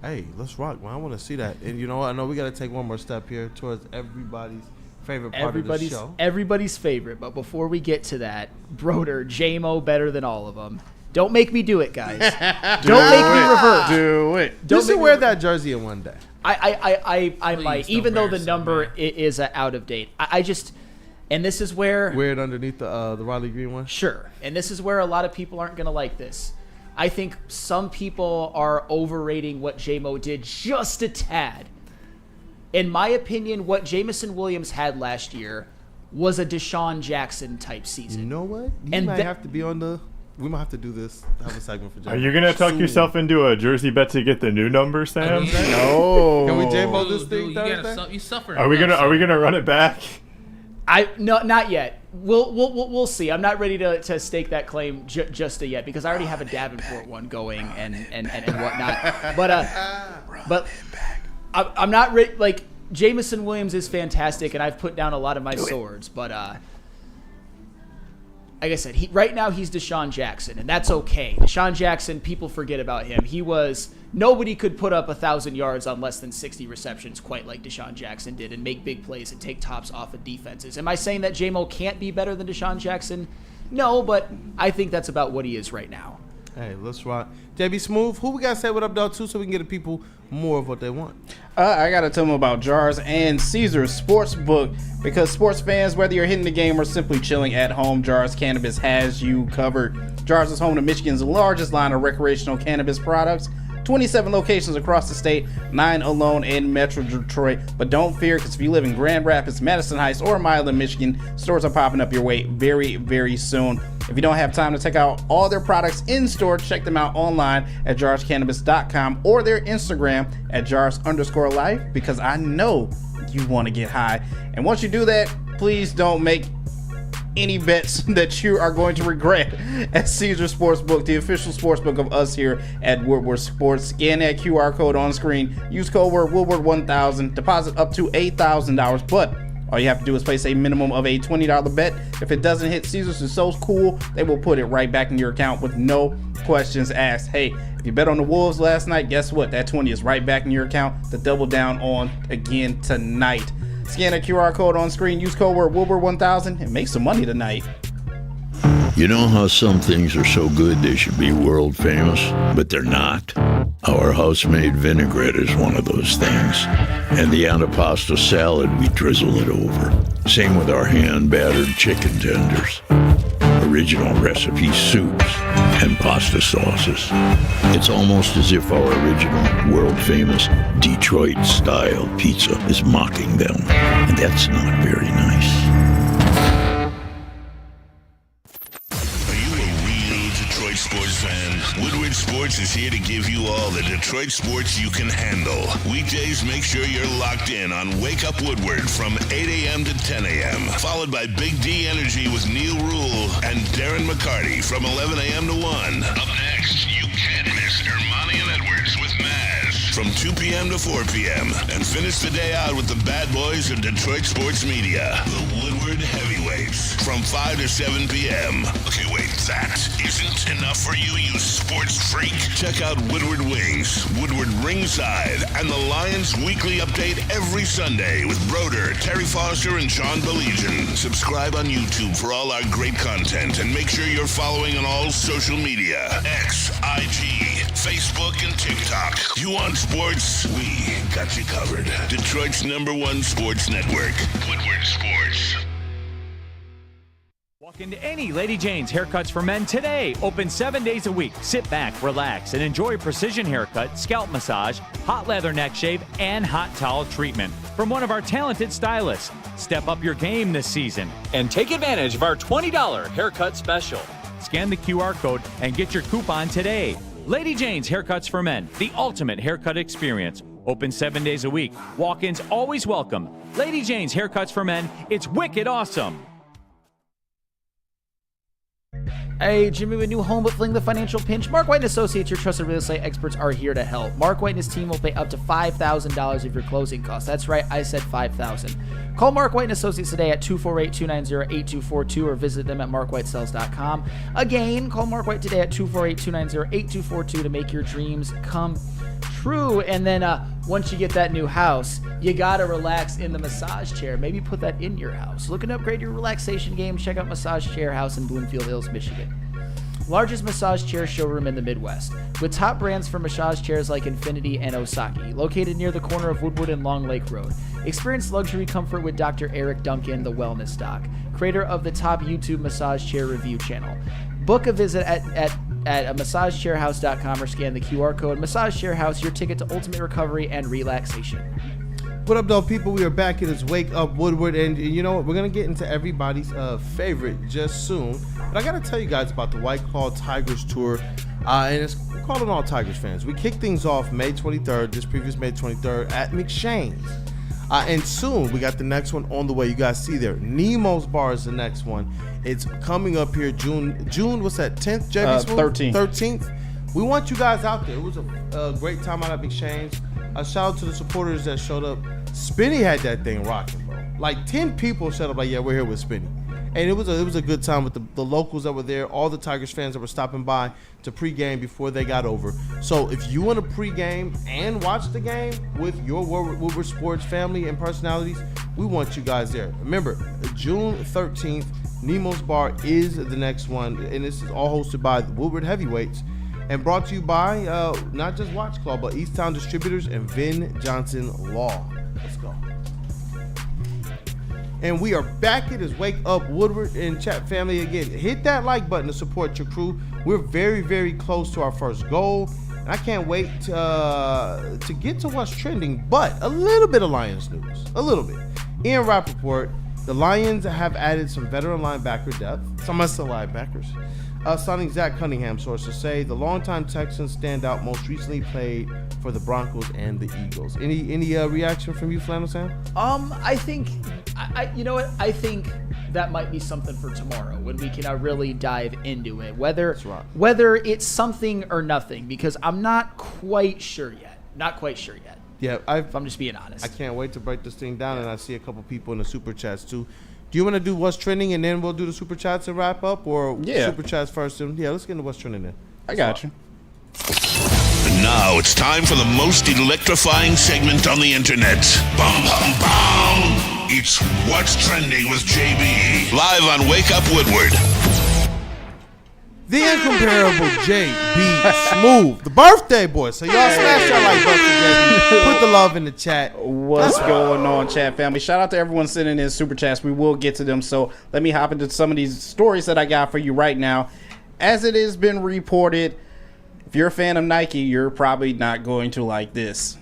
Hey, let's rock, man. I want to see that. And you know what? I know we got to take one more step here towards everybody's favorite part of the show. Everybody's favorite. But before we get to that, Broder, J-Mo better than all of them. Don't make me do it, guys. Don't make me revert. Do it. You should wear that jersey in one day. I might, even though the number is out of date. I just, and this is where wear it underneath the Riley Green one. Sure, and this is where a lot of people aren't gonna like this. I think some people are overrating what J-Mo did just a tad. In my opinion, what Jamison Williams had last year was a Deshaun Jackson type season. You know what? We might have to be on the. We might have to do this. Have a segment for J-Mo. Are you gonna talk yourself into a jersey bet to get the new number, Sam? No. Can we J-Mo this thing? You suffer. Are we gonna run it back? No, not yet. We'll see. I'm not ready to stake that claim just yet because I already have a Davenport one going and whatnot. But I'm not ready. Like Jamison Williams is fantastic, and I've put down a lot of my swords. But like I said, right now he's Deshaun Jackson, and that's okay. Deshaun Jackson, people forget about him. Nobody could put up 1,000 yards on less than 60 receptions quite like Deshaun Jackson did and make big plays and take tops off of defenses. Am I saying that J-Mo can't be better than Deshaun Jackson? No, but I think that's about what he is right now. Hey, let's rock. JB Smooth, who we got to say what up, dog, too, so we can get the people more of what they want? I got to tell them about Jars and Caesars Sportsbook because sports fans, whether you're hitting the game or simply chilling at home, Jars Cannabis has you covered. Jars is home to Michigan's largest line of recreational cannabis products. 27 locations across the state, 9 alone in Metro Detroit. But don't fear, because if you live in Grand Rapids, Madison Heights, or Milan, Michigan, stores are popping up your way very, very soon. If you don't have time to check out all their products in store, check them out online at jarscannabis.com or their Instagram at jars_life, because I know you want to get high. And once you do that, please don't make any bets that you are going to regret at Caesar Sportsbook, the official sportsbook of us here at Woodward Sports. Scan that QR code on screen. Use code word Woodward1000. Deposit up to $8,000, but all you have to do is place a minimum of a $20 bet. If it doesn't hit, Caesars is so cool, they will put it right back in your account with no questions asked. Hey, if you bet on the Wolves last night, guess what? That 20 is right back in your account to double down on again tonight. Scan a QR code on screen, use code word Woodward1000, and make some money tonight. You know how some things are so good they should be world famous, but they're not? Our house-made vinaigrette is one of those things. And the antipasto salad, we drizzle it over. Same with our hand-battered chicken tenders. Original recipe soups and pasta sauces. It's almost as if our original, world-famous Detroit-style pizza is mocking them. And that's not very nice. Detroit sports fan, Woodward Sports is here to give you all the Detroit sports you can handle. Weekdays, make sure you're locked in on Wake Up Woodward from 8 a.m. to 10 a.m. Followed by Big D Energy with Neil Rule and Darren McCarty from 11 a.m. to 1. Up next, you can't miss Ermanni and Edwards with Maz from 2 p.m. to 4 p.m. And finish the day out with the bad boys of Detroit sports media, the Woodward Heavyweights from 5 to 7 p.m. Okay, wait, that isn't enough for you, you sports freak. Check out Woodward Wings, Woodward Ringside, and the Lions Weekly Update every Sunday with Broder, Terry Foster, and Sean Belegian. Subscribe on YouTube for all our great content, and make sure you're following on all social media: X, IG, Facebook, and TikTok. You want sports? We got you covered. Detroit's #1 sports network, Woodward Sports. Walk into any Lady Jane's Haircuts for Men today. Open 7 days a week. Sit back, relax, and enjoy precision haircut, scalp massage, hot leather neck shave, and hot towel treatment from one of our talented stylists. Step up your game this season and take advantage of our $20 haircut special. Scan the QR code and get your coupon today. Lady Jane's Haircuts for Men, the ultimate haircut experience. Open 7 days a week. Walk-ins always welcome. Lady Jane's Haircuts for Men. It's wicked awesome. Hey, Jimmy, with new home but fling the financial pinch? Mark White & Associates, your trusted real estate experts, are here to help. Mark White and his team will pay up to $5,000 of your closing costs. That's right, I said $5,000. Call Mark White & Associates today at 248-290-8242 or visit them at markwhitesells.com. Again, call Mark White today at 248-290-8242 to make your dreams come true. And then once you get that new house, you gotta relax in the massage chair. Maybe put that in your house. Looking to upgrade your relaxation game? Check out Massage Chair House in Bloomfield Hills, Michigan. Largest massage chair showroom in the Midwest, with top brands for massage chairs like Infinity and Osaki, located near the corner of Woodward and Long Lake Road. Experience luxury comfort with Dr. Eric Duncan, the Wellness Doc, creator of the top YouTube massage chair review channel. Book a visit at massagechairhouse.com or scan the QR code. Massage Chair House, your ticket to ultimate recovery and relaxation. What up, though, people? We are back. It is Wake Up Woodward, and you know what? We're going to get into everybody's favorite just soon. But I got to tell you guys about the White Claw Tigers Tour, and we're calling all Tigers fans. We kick things off May 23rd, this previous May 23rd, at McShane's. And soon, we got the next one on the way. You guys see there. Nemo's Bar is the next one. It's coming up here June, what's that, 10th, JB? 13th. 13th. We want you guys out there. It was a great time out at McShane's. A shout out to the supporters that showed up. Spinny had that thing rocking, bro. Like 10 people showed up like, yeah, we're here with Spinny. And it was a good time with the locals that were there, all the Tigers fans that were stopping by to pregame before they got over. So if you want to pregame and watch the game with your Woodward Sports family and personalities, we want you guys there. Remember, June 13th, Nemo's Bar is the next one, and this is all hosted by the Woodward Heavyweights and brought to you by not just Watch Club, but Easttown Distributors and Vin Johnson Law. Let's go. And we are back. It is Wake Up Woodward and chat family. Again, hit that like button to support your crew. We're very, very close to our first goal. And I can't wait to get to what's trending, but a little bit of Lions news. A little bit. Ian Rappaport, the Lions have added some veteran linebacker depth. Some of the linebackers. Signing Cade Cunningham, sources say the longtime Texans standout most recently played for the Broncos and the Eagles. Any reaction from you, Flannel Sam? I think, you know what? I think that might be something for tomorrow when we can really dive into it. Whether it's something or nothing, because I'm not quite sure yet. Yeah, if I'm just being honest. I can't wait to break this thing down, and I see a couple people in the super chats too. Do you want to do what's trending and then we'll do the super chats and wrap up, or super chats first? Yeah, let's get into what's trending then. I got you. And now it's time for the most electrifying segment on the internet. Bum, bum, bum. It's What's Trending with JB. Live on Wake Up Woodward. The incomparable JB Smooth, the birthday boy. So y'all smash that like button for JB. Put the love in the chat. What's going on, chat family? Shout out to everyone sending in super chats. We will get to them. So let me hop into some of these stories that I got for you right now. As it has been reported, if you're a fan of Nike, you're probably not going to like this.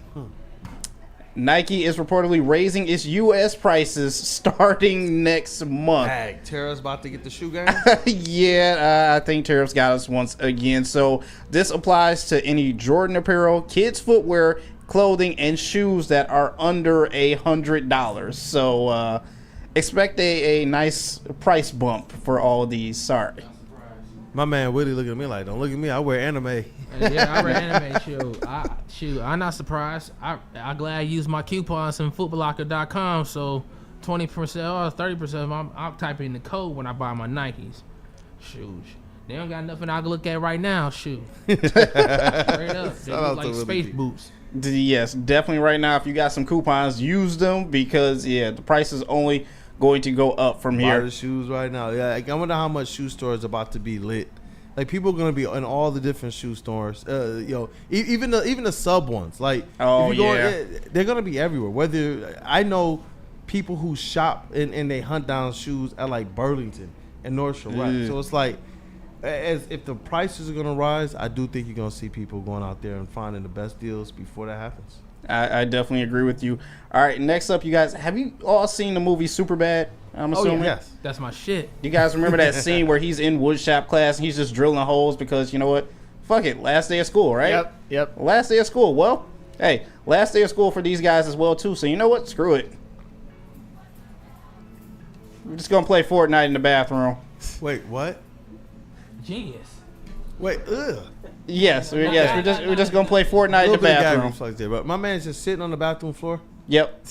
Nike is reportedly raising its U.S. prices starting next month. Dang, Tara's about to get the shoe game? Yeah, I think tariffs got us once again. So this applies to any Jordan apparel, kids footwear, clothing, and shoes that are under $100. So expect a nice price bump for all of these. Sorry. My man Willie looking at me like, don't look at me. I wear anime. Yeah, I wear anime. I'm not surprised. I'm glad I used my coupons in footlocker.com. So 20% or 30%. I'm typing the code when I buy my Nikes. Shoes. They don't got nothing I can look at right now. Shoot. Straight up. They look like space boots. Yes, definitely right now. If you got some coupons, use them because, the price is only going to go up from here. Buy the shoes right now. Yeah, I wonder how much shoe store is about to be lit. Like, people are gonna be in all the different shoe stores. Even the sub ones. Like, they're gonna be everywhere. Whether I know people who shop and they hunt down shoes at like Burlington and Nordstrom, right? So it's like, as if the prices are gonna rise, I do think you're gonna see people going out there and finding the best deals before that happens. I definitely agree with you. All right, next up, you guys, have you all seen the movie Superbad? I'm assuming. Yes. That's my shit. You guys remember that scene where he's in woodshop class and he's just drilling holes because, you know what? Fuck it. Last day of school, right? Yep. Last day of school. Well, hey, last day of school for these guys as well, too. So, you know what? Screw it. We're just going to play Fortnite in the bathroom. Wait, what? Genius. Wait, Yes, we're just gonna play Fortnite in the bathroom. But my man's just sitting on the bathroom floor. Yep.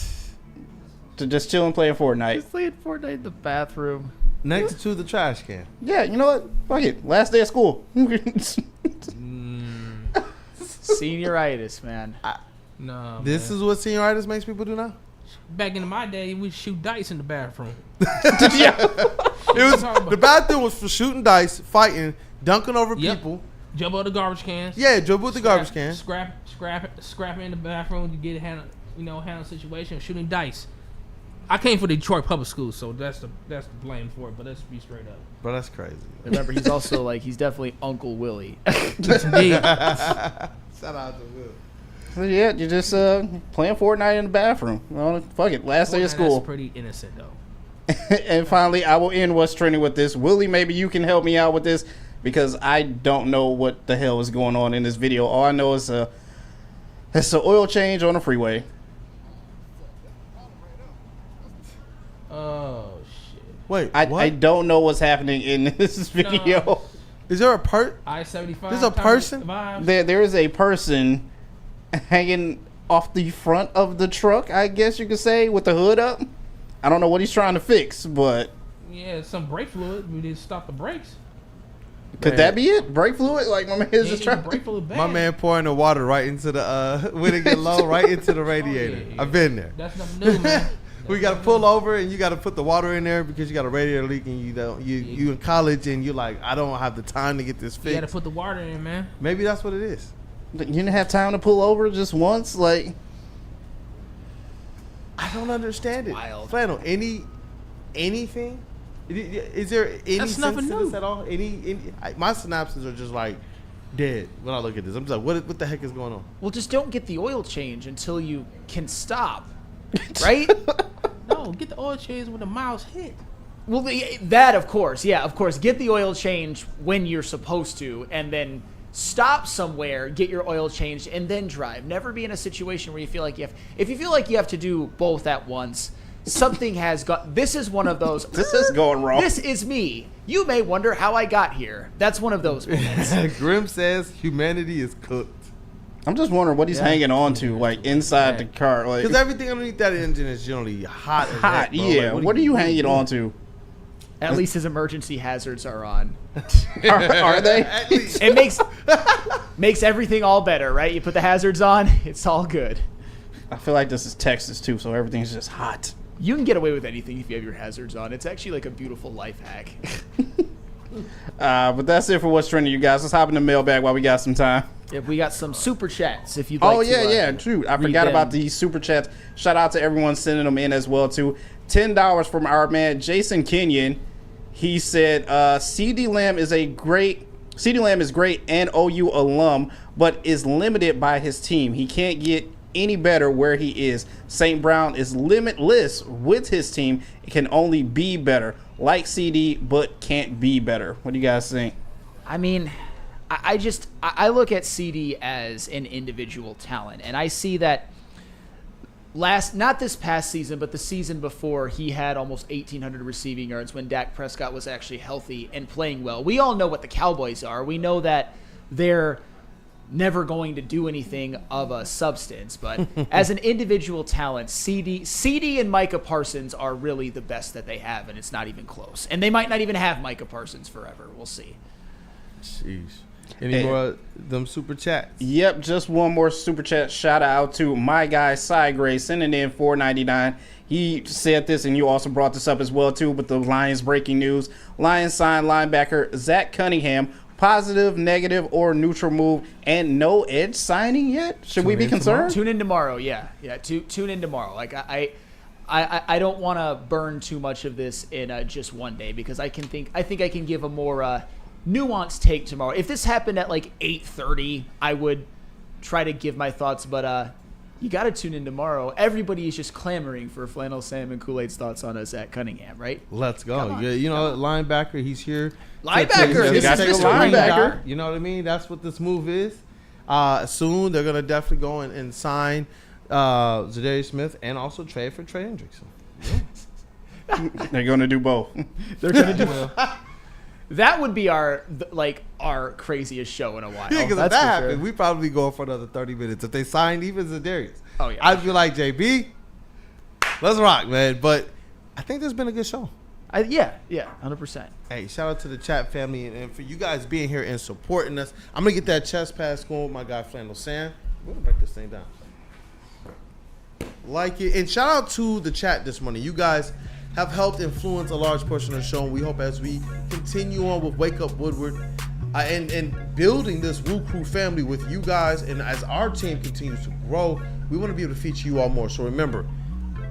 To just chill and play Fortnite. Just playing Fortnite in the bathroom. Next to the trash can. Yeah, you know what? Fuck it. Last day of school. Senioritis, man. No. This is what senioritis makes people do now? Back in my day, we'd shoot dice in the bathroom. The bathroom was for shooting dice, fighting, dunking over people. Jump over the garbage cans. Yeah, jump with the garbage cans. Scrap in the bathroom to get handle the situation. Shooting dice. I came from Detroit public school, so that's the blame for it. But let's be straight up. Bro, that's crazy. Remember, he's also he's definitely Uncle Willie. Indeed. Shout out to Will. Yeah, you're just playing Fortnite in the bathroom. Well, fuck it. Last day of school. That's pretty innocent, though. And finally, I will end what's trending with this. Willie, maybe you can help me out with this because I don't know what the hell is going on in this video. All I know is it's an oil change on the freeway. Oh shit! Wait, I don't know what's happening in this video. No. Is there a I-75. There's a person. There is a person hanging off the front of the truck, I guess you could say, with the hood up. I don't know what he's trying to fix, but yeah, some brake fluid. We didn't stop the brakes. Could that be it? Brake fluid? Like my man is just trying. Brake fluid bad. My man pouring the water right into the when it get low, right into the radiator. I've been there. That's nothing new, man. We got to pull over and you got to put the water in there because you got a radiator leak and you in college and you're like, I don't have the time to get this fixed. You got to put the water in, man. Maybe that's what it is. You didn't have time to pull over just once, like. I don't understand it. Wild. Flannel, anything? Is there any That's sense nothing to new. this at all? My synapses are just like dead when I look at this. I'm just like, what the heck is going on? Well, just don't get the oil change until you can stop, right? No, get the oil change when the miles hit. Well, that of course, yeah, of course. Get the oil change when you're supposed to, and then stop somewhere, get your oil changed, and then drive. Never be in a situation where you feel like you have. If you feel like you have to do both at once, something has got. This is one of those. This is going wrong. This is me. You may wonder how I got here. That's one of those moments. Grim says humanity is cooked. I'm just wondering what he's hanging on to, like inside the car, like because everything underneath that engine is generally hot. As heck, bro. Yeah. Like, what are you hanging on to? At least his emergency hazards are on. Are they? It makes everything all better, right? You put the hazards on, it's all good. I feel like this is Texas too, so everything's just hot. You can get away with anything if you have your hazards on. It's actually like a beautiful life hack. But that's it for what's trending, you guys. Let's hop in the mailbag while we got some time. If we got some super chats, if you'd like to. Yeah, true. I forgot about the super chats. Shout out to everyone sending them in as well too. $10 from our man Jason Kenyon. He said, CeeDee Lamb is great and OU alum, but is limited by his team. He can't get any better where he is. St. Brown is limitless with his team. It can only be better. Like CD, but can't be better. What do you guys think? I mean, I look at CD as an individual talent, and I see that not this past season, but the season before, he had almost 1,800 receiving yards when Dak Prescott was actually healthy and playing well. We all know what the Cowboys are. We know that they're never going to do anything of a substance, but as an individual talent, CD and Micah Parsons are really the best that they have, and it's not even close. And they might not even have Micah Parsons forever. We'll see. Jeez. Any more of them super chats? Yep, just one more super chat. Shout out to my guy Cy Gray sending in $4.99. He said this, and you also brought this up as well too. But the Lions breaking news: Lions sign linebacker Cade Cunningham. Positive, negative, or neutral move, and no edge signing yet. Should we be concerned? Tune in tomorrow. Yeah. Tune in tomorrow. Like I don't want to burn too much of this in just one day because I think I can give a more nuanced take tomorrow. If this happened at like 8:30, I would try to give my thoughts, but you got to tune in tomorrow. Everybody is just clamoring for Flannel Sam and Kool-Aid's thoughts on Cade Cunningham, right? Let's go. You know, linebacker, he's here. Linebacker. This is Mr. Linebacker. You know what I mean? That's what this move is. Soon, they're going to definitely go and sign Zadarius Smith and also trade for Trey Hendrickson. They're going to do both. They're going to do That would be our craziest show in a while. Yeah, because if That's that for happened, sure. we probably go for another 30 minutes. If they signed even Zadarius. Oh, yeah. I'd be like, JB, let's rock, man. But I think this has been a good show. Yeah, 100%. Hey, shout out to the chat family and for you guys being here and supporting us. I'm going to get that chest pass going with my guy Flannel Sam. We're going to break this thing down. Like it. And shout out to the chat this morning. You guys have helped influence a large portion of the show. And we hope as we continue on with Wake Up Woodward and building this Woo Crew family with you guys, and as our team continues to grow, we want to be able to feature you all more. So remember,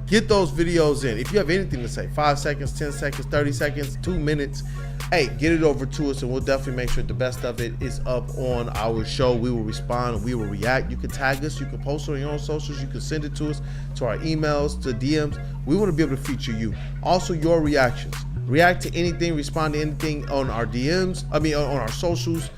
get those videos in. If you have anything to say, 5 seconds, 10 seconds, 30 seconds, 2 minutes, hey, get it over to us and we'll definitely make sure the best of it is up on our show. We will respond. We will react. You can tag us. You can post it on your own socials. You can send it to us, to our emails, to DMs. We want to be able to feature you. Also, your reactions. React to anything. Respond to anything on our DMs. On our socials.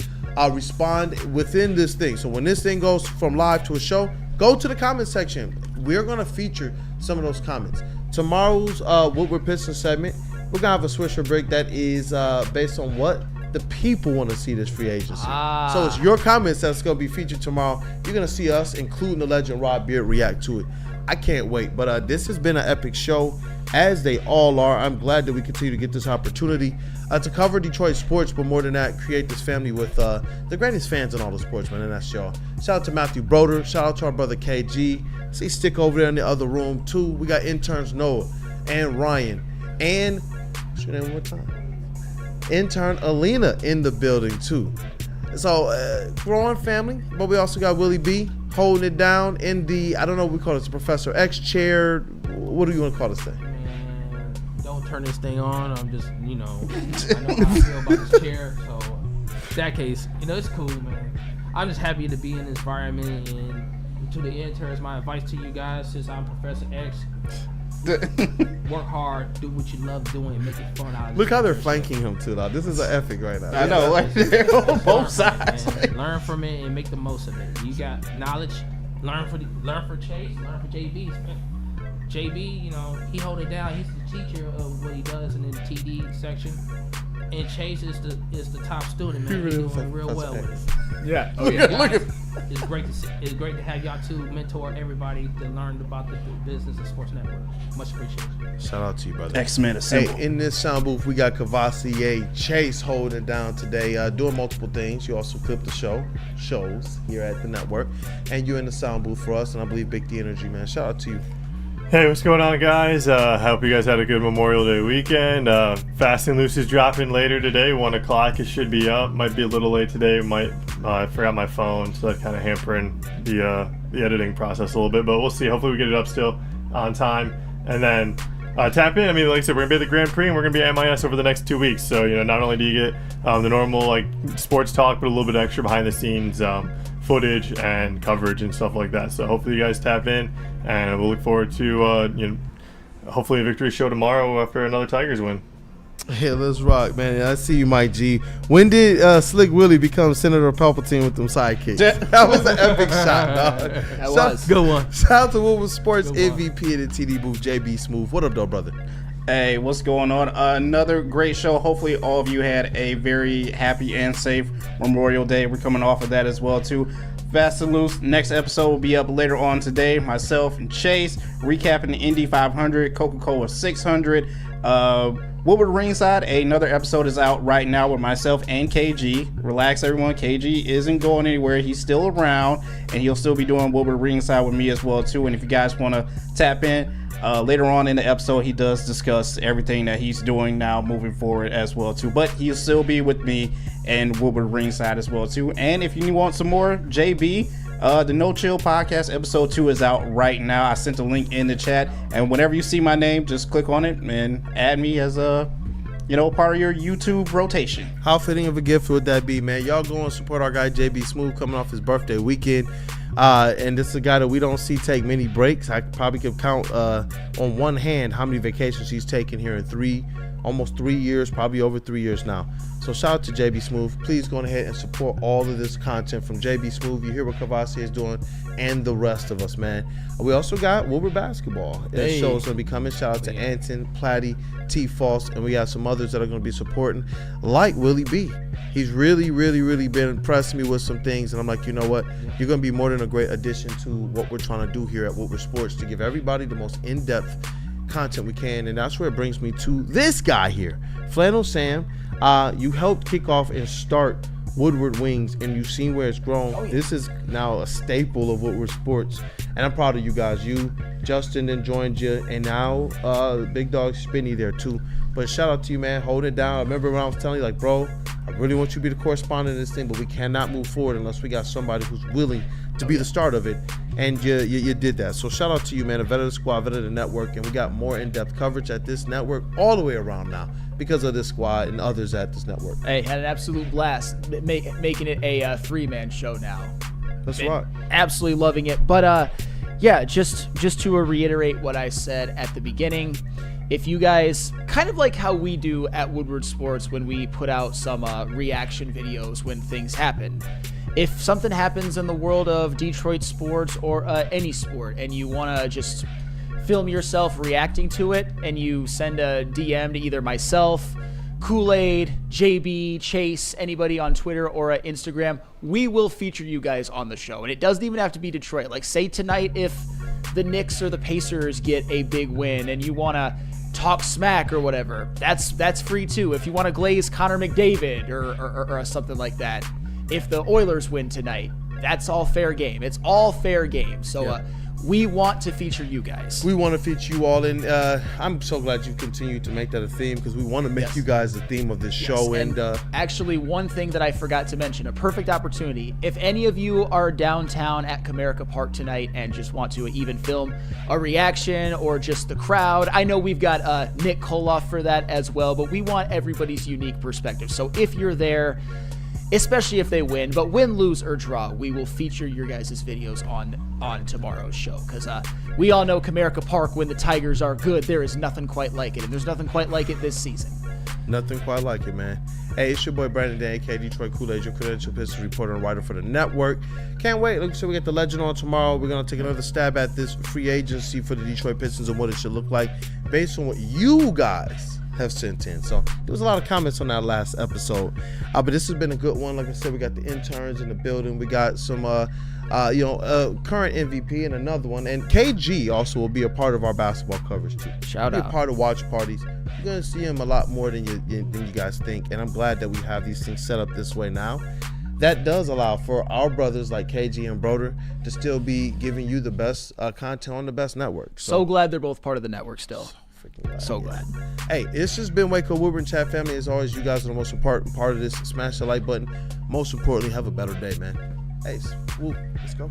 Respond within this thing. So when this thing goes from live to a show, go to the comment section. We're going to feature some of those comments. Tomorrow's Woodward Pistons segment, we're going to have a Swisher break that is based on what the people want to see this free agency. So it's your comments that's going to be featured tomorrow. You're going to see us, including the legend Rob Beard, react to it. I can't wait. But this has been an epic show, as they all are. I'm glad that we continue to get this opportunity to cover Detroit sports, but more than that, create this family with the greatest fans in all the sports, man, and that's y'all. Shout out to Matthew Broder. Shout out to our brother KG. See Stick over there in the other room, too. We got interns Noah and Ryan and, what's your name one more time? Intern Alina in the building, too. So, growing family, but we also got Willie B holding it down in the, I don't know what we call it, the Professor X chair. What do you want to call this thing? Man, don't turn this thing on. I'm just, I know how I feel about this chair. So, in that case, it's cool, man. I'm just happy to be in this environment. And to the interns, my advice to you guys, since I'm Professor X, work hard, do what you love doing, make it fun out of it. Look how they're flanking him, too, though. This is an epic right now. I know, like, they're on both sides. Learn from it and make the most of it. You got knowledge, learn for Chase, learn for JB. JB, he hold it down. He's the teacher of what he does in the TD section. And Chase is the top student, man. He's doing real well with it. Yeah. Oh yeah. Guys, it's great to have y'all two mentor everybody to learn about the business and sports network. Much appreciated. Shout out to you, brother. X-Men assemble. Hey, in this sound booth, we got Cavassier Chase holding it down today, doing multiple things. You also clip the shows here at the network, and you're in the sound booth for us, and I believe Big D Energy, man. Shout out to you. Hey, what's going on, guys? Hope you guys had a good Memorial Day weekend. Fast and Loose is dropping later today, 1 o'clock. It should be up. Might be a little late today. I forgot my phone, so that's kind of hampering the editing process a little bit. But we'll see. Hopefully we get it up still on time. And then tap in. Like I said, we're going to be at the Grand Prix, and we're going to be at MIS over the next 2 weeks. So, not only do you get the normal sports talk, but a little bit extra behind the scenes footage and coverage and stuff like that. So hopefully you guys tap in, and we'll look forward to hopefully a victory show tomorrow after another Tigers win. Yeah, let's rock, man. I see you, Mike G. When did Slick Willie become Senator Palpatine with them sidekicks? That was an epic shot, dog. That was good one. Shout out to Woodward Sports MVP in the TD booth, JB Smooth. What up, though, brother? Hey, what's going on? Another great show. Hopefully all of you had a very happy and safe Memorial Day. We're coming off of that as well, too. Fast and Loose. Next episode will be up later on today. Myself and Chase recapping the Indy 500, Coca-Cola 600. Woodward Ringside, another episode is out right now with myself and KG. Relax, everyone. KG isn't going anywhere. He's still around, and he'll still be doing Woodward Ringside with me as well, too. And if you guys want to tap in, later on in the episode, he does discuss everything that he's doing now moving forward as well, too. But he'll still be with me and Woodward Ringside as well, too. And if you want some more JB, the No Chill Podcast episode 2 is out right now. I sent a link in the chat, and whenever you see my name, just click on it and add me as a part of your YouTube rotation. How fitting of a gift would that be, man? Y'all go and support our guy JB Smooth coming off his birthday weekend. And this is a guy that we don't see take many breaks. I probably could count on one hand how many vacations he's taken here in almost 3 years, probably over 3 years now. So shout out to JB Smooth. Please go ahead and support all of this content from JB Smooth. You hear what Kavasi is doing and the rest of us, man. We also got Woodward basketball. That show is going to be coming. Shout out to Anton, Platty, T. False, and we got some others that are going to be supporting, like Willie B. He's really been impressing me with some things, and I'm like, you know what? You're going to be more than a great addition to what we're trying to do here at Woodward Sports to give everybody the most in-depth content we can, and that's where it brings me to this guy here, Flannel Sam. You helped kick off and start Woodward Wings, and you've seen where it's grown. This is now a staple of Woodward Sports, and I'm proud of you guys. You, Justin, then joined you, and now Big Dog Spinny there too. But shout out to you, man, holding it down. I remember when I was telling you, like, bro, I really want you to be the correspondent of this thing, but we cannot move forward unless we got somebody who's willing to be the start of it, and you did that. So shout out to you, man, a vet of the squad, vet of the network, and we got more in-depth coverage at this network all the way around now because of this squad and others at this network. Hey, had an absolute blast making it a three-man show now. That's right. Absolutely loving it. But yeah, just to reiterate what I said at the beginning, if you guys, kind of like how we do at Woodward Sports when we put out some reaction videos when things happen, if something happens in the world of Detroit sports or any sport and you want to just film yourself reacting to it and you send a DM to either myself, Kool-Aid, JB, Chase, anybody on Twitter or Instagram, we will feature you guys on the show. And it doesn't even have to be Detroit. Like, say tonight if the Knicks or the Pacers get a big win and you want to talk smack or whatever, that's free too. If you want to glaze Connor McDavid or something like that, if the Oilers win tonight, that's all fair game. It's all fair game. So we want to feature you guys. We want to feature you all, and I'm so glad you've continued to make that a theme because we want to make you guys the theme of this show. And actually, one thing that I forgot to mention, a perfect opportunity. If any of you are downtown at Comerica Park tonight and just want to even film a reaction or just the crowd, I know we've got Nick Koloff for that as well, but we want everybody's unique perspective. So if you're there, especially if they win, but win, lose, or draw, we will feature your guys' videos on tomorrow's show, because we all know Comerica Park, when the Tigers are good, there is nothing quite like it, and there's nothing quite like it this season. Nothing quite like it, man. Hey, it's your boy Brandon Dan, aka Detroit Kool-Aid, your credential Pistons reporter and writer for the network. Can't wait. Like I said, we got the legend on tomorrow. We're going to take another stab at this free agency for the Detroit Pistons and what it should look like based on what you guys have sent in. So there was a lot of comments on that last episode, but this has been a good one. Like I said, we got the interns in the building. We got some current MVP and another one, and KG also will be a part of our basketball coverage too. Shout out. out. Be a part of watch parties. You're gonna see him a lot more than you guys think, and I'm glad that we have these things set up this way now. That does allow for our brothers like KG and Broder to still be giving you the best content on the best network. So glad they're both part of the network still. So glad. Hey, it's just been Waco Woodward and Chat family. As always, you guys are the most important part of this. Smash the like button. Most importantly, have a better day, man. Hey, let's go.